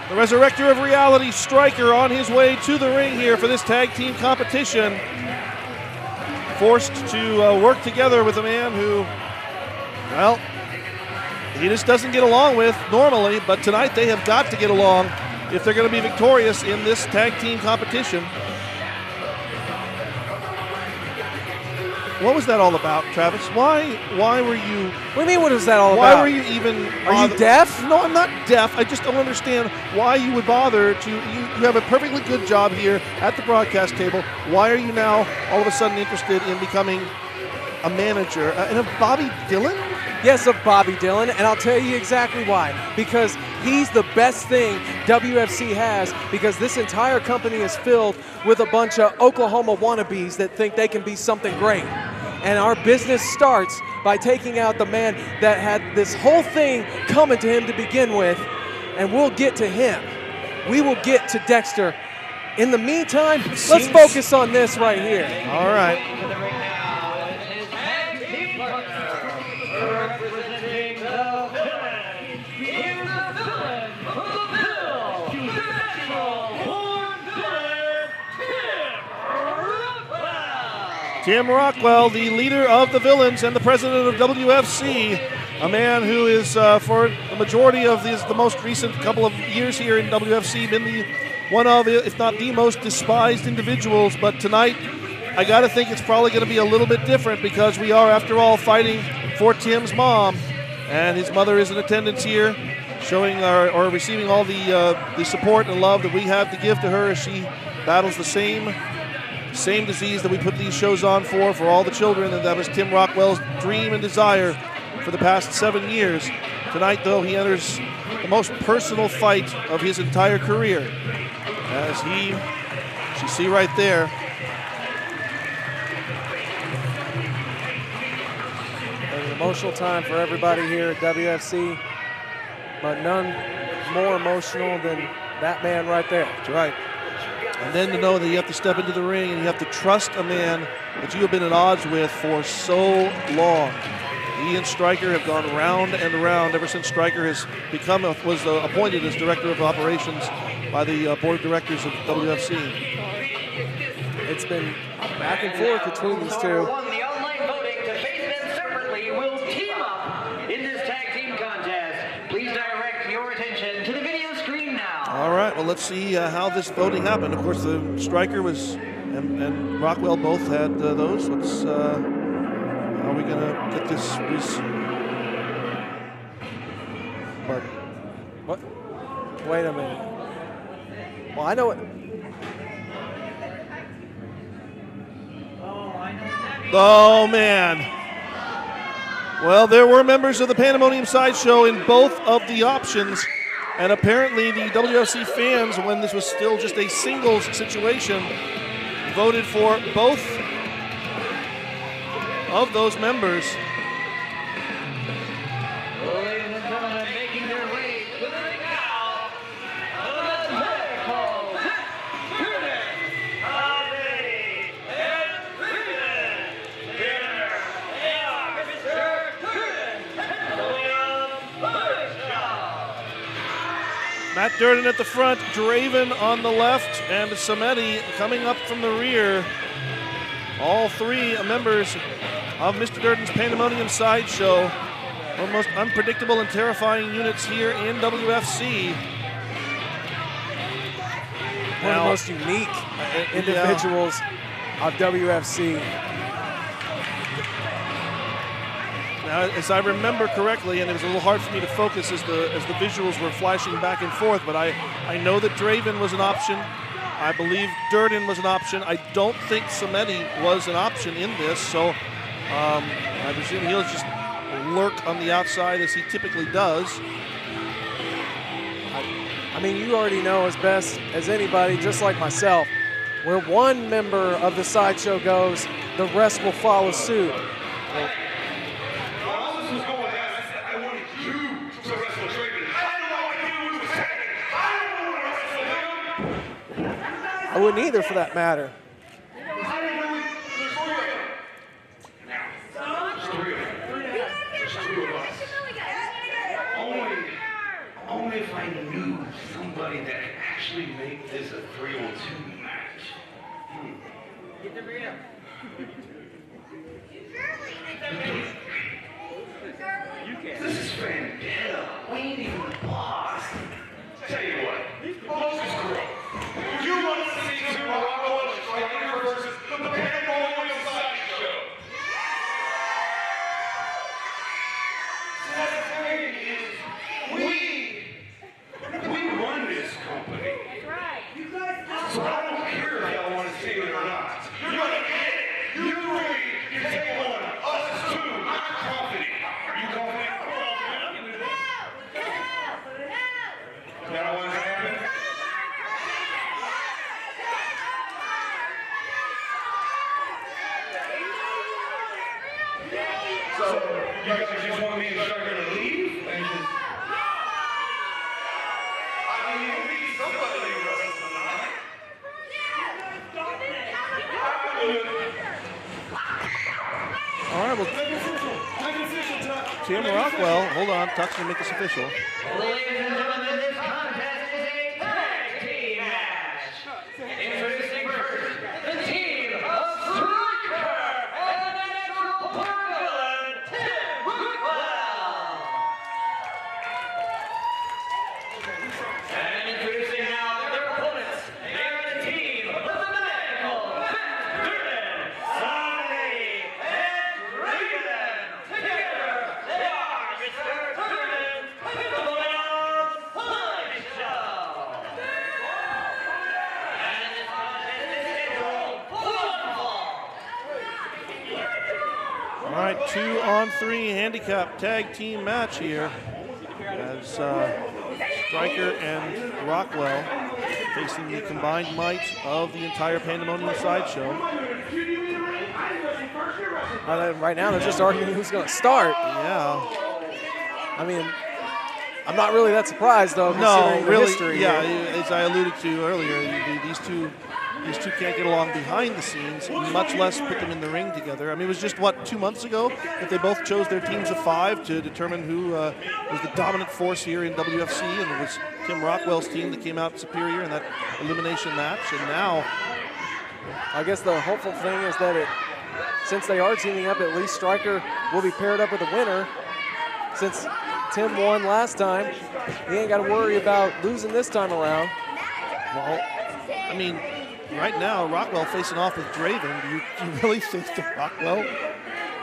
The Resurrector of Reality, Striker, on his way to the ring here for this tag team competition. Forced to work together with a man who, well, he just doesn't get along with normally, but tonight they have got to get along if they're going to be victorious in this tag team competition. What was that all about, Travis? Why were you... What do you mean, what is that all about? Why were you even... Are you deaf? No, I'm not deaf. I just don't understand why you would bother to... You have a perfectly good job here at the broadcast table. Why are you now all of a sudden interested in becoming a manager? And of Bobby Dillon? Yes, of Bobby Dillon, and I'll tell you exactly why. Because he's the best thing WFC has, because this entire company is filled with a bunch of Oklahoma wannabes that think they can be something great. And our business starts by taking out the man that had this whole thing coming to him to begin with, and we'll get to him. We will get to Dexter. In the meantime, let's focus on this right here. All right. Tim Rockwell, the leader of the Villains and the president of WFC, a man who is, for the majority of the most recent couple of years here in WFC, been one of, if not the most despised individuals. But tonight, I got to think it's probably going to be a little bit different because we are, after all, fighting for Tim's mom. And his mother is in attendance here, showing or receiving all the support and love that we have to give to her as she battles the same disease that we put these shows on for all the children, and that was Tim Rockwell's dream and desire for the past 7 years. Tonight, though, he enters the most personal fight of his entire career, as you see right there, an emotional time for everybody here at WFC, but none more emotional than that man right there. That's right. And then to know that you have to step into the ring and you have to trust a man that you have been at odds with for so long. He and Striker have gone round and round ever since Striker has was appointed as director of operations by the board of directors of WFC. It's been back and forth between these two. The online voting to face them separately will team up in this tag team contest. Please direct your attention to the video screen now. All right, well, let's see how this voting happened. Of course, the Striker was and Rockwell both had those. How are we going to get this? But what? Wait a minute. Well, I know it. Oh, man. Well, there were members of the Pandemonium Sideshow in both of the options, and apparently the WFC fans, when this was still just a singles situation, voted for both of those members. Ladies and gentlemen, making their way to the ring now, the medical Durden, Handicap, and Cruze. Here they are, Mr. Durden and William Sideshow. Matt Durden at the front, Draven on the left, and Samedi coming up from the rear. All three members of Mr. Durden's Pandemonium Sideshow. One of the most unpredictable and terrifying units here in WFC. One of the most unique individuals of WFC. Now, as I remember correctly, and it was a little hard for me to focus as the visuals were flashing back and forth, but I know that Draven was an option. I believe Durden was an option. I don't think Samedi was an option in this, so I presume he'll just lurk on the outside as he typically does. I mean, you already know as best as anybody, just like myself, where one member of the Sideshow goes, the rest will follow suit. I wouldn't either, for that matter. Only if I knew somebody that could actually make this a 3-on-2 match. Get the real. This is Fandetta. We ain't even lost. Tell you what, Locust Crew. You want to see two Rockwell and Striker versus the Pandemonium Sideshow. So what I'm saying is, we run this company. That's right. So I don't care if y'all want to see it or not. You're gonna get it. You three can take one. Us two. I'm confident. Are you confident? That one's happening. So you guys just want me and Striker to leave and just. I mean, we need somebody to wrestle tonight. All right, well, Tim Rockwell, hold on, Tuck's going to make this official. Ladies and gentlemen, this contest is a tag team match. Introducing first, the team of Riker and the natural born villain, Tim Rockwell. And introducing now their opponents, they are the team of the medical Durden, Langley, and Richie. Together, they are Mr. Durden and the William Sideshow. And this contest is scheduled for one fall. All right, 2-on-3 handicap tag team match here as Striker and Rockwell facing the combined might of the entire Pandemonium Sideshow. Right now, they're just arguing who's going to start. Yeah. I mean, I'm not really that surprised, though, considering No, really, the history yeah, here. as I alluded to earlier, these two can't get along behind the scenes, much less put them in the ring together. I mean, it was just, 2 months ago that they both chose their teams of 5 to determine who was the dominant force here in WFC, and it was Tim Rockwell's team that came out superior in that elimination match, and now... I guess the hopeful thing is that since they are teaming up, at least Striker will be paired up with a winner. Since Tim won last time, he ain't got to worry about losing this time around. Well, I mean, right now, Rockwell facing off with Draven. Do you really think that Rockwell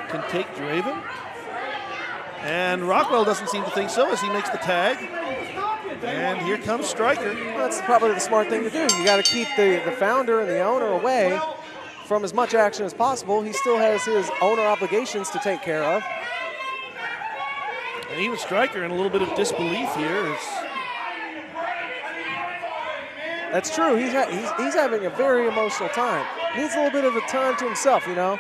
can take Draven? And Rockwell doesn't seem to think so as he makes the tag. And here comes Striker. Well, that's probably the smart thing to do. You got to keep the founder and the owner away from as much action as possible. He still has his owner obligations to take care of. And even Stryker in a little bit of disbelief here. That's true. He's having a very emotional time. Needs a little bit of a time to himself, you know.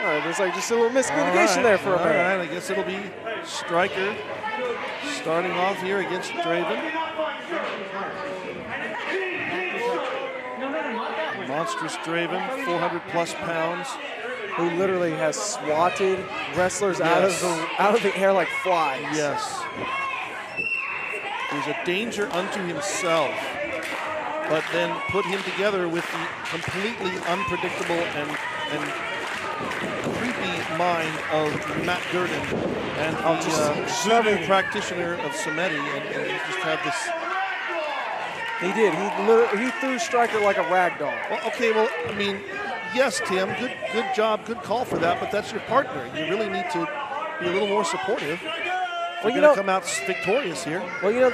All right, there's like just a little miscommunication there for a minute. All right, I guess it'll be Stryker starting off here against Draven. Monstrous Draven, 400+ pounds. Who literally has swatted wrestlers out of the air like flies. Yes. He's a danger unto himself, but then put him together with the completely unpredictable and creepy mind of Matt Durden and the voodoo practitioner of Samedi, and you just have this. He did. He threw Stryker like a rag doll. Well, okay, well, I mean, yes, Tim, good job, good call for that, but that's your partner. You really need to be a little more supportive. Well, you're going to come out victorious here. Well, you know,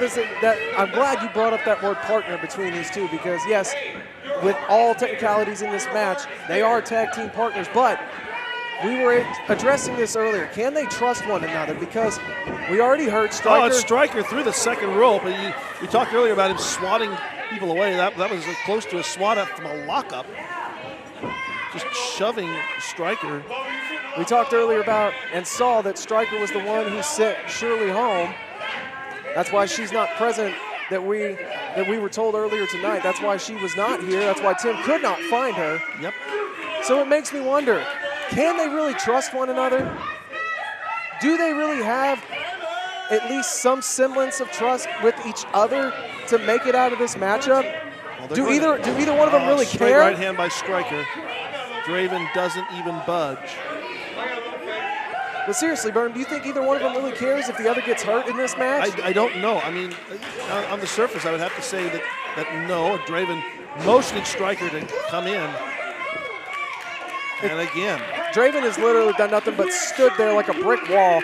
I'm glad you brought up that word partner between these two because, yes, with all technicalities in this match, they are tag team partners, but we were addressing this earlier. Can they trust one another? Because we already heard Stryker. Oh, it's Stryker through the second rope. We talked earlier about him swatting people away. That was close to a swat up from a lockup. Just shoving Stryker. We talked earlier about and saw that Stryker was the one who sent Shirley home. That's why she's not present that we were told earlier tonight. That's why she was not here. That's why Tim could not find her. Yep. So it makes me wonder, can they really trust one another? Do they really have at least some semblance of trust with each other to make it out of this matchup? Well, do either one of them really straight care? Right hand by Stryker. Draven doesn't even budge. But seriously, Byrne, do you think either one of them really cares if the other gets hurt in this match? I don't know. I mean, on the surface, I would have to say that no. Draven motioning Stryker to come in. And again, Draven has literally done nothing but stood there like a brick wall.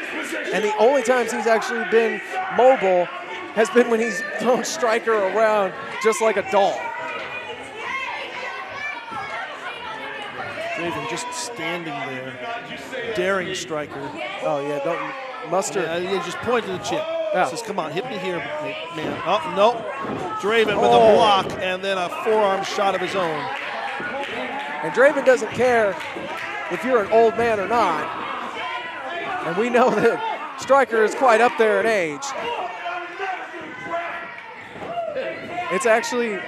And the only times he's actually been mobile has been when he's thrown Stryker around just like a doll. Draven just standing there, daring Stryker. Oh, yeah, don't muster. Yeah, just point to the chin. Yeah. Says, come on, hit me here, man. Oh, no. Draven with a block and then a forearm shot of his own. And Draven doesn't care if you're an old man or not. And we know that Stryker is quite up there in age. It's actually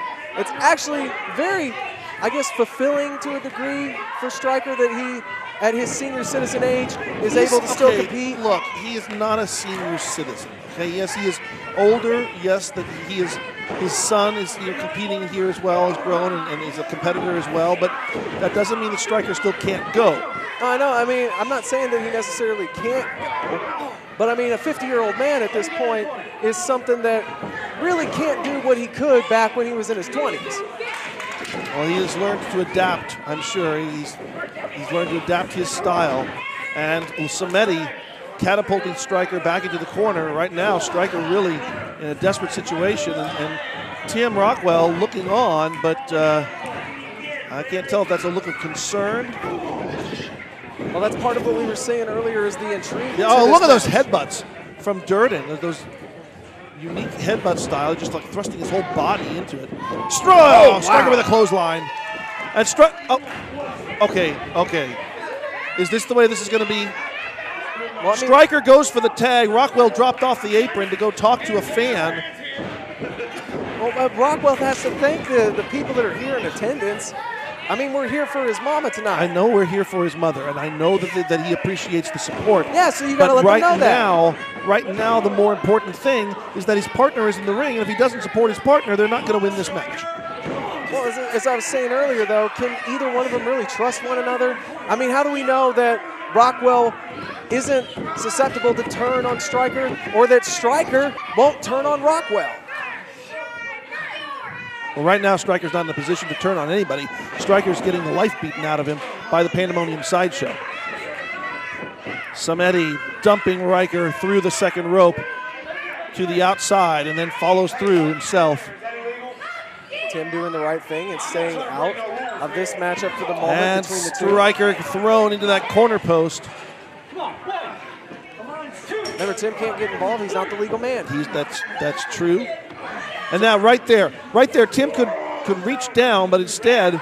very, I guess, fulfilling to a degree for Stryker that he, at his senior citizen age, is able to still compete. Look, he is not a senior citizen. Okay, yes, he is older. Yes, that he is. His son is competing here as well, has grown and is a competitor as well. But that doesn't mean that Stryker still can't go. I know. I mean, I'm not saying that he necessarily can't go, but I mean, a 50-year-old man at this point is something that really can't do what he could back when he was in his 20s. Well, he has learned to adapt, I'm sure. He's learned to adapt his style. And Samedi catapulting Stryker back into the corner. Right now, Stryker really in a desperate situation. And Tim Rockwell looking on, but I can't tell if that's a look of concern. Well, that's part of what we were saying earlier is the intrigue. Yeah, oh, look at those headbutts from Durden. Those unique headbutt style, just like thrusting his whole body into it. Stryker with a clothesline. And okay. Is this the way this is going to be? Well, Stryker goes for the tag. Rockwell dropped off the apron to go talk to a fan. Well, Rockwell has to thank the people that are here in attendance. I mean, we're here for his mama tonight. I know we're here for his mother, and I know that he appreciates the support. Yeah, so you got to let them know that. Right now, the more important thing is that his partner is in the ring, and if he doesn't support his partner, they're not going to win this match. Well, as I was saying earlier, though, can either one of them really trust one another? I mean, how do we know that Rockwell isn't susceptible to turn on Stryker, or that Stryker won't turn on Rockwell? Well, right now, Stryker's not in a position to turn on anybody. Stryker's getting the life beaten out of him by the Pandemonium Sideshow. Samedi dumping Riker through the second rope to the outside and then follows through himself. Tim doing the right thing and staying out of this matchup for the moment And between the two. Riker thrown into that corner post. Remember, Tim can't get involved. He's not the legal man. That's true. And now right there, Tim could reach down, but instead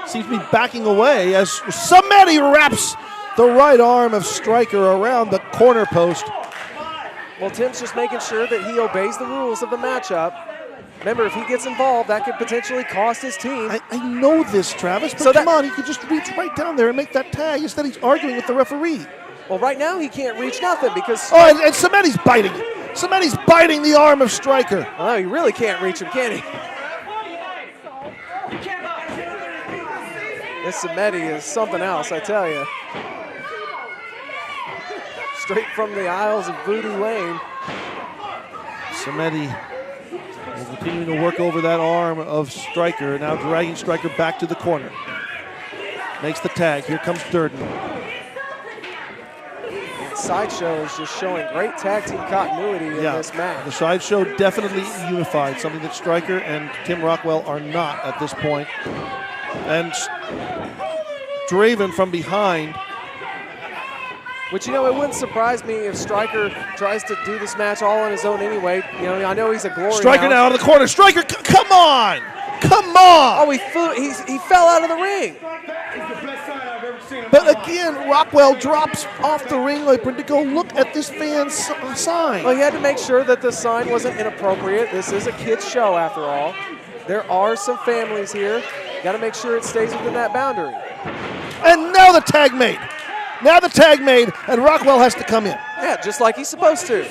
seems to be backing away as somebody wraps the right arm of Stryker around the corner post. Well, Tim's just making sure that he obeys the rules of the matchup. Remember, if he gets involved, that could potentially cost his team. I know this, Travis, but come on, he could just reach right down there and make that tag. Instead, he's arguing with the referee. Well, right now he can't reach nothing because... Oh, and Cementi's biting. Cementi's biting the arm of Stryker. Oh, he really can't reach him, can he? This Cementi is something else, I tell you. Straight from the aisles of Voodoo Lane. Cementi will continue to work over that arm of Stryker, now dragging Stryker back to the corner. Makes the tag. Here comes Durden. Sideshow is just showing great tag team continuity in this match. The Sideshow definitely unified, something that Stryker and Tim Rockwell are not at this point. And Draven from behind. Which, you know, it wouldn't surprise me if Stryker tries to do this match all on his own anyway. You know, I know he's a glory Stryker now out of the corner. Stryker, come on! Come on! Oh, he fell out of the ring. But again, Rockwell drops off the ring apron to go look at this fan's sign. Well, he had to make sure that the sign wasn't inappropriate. This is a kid's show, after all. There are some families here. Got to make sure it stays within that boundary. And now the tag made. Now the tag made, and Rockwell has to come in. Yeah, just like he's supposed to.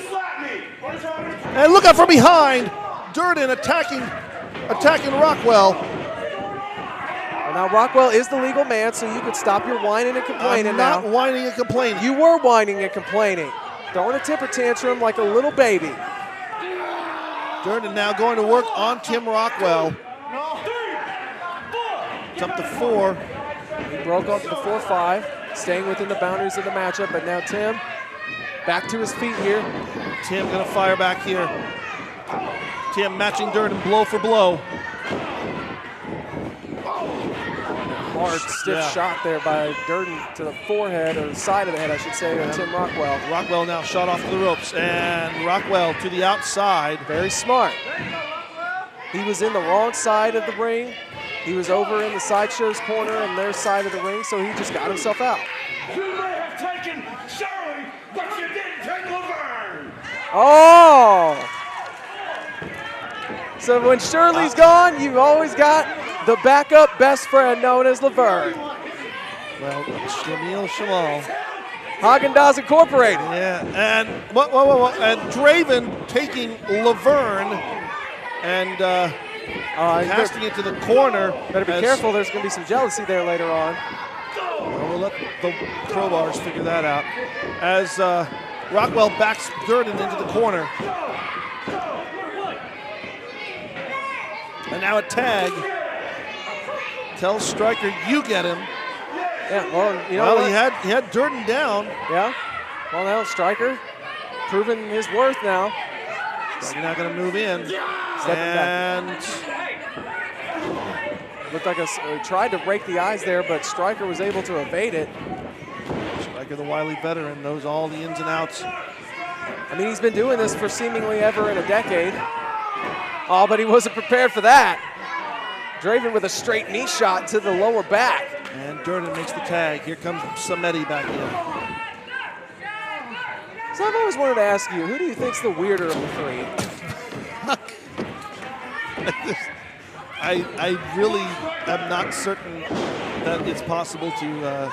And look out from behind. Durden attacking Rockwell. And now Rockwell is the legal man, so you could stop your whining and complaining I'm now. not whining and complaining. You were whining and complaining. Throwing a temper tantrum like a little baby. Durden now going to work on Tim Rockwell. It's up to 4. He broke up to the 4-5, staying within the boundaries of the matchup, but now Tim back to his feet here. Tim gonna fire back here. Tim matching Durden blow for blow. Hard, stiff shot there by Durden to the forehead, or the side of the head, I should say, of Tim Rockwell. Rockwell now shot off to the ropes, and Rockwell to the outside. Very smart. He was in the wrong side of the ring. He was over in the Sideshow's corner and their side of the ring, so he just got himself out. You may have taken Shirley, but you didn't take Laverne. Oh! So when Shirley's gone, you've always got the backup best friend known as Laverne. Well, Shamil Shamal. Haagen-Dazs Incorporated. Yeah, and and Draven taking Laverne and casting it to the corner. Better be careful, there's going to be some jealousy there later on. Well, we'll let the crowbars figure that out. As Rockwell backs Durden into the corner. And now a tag. Tells Stryker, you get him. Yeah, well, you know what? He had Durden down. Yeah. Well, now Stryker proving his worth now. Stryker now going to move in. Stepping back. Looked like tried to break the eyes there, but Stryker was able to evade it. Stryker, the wily veteran, knows all the ins and outs. I mean, he's been doing this for seemingly ever in a decade. Oh, but he wasn't prepared for that. Draven with a straight knee shot to the lower back. And Durden makes the tag. Here comes Cementi back in. So I've always wanted to ask you, who do you think's the weirder of the three? I really am not certain that it's possible to.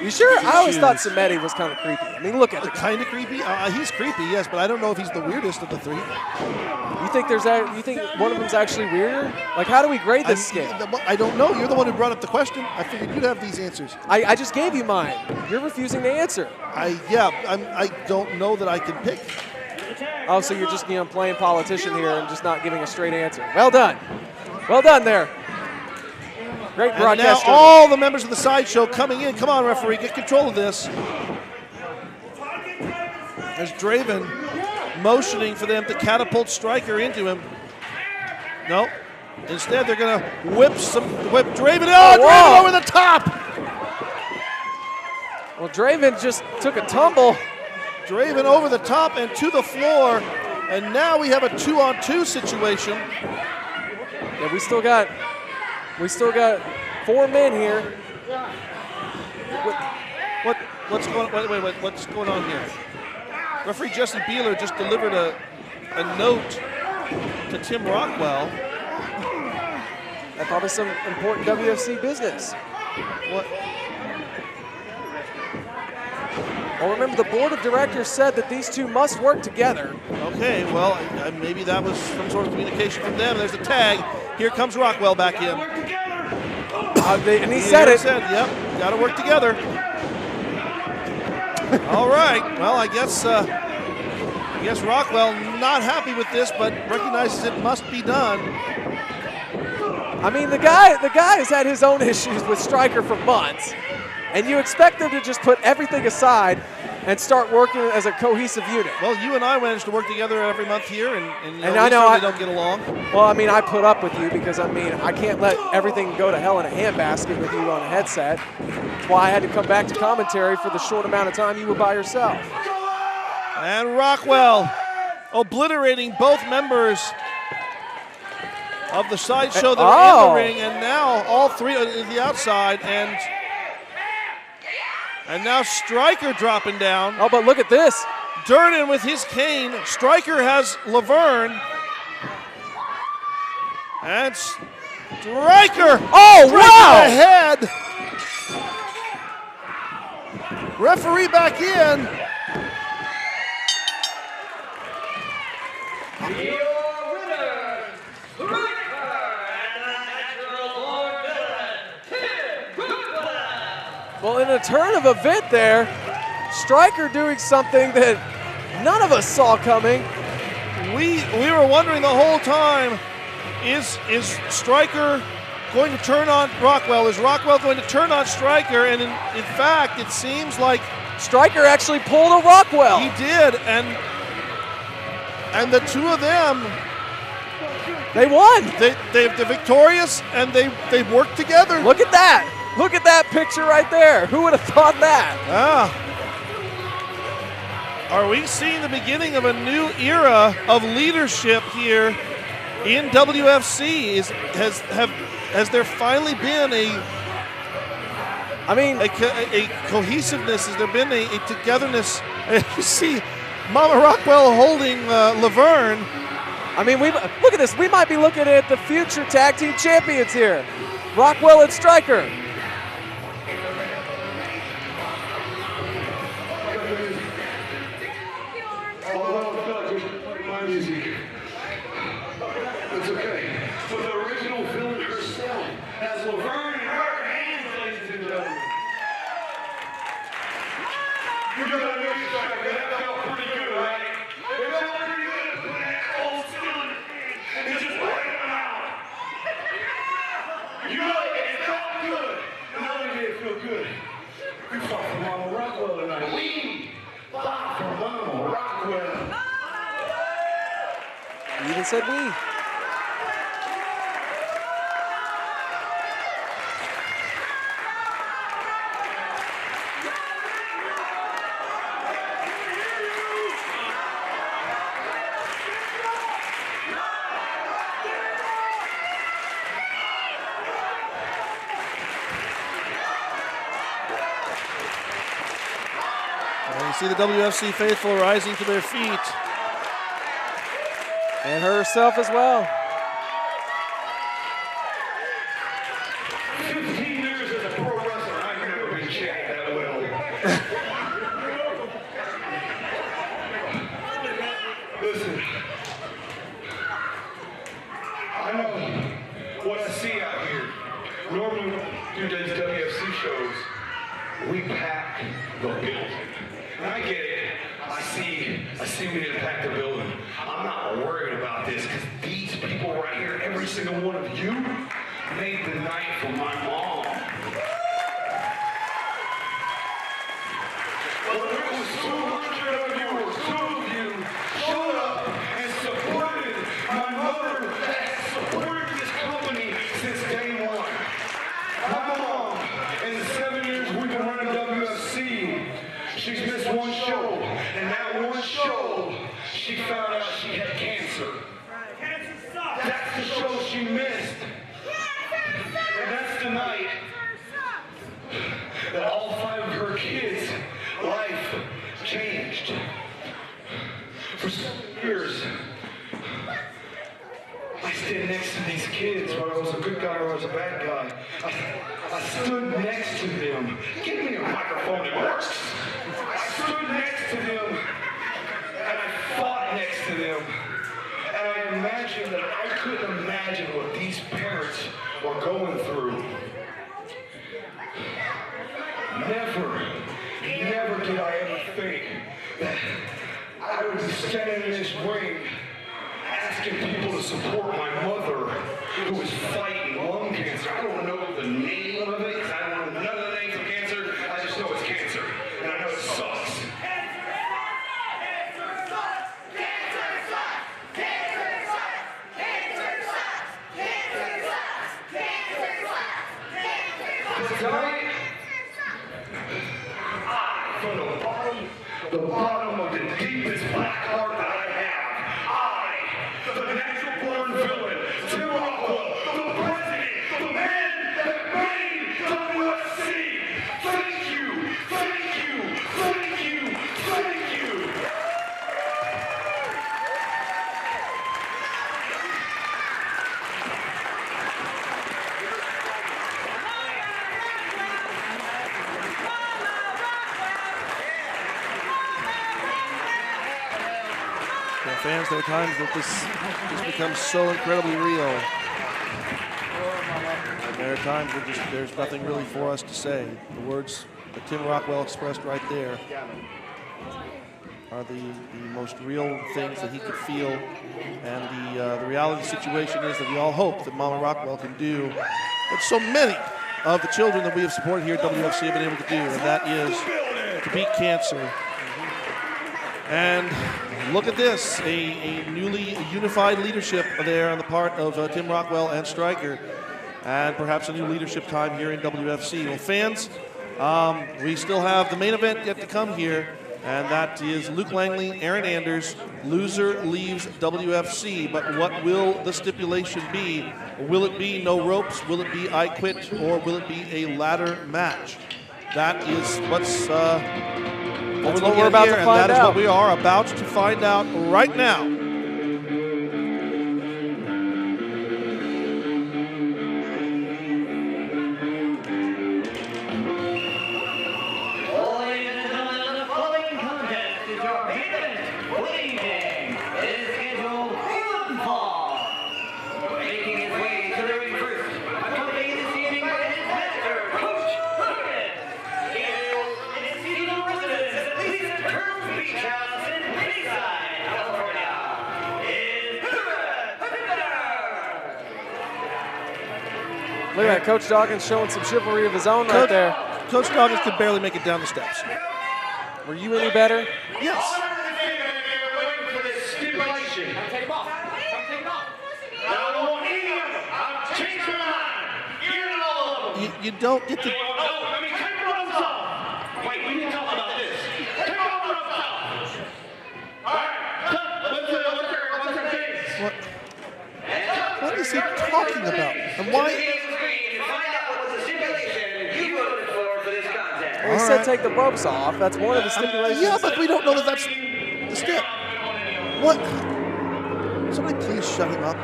You sure? I always thought Cementi was kind of creepy. I mean, look at it. Kind of creepy. He's creepy, yes, but I don't know if he's the weirdest of the three. You think you think one of them's actually weirder? Like, how do we grade this scale? I don't know. You're the one who brought up the question. I figured you'd have these answers. I just gave you mine. You're refusing to answer. I don't know that I can pick. Oh, so you're just playing politician here and just not giving a straight answer. Well done. Well done there. Great broadcast. Now all the members of the Sideshow coming in. Come on, referee, get control of this. There's Draven motioning for them to catapult Striker into him. No. Instead, they're going to whip Draven. Oh, Draven over the top. Well, Draven just took a tumble. Draven over the top and to the floor. And now we have a 2-on-2 situation. Yeah, we still got 4 men here. What's going on here? Referee Jesse Beeler just delivered a note to Tim Rockwell. That's probably some important WFC business. What? Well, remember, the board of directors said that these two must work together. Okay, well, maybe that was some sort of communication from them. There's the tag. Here comes Rockwell back in. And he said it. Yep, got to work together. All right. Well, I guess Rockwell not happy with this, but recognizes it must be done. I mean, the guy has had his own issues with Striker for months, and you expect them to just put everything aside and start working as a cohesive unit. Well, you and I managed to work together every month here, and I know we don't get along. Well, I mean, I put up with you because, I mean, I can't let everything go to hell in a handbasket with you on a headset. That's why I had to come back to commentary for the short amount of time you were by yourself. And Rockwell obliterating both members of the Sideshow that are in the ring, and now all three are the outside, and now Striker dropping down. Oh, but look at this. Durden with his cane. Striker has Laverne. And Striker. Oh, wow. Ahead. Referee back in. Well, in a turn of event there, Striker doing something that none of us saw coming. We were wondering the whole time, is Striker going to turn on Rockwell? Is Rockwell going to turn on Striker? And in fact, it seems like Striker actually pulled a Rockwell. He did, and the two of them, they won. They're victorious, and they worked together. Look at that. Look at that picture right there. Who would have thought that? Are we seeing the beginning of a new era of leadership here in WFC? Has there finally been a cohesiveness? Has there been a togetherness? You see Momma Rockwell holding Laverne. I mean, look at this. We might be looking at the future tag team champions here. Rockwell and Striker. It's okay. For the original villain herself has Laverne in her hands, ladies and gentlemen. You gotta know Striker. That felt pretty good, right? It felt pretty good to put that old skeleton and just put him out. You know, it felt good. And not only did it feel good, we fought for Momma Rockwell tonight. We fought for Momma Rockwell. You even said we. And you see the WFC faithful rising to their feet. And herself as well. 15 years as a pro wrestler, I've never been checked that well. Listen, I know what I see out here. Normally, when we do these WFC shows, we pack the building. And I get it. I see we need to pack the building. I'm not worried about this because these people right here, every single one of you, made the night for my mom. Whether it was 200 of you or 2 she missed. And that's the night that all 5 of her kids' life changed. For 7 years, I stayed next to these kids, whether I was a good guy or I was a bad guy. I stood next to them. Give me a microphone that works. I stood next to them, and I fought next to them. And I imagined that I couldn't imagine what these parents were going through. Never did I ever think that I would be standing in this ring asking people to support my mother who was fighting lung cancer. I don't know the name of it because I don't know none of the names of cancer. I just know it's cancer. And I know it sucks. Tonight, from the bottom of the deepest black heart that I have, the natural born villain, Tim Rockwell, the president, the man that made WFC. Thank you, thank you, thank you, thank you. Fans, there are times that this becomes so incredibly real. And there are times where there's nothing really for us to say. The words that Tim Rockwell expressed right there are the most real things that he could feel. And the reality situation is that we all hope that Momma Rockwell can do what so many of the children that we have supported here at WFC have been able to do, and that is to beat cancer. And look at this, a newly unified leadership there on the part of Tim Rockwell and Stryker, and perhaps a new leadership time here in WFC. Well, fans, we still have the main event yet to come here, and that is Luke Langley, Aaron Anders. Loser leaves WFC, but what will the stipulation be? Will it be no ropes? Will it be I quit? Or will it be a ladder match? That is what's... That's what we're about to find out. That is what we are about to find out right now. Ladies and gentlemen, the following contest is your main event. Bleeding is scheduled for making his way to the ring first. Accompanied this evening by his master, Coach Durden. He is in his seasonal residence at Lisa Turtles Beach House in Bayside, California. Is Look at that, Coach Doggins showing some chivalry of his own right there. Coach Doggins could barely make it down the steps. Were you any better? Yes. waiting for this stipulation. Take him off. Take him off. I don't want any of them. I've changed my mind. You're not all of them. You don't get to... No, I mean, take one of them off. Wait, we need to talk about this. Take one of them off. All right, what's her face? What is he talking about? And why... Well, he said take the ropes off. That's one of the stipulations. Yeah, but we don't know that that's the step. What? Somebody please shut him up.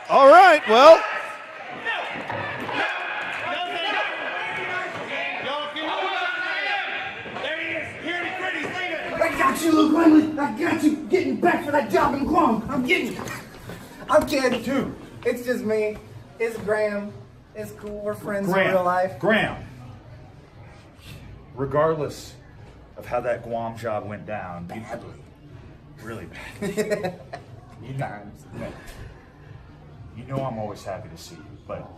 All right, well. I got you, Luke Langley. I got you. Getting back for that job in Guam. I'm getting you. I'm kidding too. It's just me. It's Graham. It's cool. We're friends in real life. Graham, regardless of how that Guam job went down, Badly. Really bad. You know I'm always happy to see you, but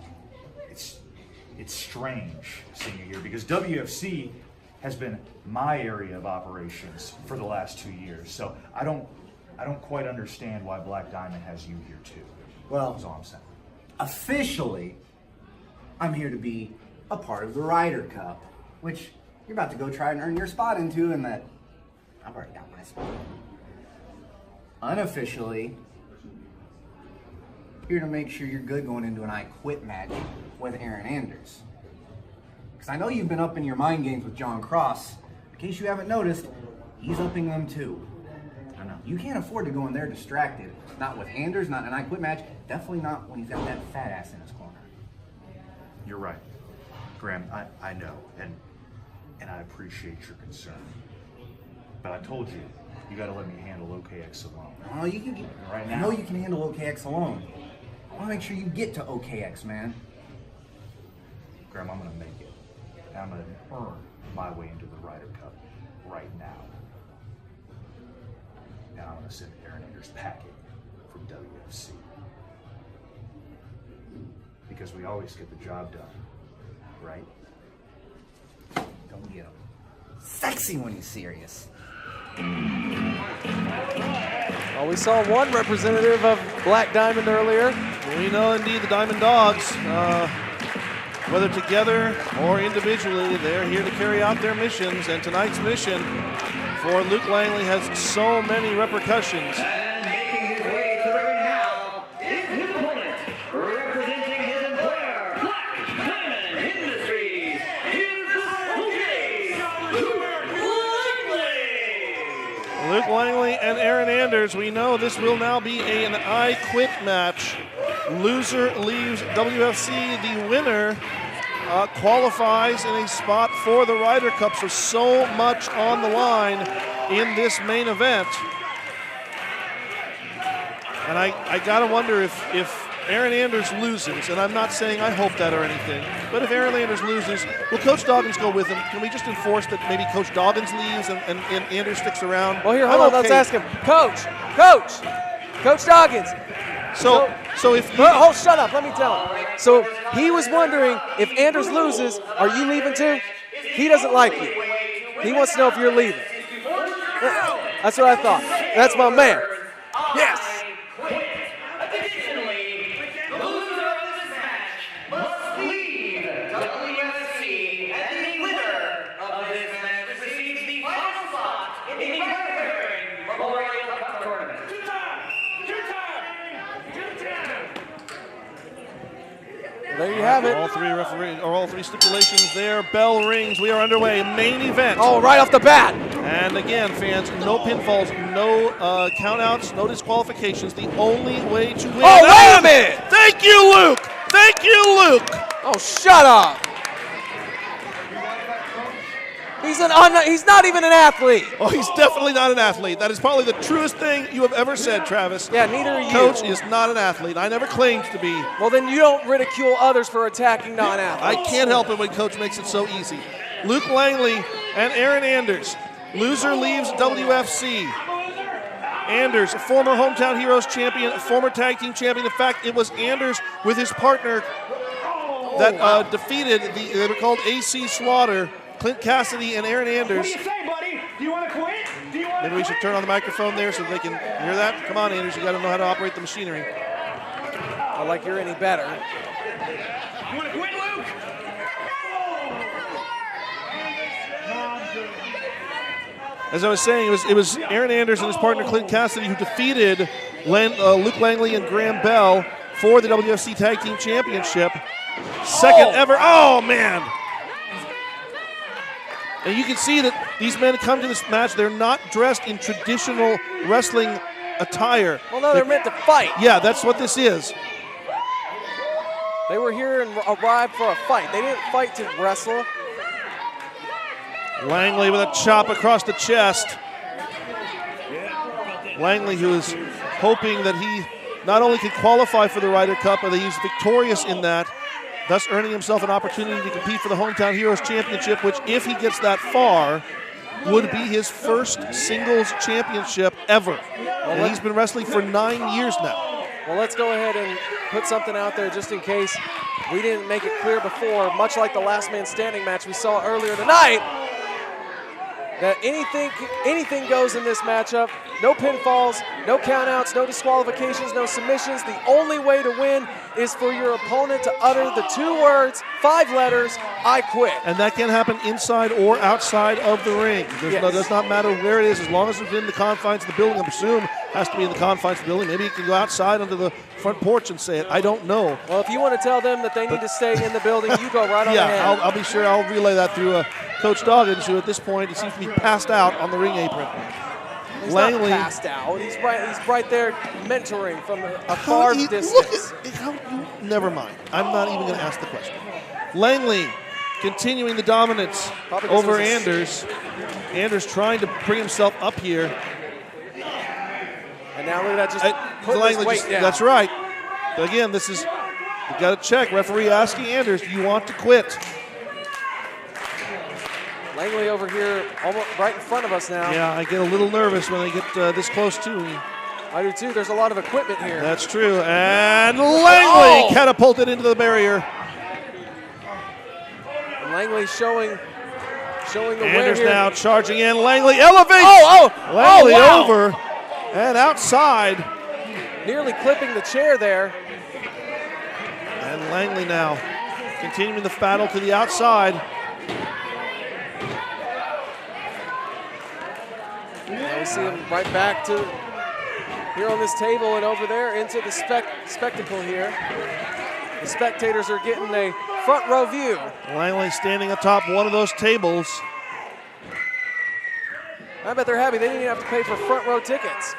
it's strange seeing you here because WFC has been my area of operations for the last 2 years. So I don't quite understand why Black Diamond has you here too. Well, that's all I'm saying. Officially, I'm here to be a part of the Ryder Cup, which you're about to go try and earn your spot into, and that I've already got my spot. unofficially, here to make sure you're good going into an I Quit match with Aaron Anders. Because I know you've been up in your mind games with John Cross. In case you haven't noticed, he's upping them too. I know. You can't afford to go in there distracted. Not with Anders, not in an I Quit match. Definitely not when he's got that fat ass in his corner. You're right, Graham. I know, and I appreciate your concern. But I told you, you got to let me handle OKX alone. Oh, you can get right I now. know you can handle OKX alone. I want to make sure you get to OKX, man. Graham, I'm going to make it. And I'm going to earn my way into the Ryder Cup right now. And I'm going to send Aaron Anders packing from WFC. Because we always get the job done, right? Don't get him sexy when he's serious. Well, we saw one representative of Black Diamond earlier. We know indeed the Diamond Dogs, whether together or individually, they're here to carry out their missions. And tonight's mission for Luke Langley has so many repercussions. And making his way to the ring now is his opponent, representing his employer, Black Diamond Industries. Here's Luke Langley and Aaron Anders. We know this will now be an I Quit match. Loser leaves WFC. The winner qualifies in a spot for the Ryder Cup. So much on the line in this main event. And I gotta wonder if Aaron Anders loses, and I'm not saying I hope that or anything, but if Aaron Anders loses, will Coach Doggins go with him? Can we just enforce that maybe Coach Doggins leaves and Anders sticks around? Well, here, hold on, let's ask him. Coach Doggins. So if you... Oh, shut up, let me tell him. So he was wondering if Anders loses, are you leaving too? He doesn't like you. He wants to know if you're leaving. That's what I thought. That's my man. Yes. There you have it. All three stipulations there. Bell rings. We are underway. Main event. Oh, right off the bat. And again, fans, no pinfalls, no countouts, no disqualifications. The only way to win. Oh, wait a minute! Thank you, Luke. Thank you, Luke. Oh, shut up. He's not even an athlete. Oh, he's definitely not an athlete. That is probably the truest thing you have ever said, Travis. Yeah, neither are you. Coach is not an athlete. I never claimed to be. Well, then you don't ridicule others for attacking non-athletes. I can't help it when Coach makes it so easy. Luke Langley and Aaron Anders. Loser leaves WFC. Anders, a former Hometown Heroes champion, a former tag team champion. In fact, it was Anders with his partner that defeated they were called AC Slaughter. Clint Cassidy and Aaron Anders. What do you say, buddy? Do you want to quit? Maybe we should turn on the microphone there so they can hear that. Come on, Anders, you got to know how to operate the machinery. Not like you're any better. You want to quit, Luke? As I was saying, it was Aaron Anders and his partner Clint Cassidy who defeated Luke Langley and Graham Bell for the WFC Tag Team Championship. Second ever. Oh, man. And you can see that these men come to this match, they're not dressed in traditional wrestling attire. Well, no, they're meant to fight. Yeah, that's what this is. They were here and arrived for a fight. They didn't fight to wrestle. Langley with a chop across the chest. Langley, who is hoping that he not only can qualify for the Ryder Cup, but that he's victorious in that, thus earning himself an opportunity to compete for the Hometown Heroes Championship, which, if he gets that far, would be his first singles championship ever. And he's been wrestling for 9 years now. Well, let's go ahead and put something out there just in case we didn't make it clear before, much like the last man standing match we saw earlier tonight, that anything goes in this matchup. No pinfalls, no countouts, no disqualifications, no submissions. The only way to win is for your opponent to utter the 2 words, 5 letters, I quit. And that can happen inside or outside of the ring. It does not matter where it is, as long as it's within the confines of the building. I presume has to be in the confines of the building. Maybe he can go outside onto the front porch and say it. I don't know. Well, if you want to tell them that they need to stay in the building, you go right on Yeah, ahead. I'll be sure I'll relay that through Coach Doggins, who at this point seems to be passed out on the ring apron. He's Langley not passed out. He's right there mentoring from a far distance. Never mind. I'm not even going to ask the question. Langley continuing the dominance over Anders. Anders trying to bring himself up here. And now look at that, just putting his weight down. That's right. But again, this is, you got to check. Referee asking Anders, do you want to quit? Langley over here, almost right in front of us now. Yeah, I get a little nervous when I get this close to me. I do too. There's a lot of equipment here. That's true. And Langley catapulted into the barrier. And Langley showing the way Anders here. now charging in. Langley elevates. Langley over and outside. Nearly clipping the chair there. And Langley now continuing the battle to the outside. Now we see him right back to here on this table and over there into the spectacle here. The spectators are getting a front row view. Langley standing atop one of those tables. I bet they're happy they didn't even have to pay for front row tickets.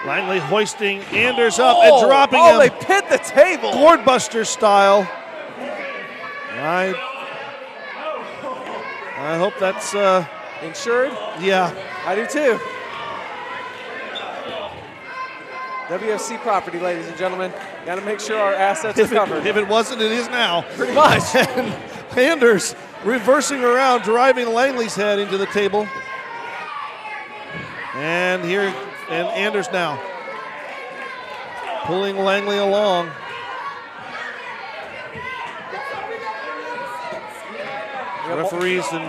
Langley hoisting Anders up and dropping him. They pit the table. Gourdbuster style. I hope that's insured. Yeah, I do too. WFC property, ladies and gentlemen. Got to make sure our assets are covered. If it wasn't, it is now. Pretty much. And Anders reversing around, driving Langley's head into the table. And Anders now pulling Langley along. Referees and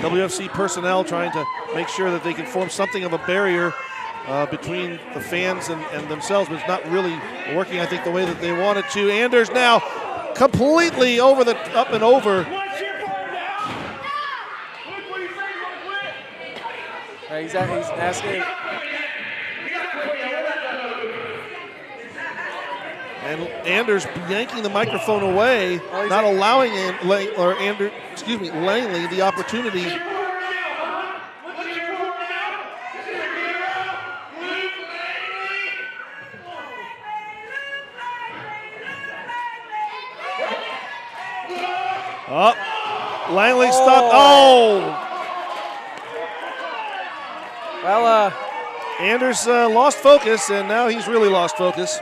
WFC personnel trying to make sure that they can form something of a barrier between the fans and themselves, but it's not really working, I think, the way that they want it to. Anders now completely up and over. He's asking. And Anders yanking the microphone away, not allowing Langley the opportunity. Langley stopped. Well, Anders lost focus, and now he's really lost focus.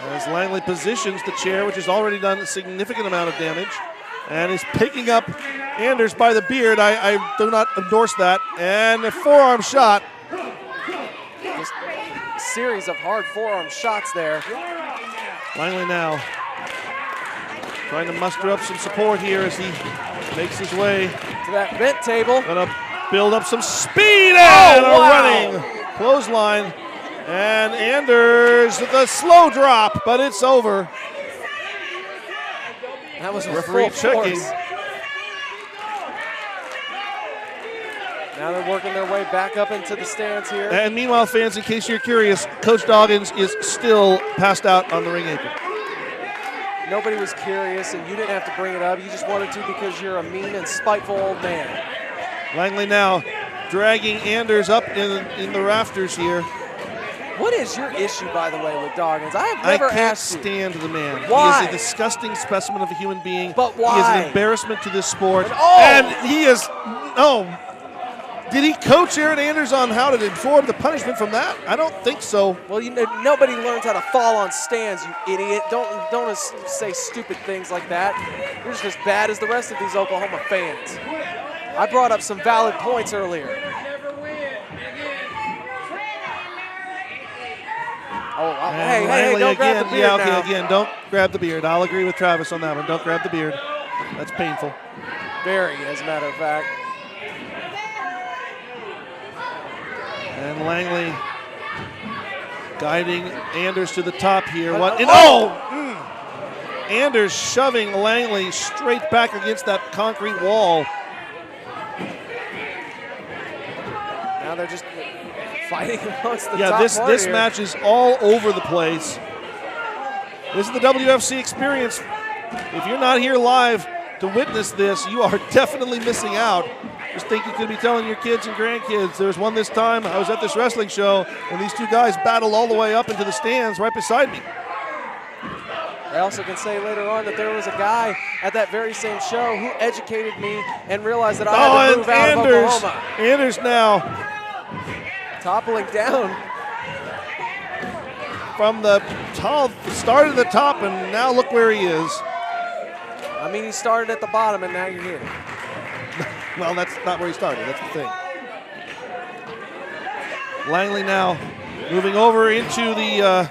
As Langley positions the chair, which has already done a significant amount of damage, and is picking up Anders by the beard. I do not endorse that. And a forearm shot. Just a series of hard forearm shots there. Langley now trying to muster up some support here as he makes his way to that vent table. Gonna build up some speed and a running clothesline. And Anders with a slow drop, but it's over. That was a referee checking. Now they're working their way back up into the stands here. And meanwhile, fans, in case you're curious, Coach Doggins is still passed out on the ring apron. Nobody was curious, and you didn't have to bring it up. You just wanted to because you're a mean and spiteful old man. Langley now dragging Anders up in the rafters here. What is your issue, by the way, with Doggins? I have never asked you. I can't stand the man. Why? He is a disgusting specimen of a human being. But why? He is an embarrassment to this sport. And he is, did he coach Aaron Anders on how to absorb the punishment from that? I don't think so. Well, nobody learns how to fall on stands, you idiot. Don't say stupid things like that. You're just as bad as the rest of these Oklahoma fans. I brought up some valid points earlier. Hey, don't grab the beard now. Again, don't grab the beard. I'll agree with Travis on that one. Don't grab the beard. That's painful. Very, as a matter of fact. And Langley guiding Anders to the top here. Anders shoving Langley straight back against that concrete wall. Now they're just fighting amongst the top Yeah, this here. match is all over the place. This is the WFC experience. If you're not here live to witness this, you are definitely missing out. Just think you could be telling your kids and grandkids. There was one this time. I was at this wrestling show, and these two guys battled all the way up into the stands right beside me. I also can say later on that there was a guy at that very same show who educated me and realized that I had to move out of Oklahoma. Anders now toppling down from the top, started at the top, and now look where he is. I mean, he started at the bottom, and now you're here. Well, that's not where he started. That's the thing. Langley now moving over into the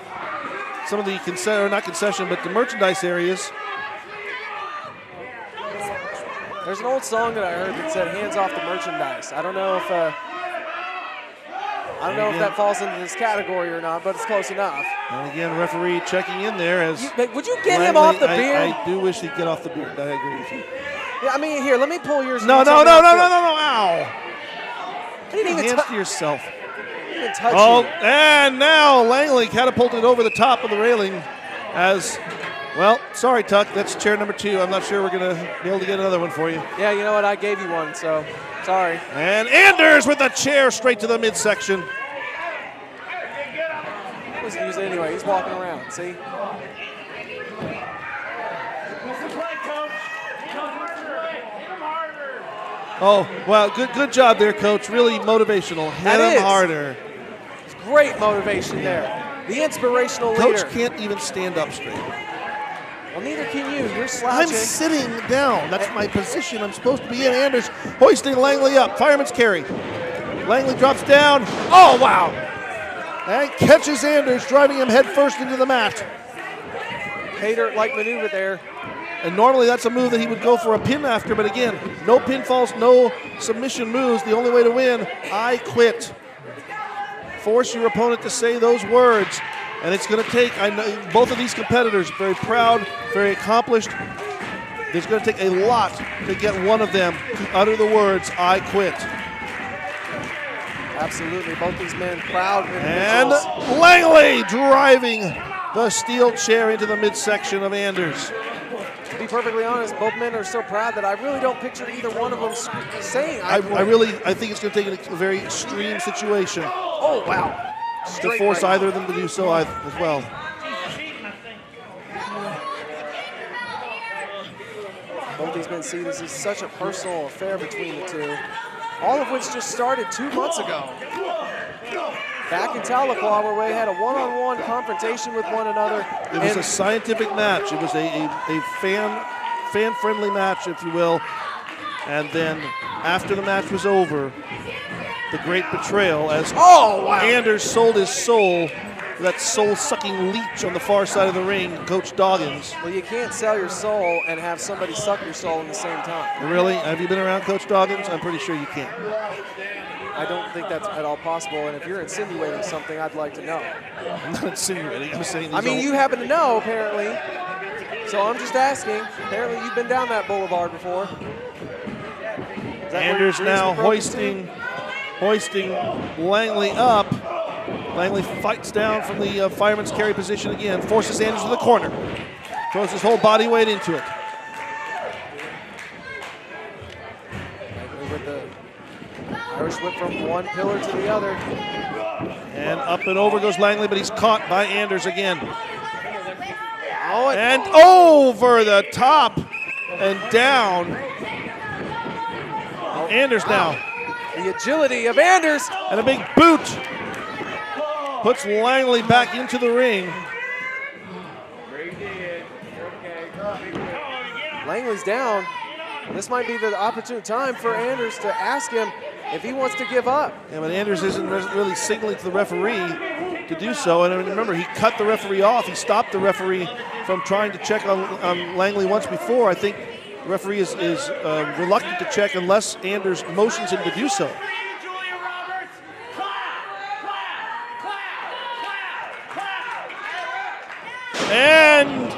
some of the the merchandise areas. There's an old song that I heard that said "Hands off the merchandise." I don't know if that falls into this category or not, but it's close enough. And again, referee checking in there as. Would you get him off the beard? I do wish he'd get off the beard. I agree with you. Yeah, I mean, here, let me pull yours. No! Ow! I didn't even Hands to yourself. I didn't even touch you. And now Langley catapulted over the top of the railing as, well, sorry, Tuck, that's chair number 2. I'm not sure we're going to be able to get another one for you. Yeah, you know what? I gave you one, so sorry. And Anders with the chair straight to the midsection. He wasn't using it anyway. He's walking around, see? Oh, well, good job there, Coach. Really motivational. Hit him harder. It's great motivation there. The inspirational leader. Coach can't even stand up straight. Well, neither can you. You're slouching. I'm sitting down. That's my position. I'm supposed to be in. Anders hoisting Langley up. Fireman's carry. Langley drops down. Oh, wow. And catches Anders, driving him headfirst into the mat. Hater-like maneuver there. And normally that's a move that he would go for a pin after, but again, no pinfalls, no submission moves. The only way to win, I quit. Force your opponent to say those words. And it's going to take, I know both of these competitors, very proud, very accomplished. It's going to take a lot to get one of them to utter the words, I quit. Absolutely, both these men proud And individuals. Langley driving the steel chair into the midsection of Anders. To be perfectly honest, both men are so proud that I really don't picture either one of them saying I think it's going to take a very extreme situation. Oh, wow. To force either of them to do so as well. Both these men see this as such a personal affair between the two, all of which just started 2 months ago. Back in Tahlequah, where we had a one-on-one confrontation with one another. It was a scientific match. It was a fan-friendly match, if you will. And then after the match was over, the great betrayal as Anders sold his soul to that soul-sucking leech on the far side of the ring, Coach Doggins. Well, you can't sell your soul and have somebody suck your soul at the same time. Really? Have you been around Coach Doggins? I'm pretty sure you can't. I don't think that's at all possible, and if you're insinuating something, I'd like to know. I'm not insinuating. I'm saying you happen to know, apparently. So I'm just asking. Apparently you've been down that boulevard before. Anders now hoisting Langley up. Langley fights down from the fireman's carry position again, forces Anders to the corner. Throws his whole body weight into it. With the Irish whip from one pillar to the other. And up and over goes Langley, but he's caught by Anders again. And over the top and down. Anders now. The agility of Anders. And a big boot puts Langley back into the ring. Langley's down. This might be the opportune time for Anders to ask him if he wants to give up. Yeah, but Anders isn't really signaling to the referee to do so. And remember, he cut the referee off. He stopped the referee from trying to check on Langley once before. I think the referee is reluctant to check unless Anders motions him to do so. And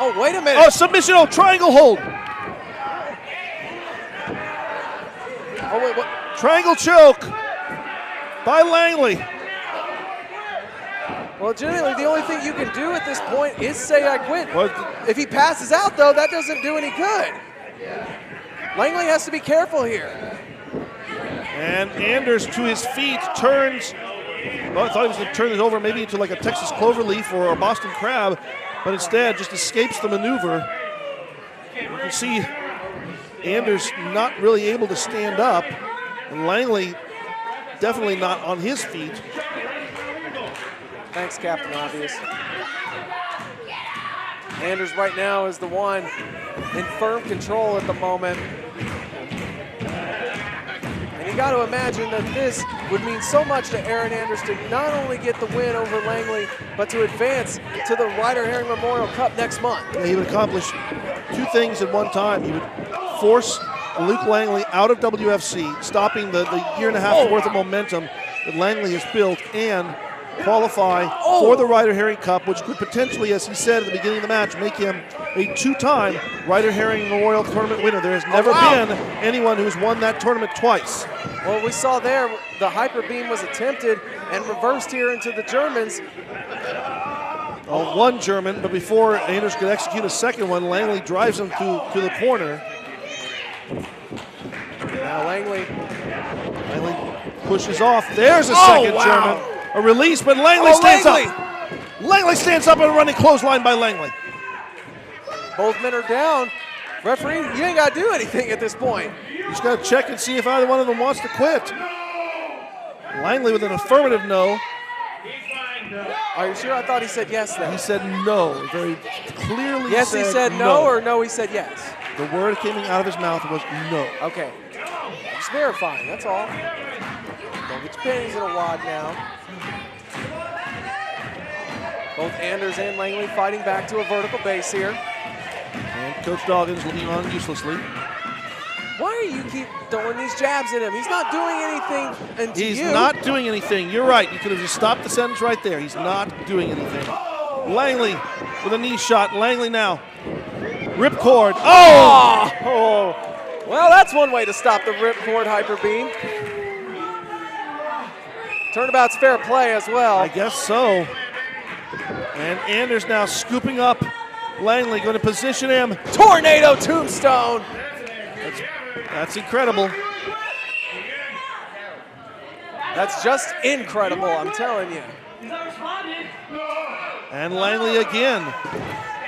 Oh, wait a minute. Oh, submission. Oh, triangle hold. Oh, wait, what? Triangle choke by Langley. Well, legitimately, the only thing you can do at this point is say I quit. What? If he passes out, though, that doesn't do any good. Langley has to be careful here. And Anders to his feet turns. Well, I thought he was going to turn this over maybe into like a Texas cloverleaf or a Boston crab, but instead just escapes the maneuver. You can see Anders not really able to stand up, and Langley definitely not on his feet. Thanks, Captain Obvious. Anders right now is the one in firm control at the moment. And you got to imagine that this would mean so much to Aaron Anders to not only get the win over Langley, but to advance to the Ryder Herring Memorial Cup next month. Yeah, he would accomplish two things at one time. He would force Luke Langley out of WFC, stopping the year and a half worth of momentum that Langley has built, and qualify for the Ryder Herring Cup, which could potentially, as he said at the beginning of the match, make him a two-time Ryder Herring Memorial Tournament winner. There has never been anyone who's won that tournament twice. Well, we saw there the hyper beam was attempted and reversed here into the Germans. One German, but before Anders could execute a second one, Langley drives him to the corner. Now Langley pushes off. There's a second German. A release, but Langley stands up. Langley stands up and a running clothesline by Langley. Both men are down. Referee, you ain't got to do anything at this point. You just got to check and see if either one of them wants to quit. Langley with an affirmative no. Are you sure? I thought he said yes then. He said no. Very clearly yes, said he said no, or no, he said yes? The word coming out of his mouth was no. Okay. Just verifying, that's all. Don't get your panties in a wad now. Both Anders and Langley fighting back to a vertical base here. And Coach Doggins looking on uselessly. Why do you keep throwing these jabs at him? He's not doing anything unto He's not doing anything. You're right. You could have just stopped the sentence right there. He's not doing anything. Langley with a knee shot. Langley now. Ripcord. Oh! Well, that's one way to stop the ripcord hyper beam. Turnabout's fair play as well. I guess so. And Anders now scooping up Langley, going to position him. Tornado tombstone. That's incredible. That's just incredible, I'm telling you. And Langley again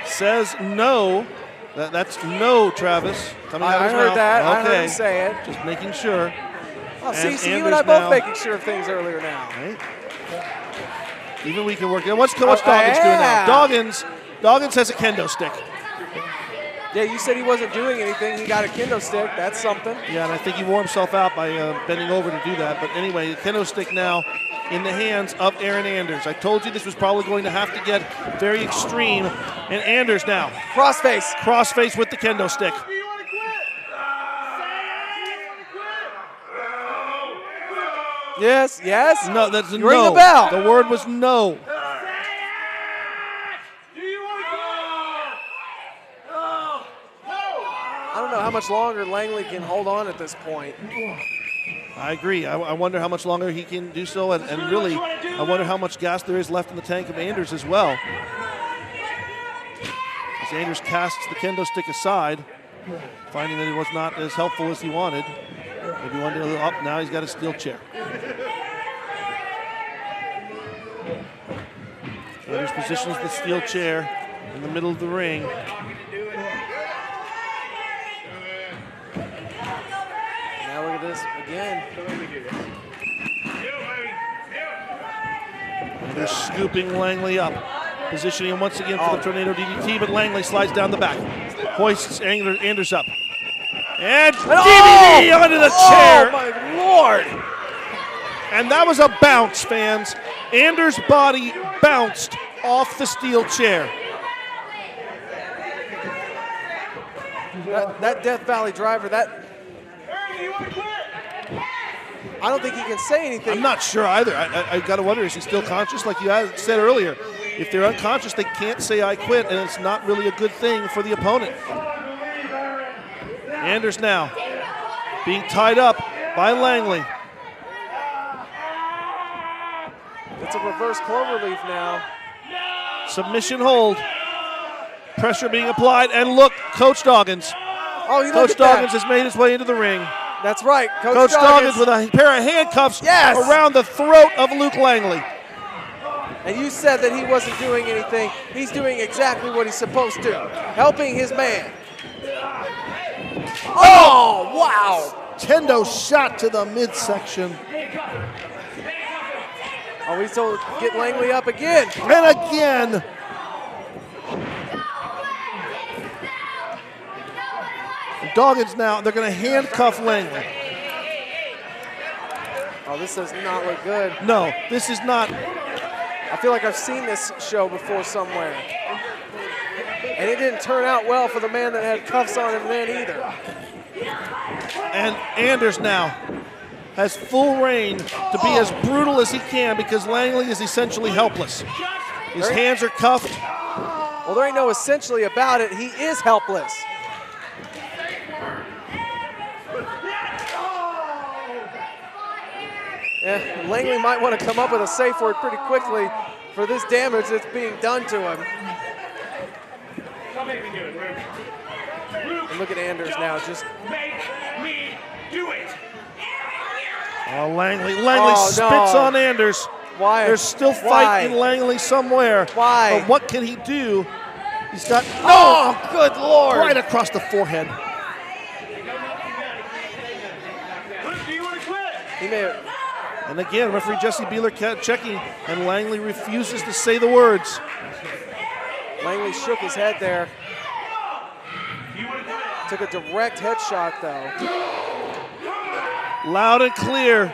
says no. That's no, Travis. Coming out of his I heard mouth. that. Okay. I heard him say it. Just making sure. Oh, see, you and I both making sure of things earlier now. Right. Even we can work. What's Doggins doing now? Doggins has a kendo stick. Yeah, you said he wasn't doing anything. He got a kendo stick. That's something. Yeah, and I think he wore himself out by bending over to do that. But anyway, the kendo stick now in the hands of Aaron Anders. I told you this was probably going to have to get very extreme. And Anders now. Crossface. Crossface with the kendo stick. Yes, yes. No, that's a no. Ring the bell. The word was no. I don't know how much longer Langley can hold on at this point. I agree. I wonder how much longer he can do so, and really, I wonder how much gas there is left in the tank of Anders as well. As Anders casts the kendo stick aside, finding that it was not as helpful as he wanted. Maybe one day up, now he's got a steel chair. Anders positions the steel chair in the middle of the ring. Now look at this again. Anders scooping Langley up. Positioning him once again for the Tornado DDT, but Langley slides down the back. Hoists Anders up. And DDT onto the chair. Oh, my Lord. And that was a bounce, fans. Anders' body bounced off the steel chair. That Death Valley driver, I don't think he can say anything. I'm not sure either. I got to wonder, is he still conscious? Like you said earlier, if they're unconscious, they can't say I quit, and it's not really a good thing for the opponent. Anders now being tied up by Langley. It's a reverse cloverleaf now. Submission hold. Pressure being applied, and look, Coach Doggins. Oh, you Coach Doggins has made his way into the ring. That's right, Coach Doggins with a pair of handcuffs around the throat of Luke Langley. And you said that he wasn't doing anything. He's doing exactly what he's supposed to, helping his man. Oh, wow. Kendo shot to the midsection. Oh, he's told get Langley up again. And again. Doggins now, they're going to handcuff Langley. Oh, this does not look good. No, this is not. I feel like I've seen this show before somewhere. And it didn't turn out well for the man that had cuffs on him then either. And Anders now has full reign to be as brutal as he can because Langley is essentially helpless. His hands are cuffed. Well, there ain't no essentially about it. He is helpless. Yeah, Langley might want to come up with a safe word pretty quickly for this damage that's being done to him. And look at Anders now, just make me do it. Oh, Langley spits on Anders. Why? There's still fight in Langley somewhere. Why? But what can he do? He's got good Lord! Right across the forehead. Do you want to quit? He may have. And again, referee Jesse Beeler checking, and Langley refuses to say the words. Langley shook his head there. Took a direct headshot, though. Loud and clear,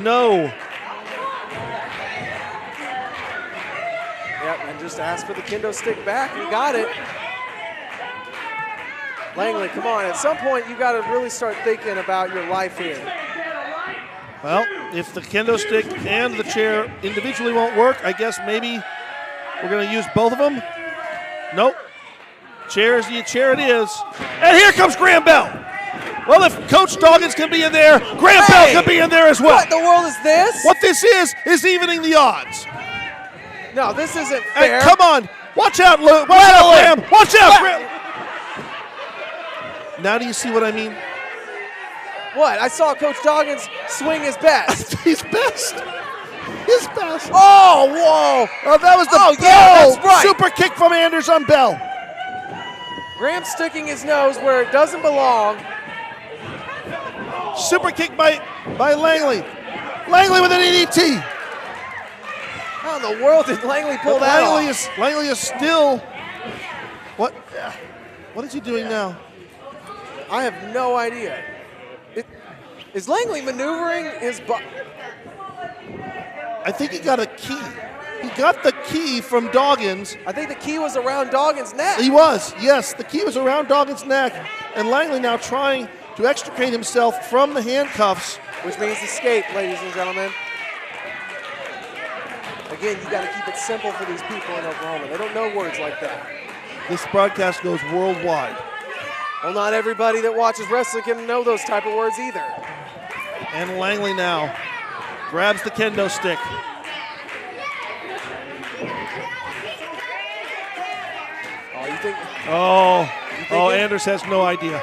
no. Yep, and just asked for the kendo stick back. He got it. Langley, come on. At some point, you got to really start thinking about your life here. Well, if the kendo stick and the chair individually won't work, I guess maybe we're going to use both of them. Nope. Chair is the chair it is. And here comes Graham Bell. Well, if Coach Doggins can be in there, Graham Bell can be in there as well. What in the world is this? What this is evening the odds. No, this isn't fair. Hey, come on. Watch out, Luke. Watch out, Graham. Watch out, Graham. Now do you see what I mean? What? I saw Coach Doggins swing his best. His best. His best. Oh, whoa. Oh, that was the yeah, that's right. Super kick from Anders on Bell. Graham sticking his nose where it doesn't belong. Super kick by Langley. Langley with an EDT. How in the world did Langley pull that off? Langley is still. What is he doing now? I have no idea. Is Langley maneuvering his butt? I think he got a key. He got the key from Doggins. I think the key was around Doggins' neck. He was, yes. The key was around Doggins' neck. And Langley now trying to extricate himself from the handcuffs. Which means escape, ladies and gentlemen. Again, you got to keep it simple for these people in Oklahoma. They don't know words like that. This broadcast goes worldwide. Well, not everybody that watches wrestling can know those type of words either. And Langley now grabs the kendo stick. Oh, you think? Anders has no idea.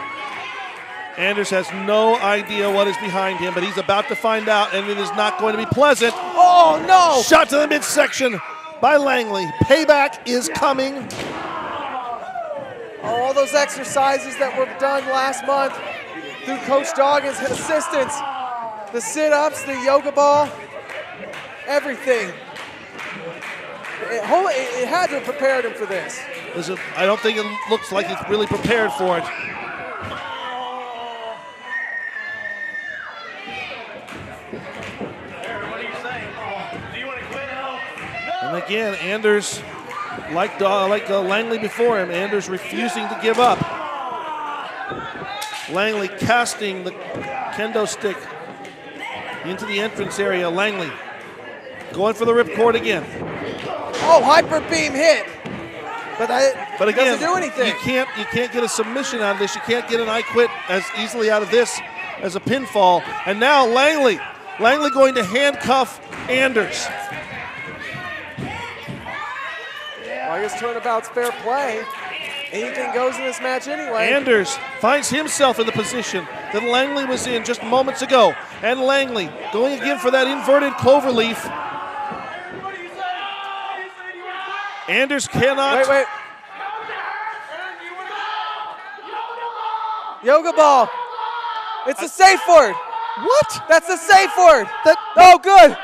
Anders has no idea what is behind him, but he's about to find out, and it is not going to be pleasant. Oh, no! Shot to the midsection by Langley. Payback is coming. All those exercises that were done last month through Coach Doggins' assistance, the sit-ups, the yoga ball, everything. It had to have prepared him for this. Listen, I don't think it looks like he's really prepared for it. And again, Anders, like Langley before him, Anders refusing to give up. Langley casting the kendo stick into the entrance area. Langley going for the ripcord again. Oh, hyper beam hit. But again, doesn't do anything. You can't get a submission out of this. You can't get an I quit as easily out of this as a pinfall. And now Langley going to handcuff Anders. Well, I guess turnabout's fair play. Anything goes in this match anyway. Anders finds himself in the position that Langley was in just moments ago. And Langley going again for that inverted cloverleaf. Anders cannot. Wait. Yoga ball. It's a safe word. What? That's a safe word. Oh, good.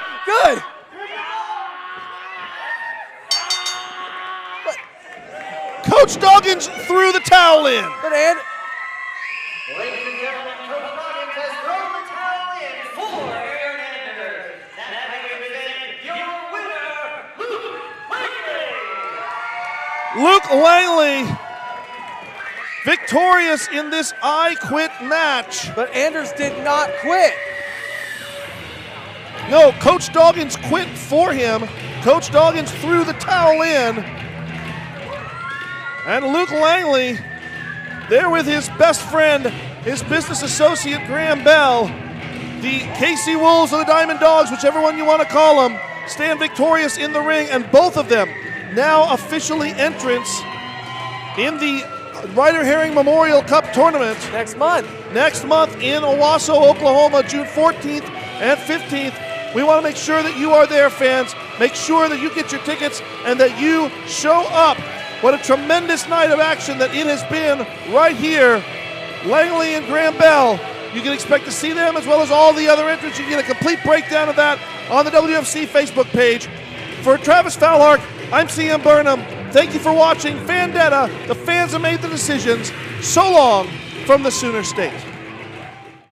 Coach Doggins threw the towel in. But ladies and gentlemen, Coach Doggins has thrown the towel in for Aaron Anders. That may present your winner, Luke Langley. Luke Langley victorious in this I Quit match. But Anders did not quit. No, Coach Doggins quit for him. Coach Doggins threw the towel in. And Luke Langley, there with his best friend, his business associate, Graham Bell, the KC Wolves or the Diamond Dogs, whichever one you want to call them, stand victorious in the ring, and both of them now officially entrants in the Ryder Herring Memorial Cup Tournament. Next month in Owasso, Oklahoma, June 14th and 15th. We want to make sure that you are there, fans. Make sure that you get your tickets and that you show up. What a tremendous night of action that it has been right here. Langley and Graham Bell, you can expect to see them as well as all the other entrants. You can get a complete breakdown of that on the WFC Facebook page. For Travis Fowlark, I'm CM Burnham. Thank you for watching Fandetta. The fans have made the decisions. So long from the Sooner State.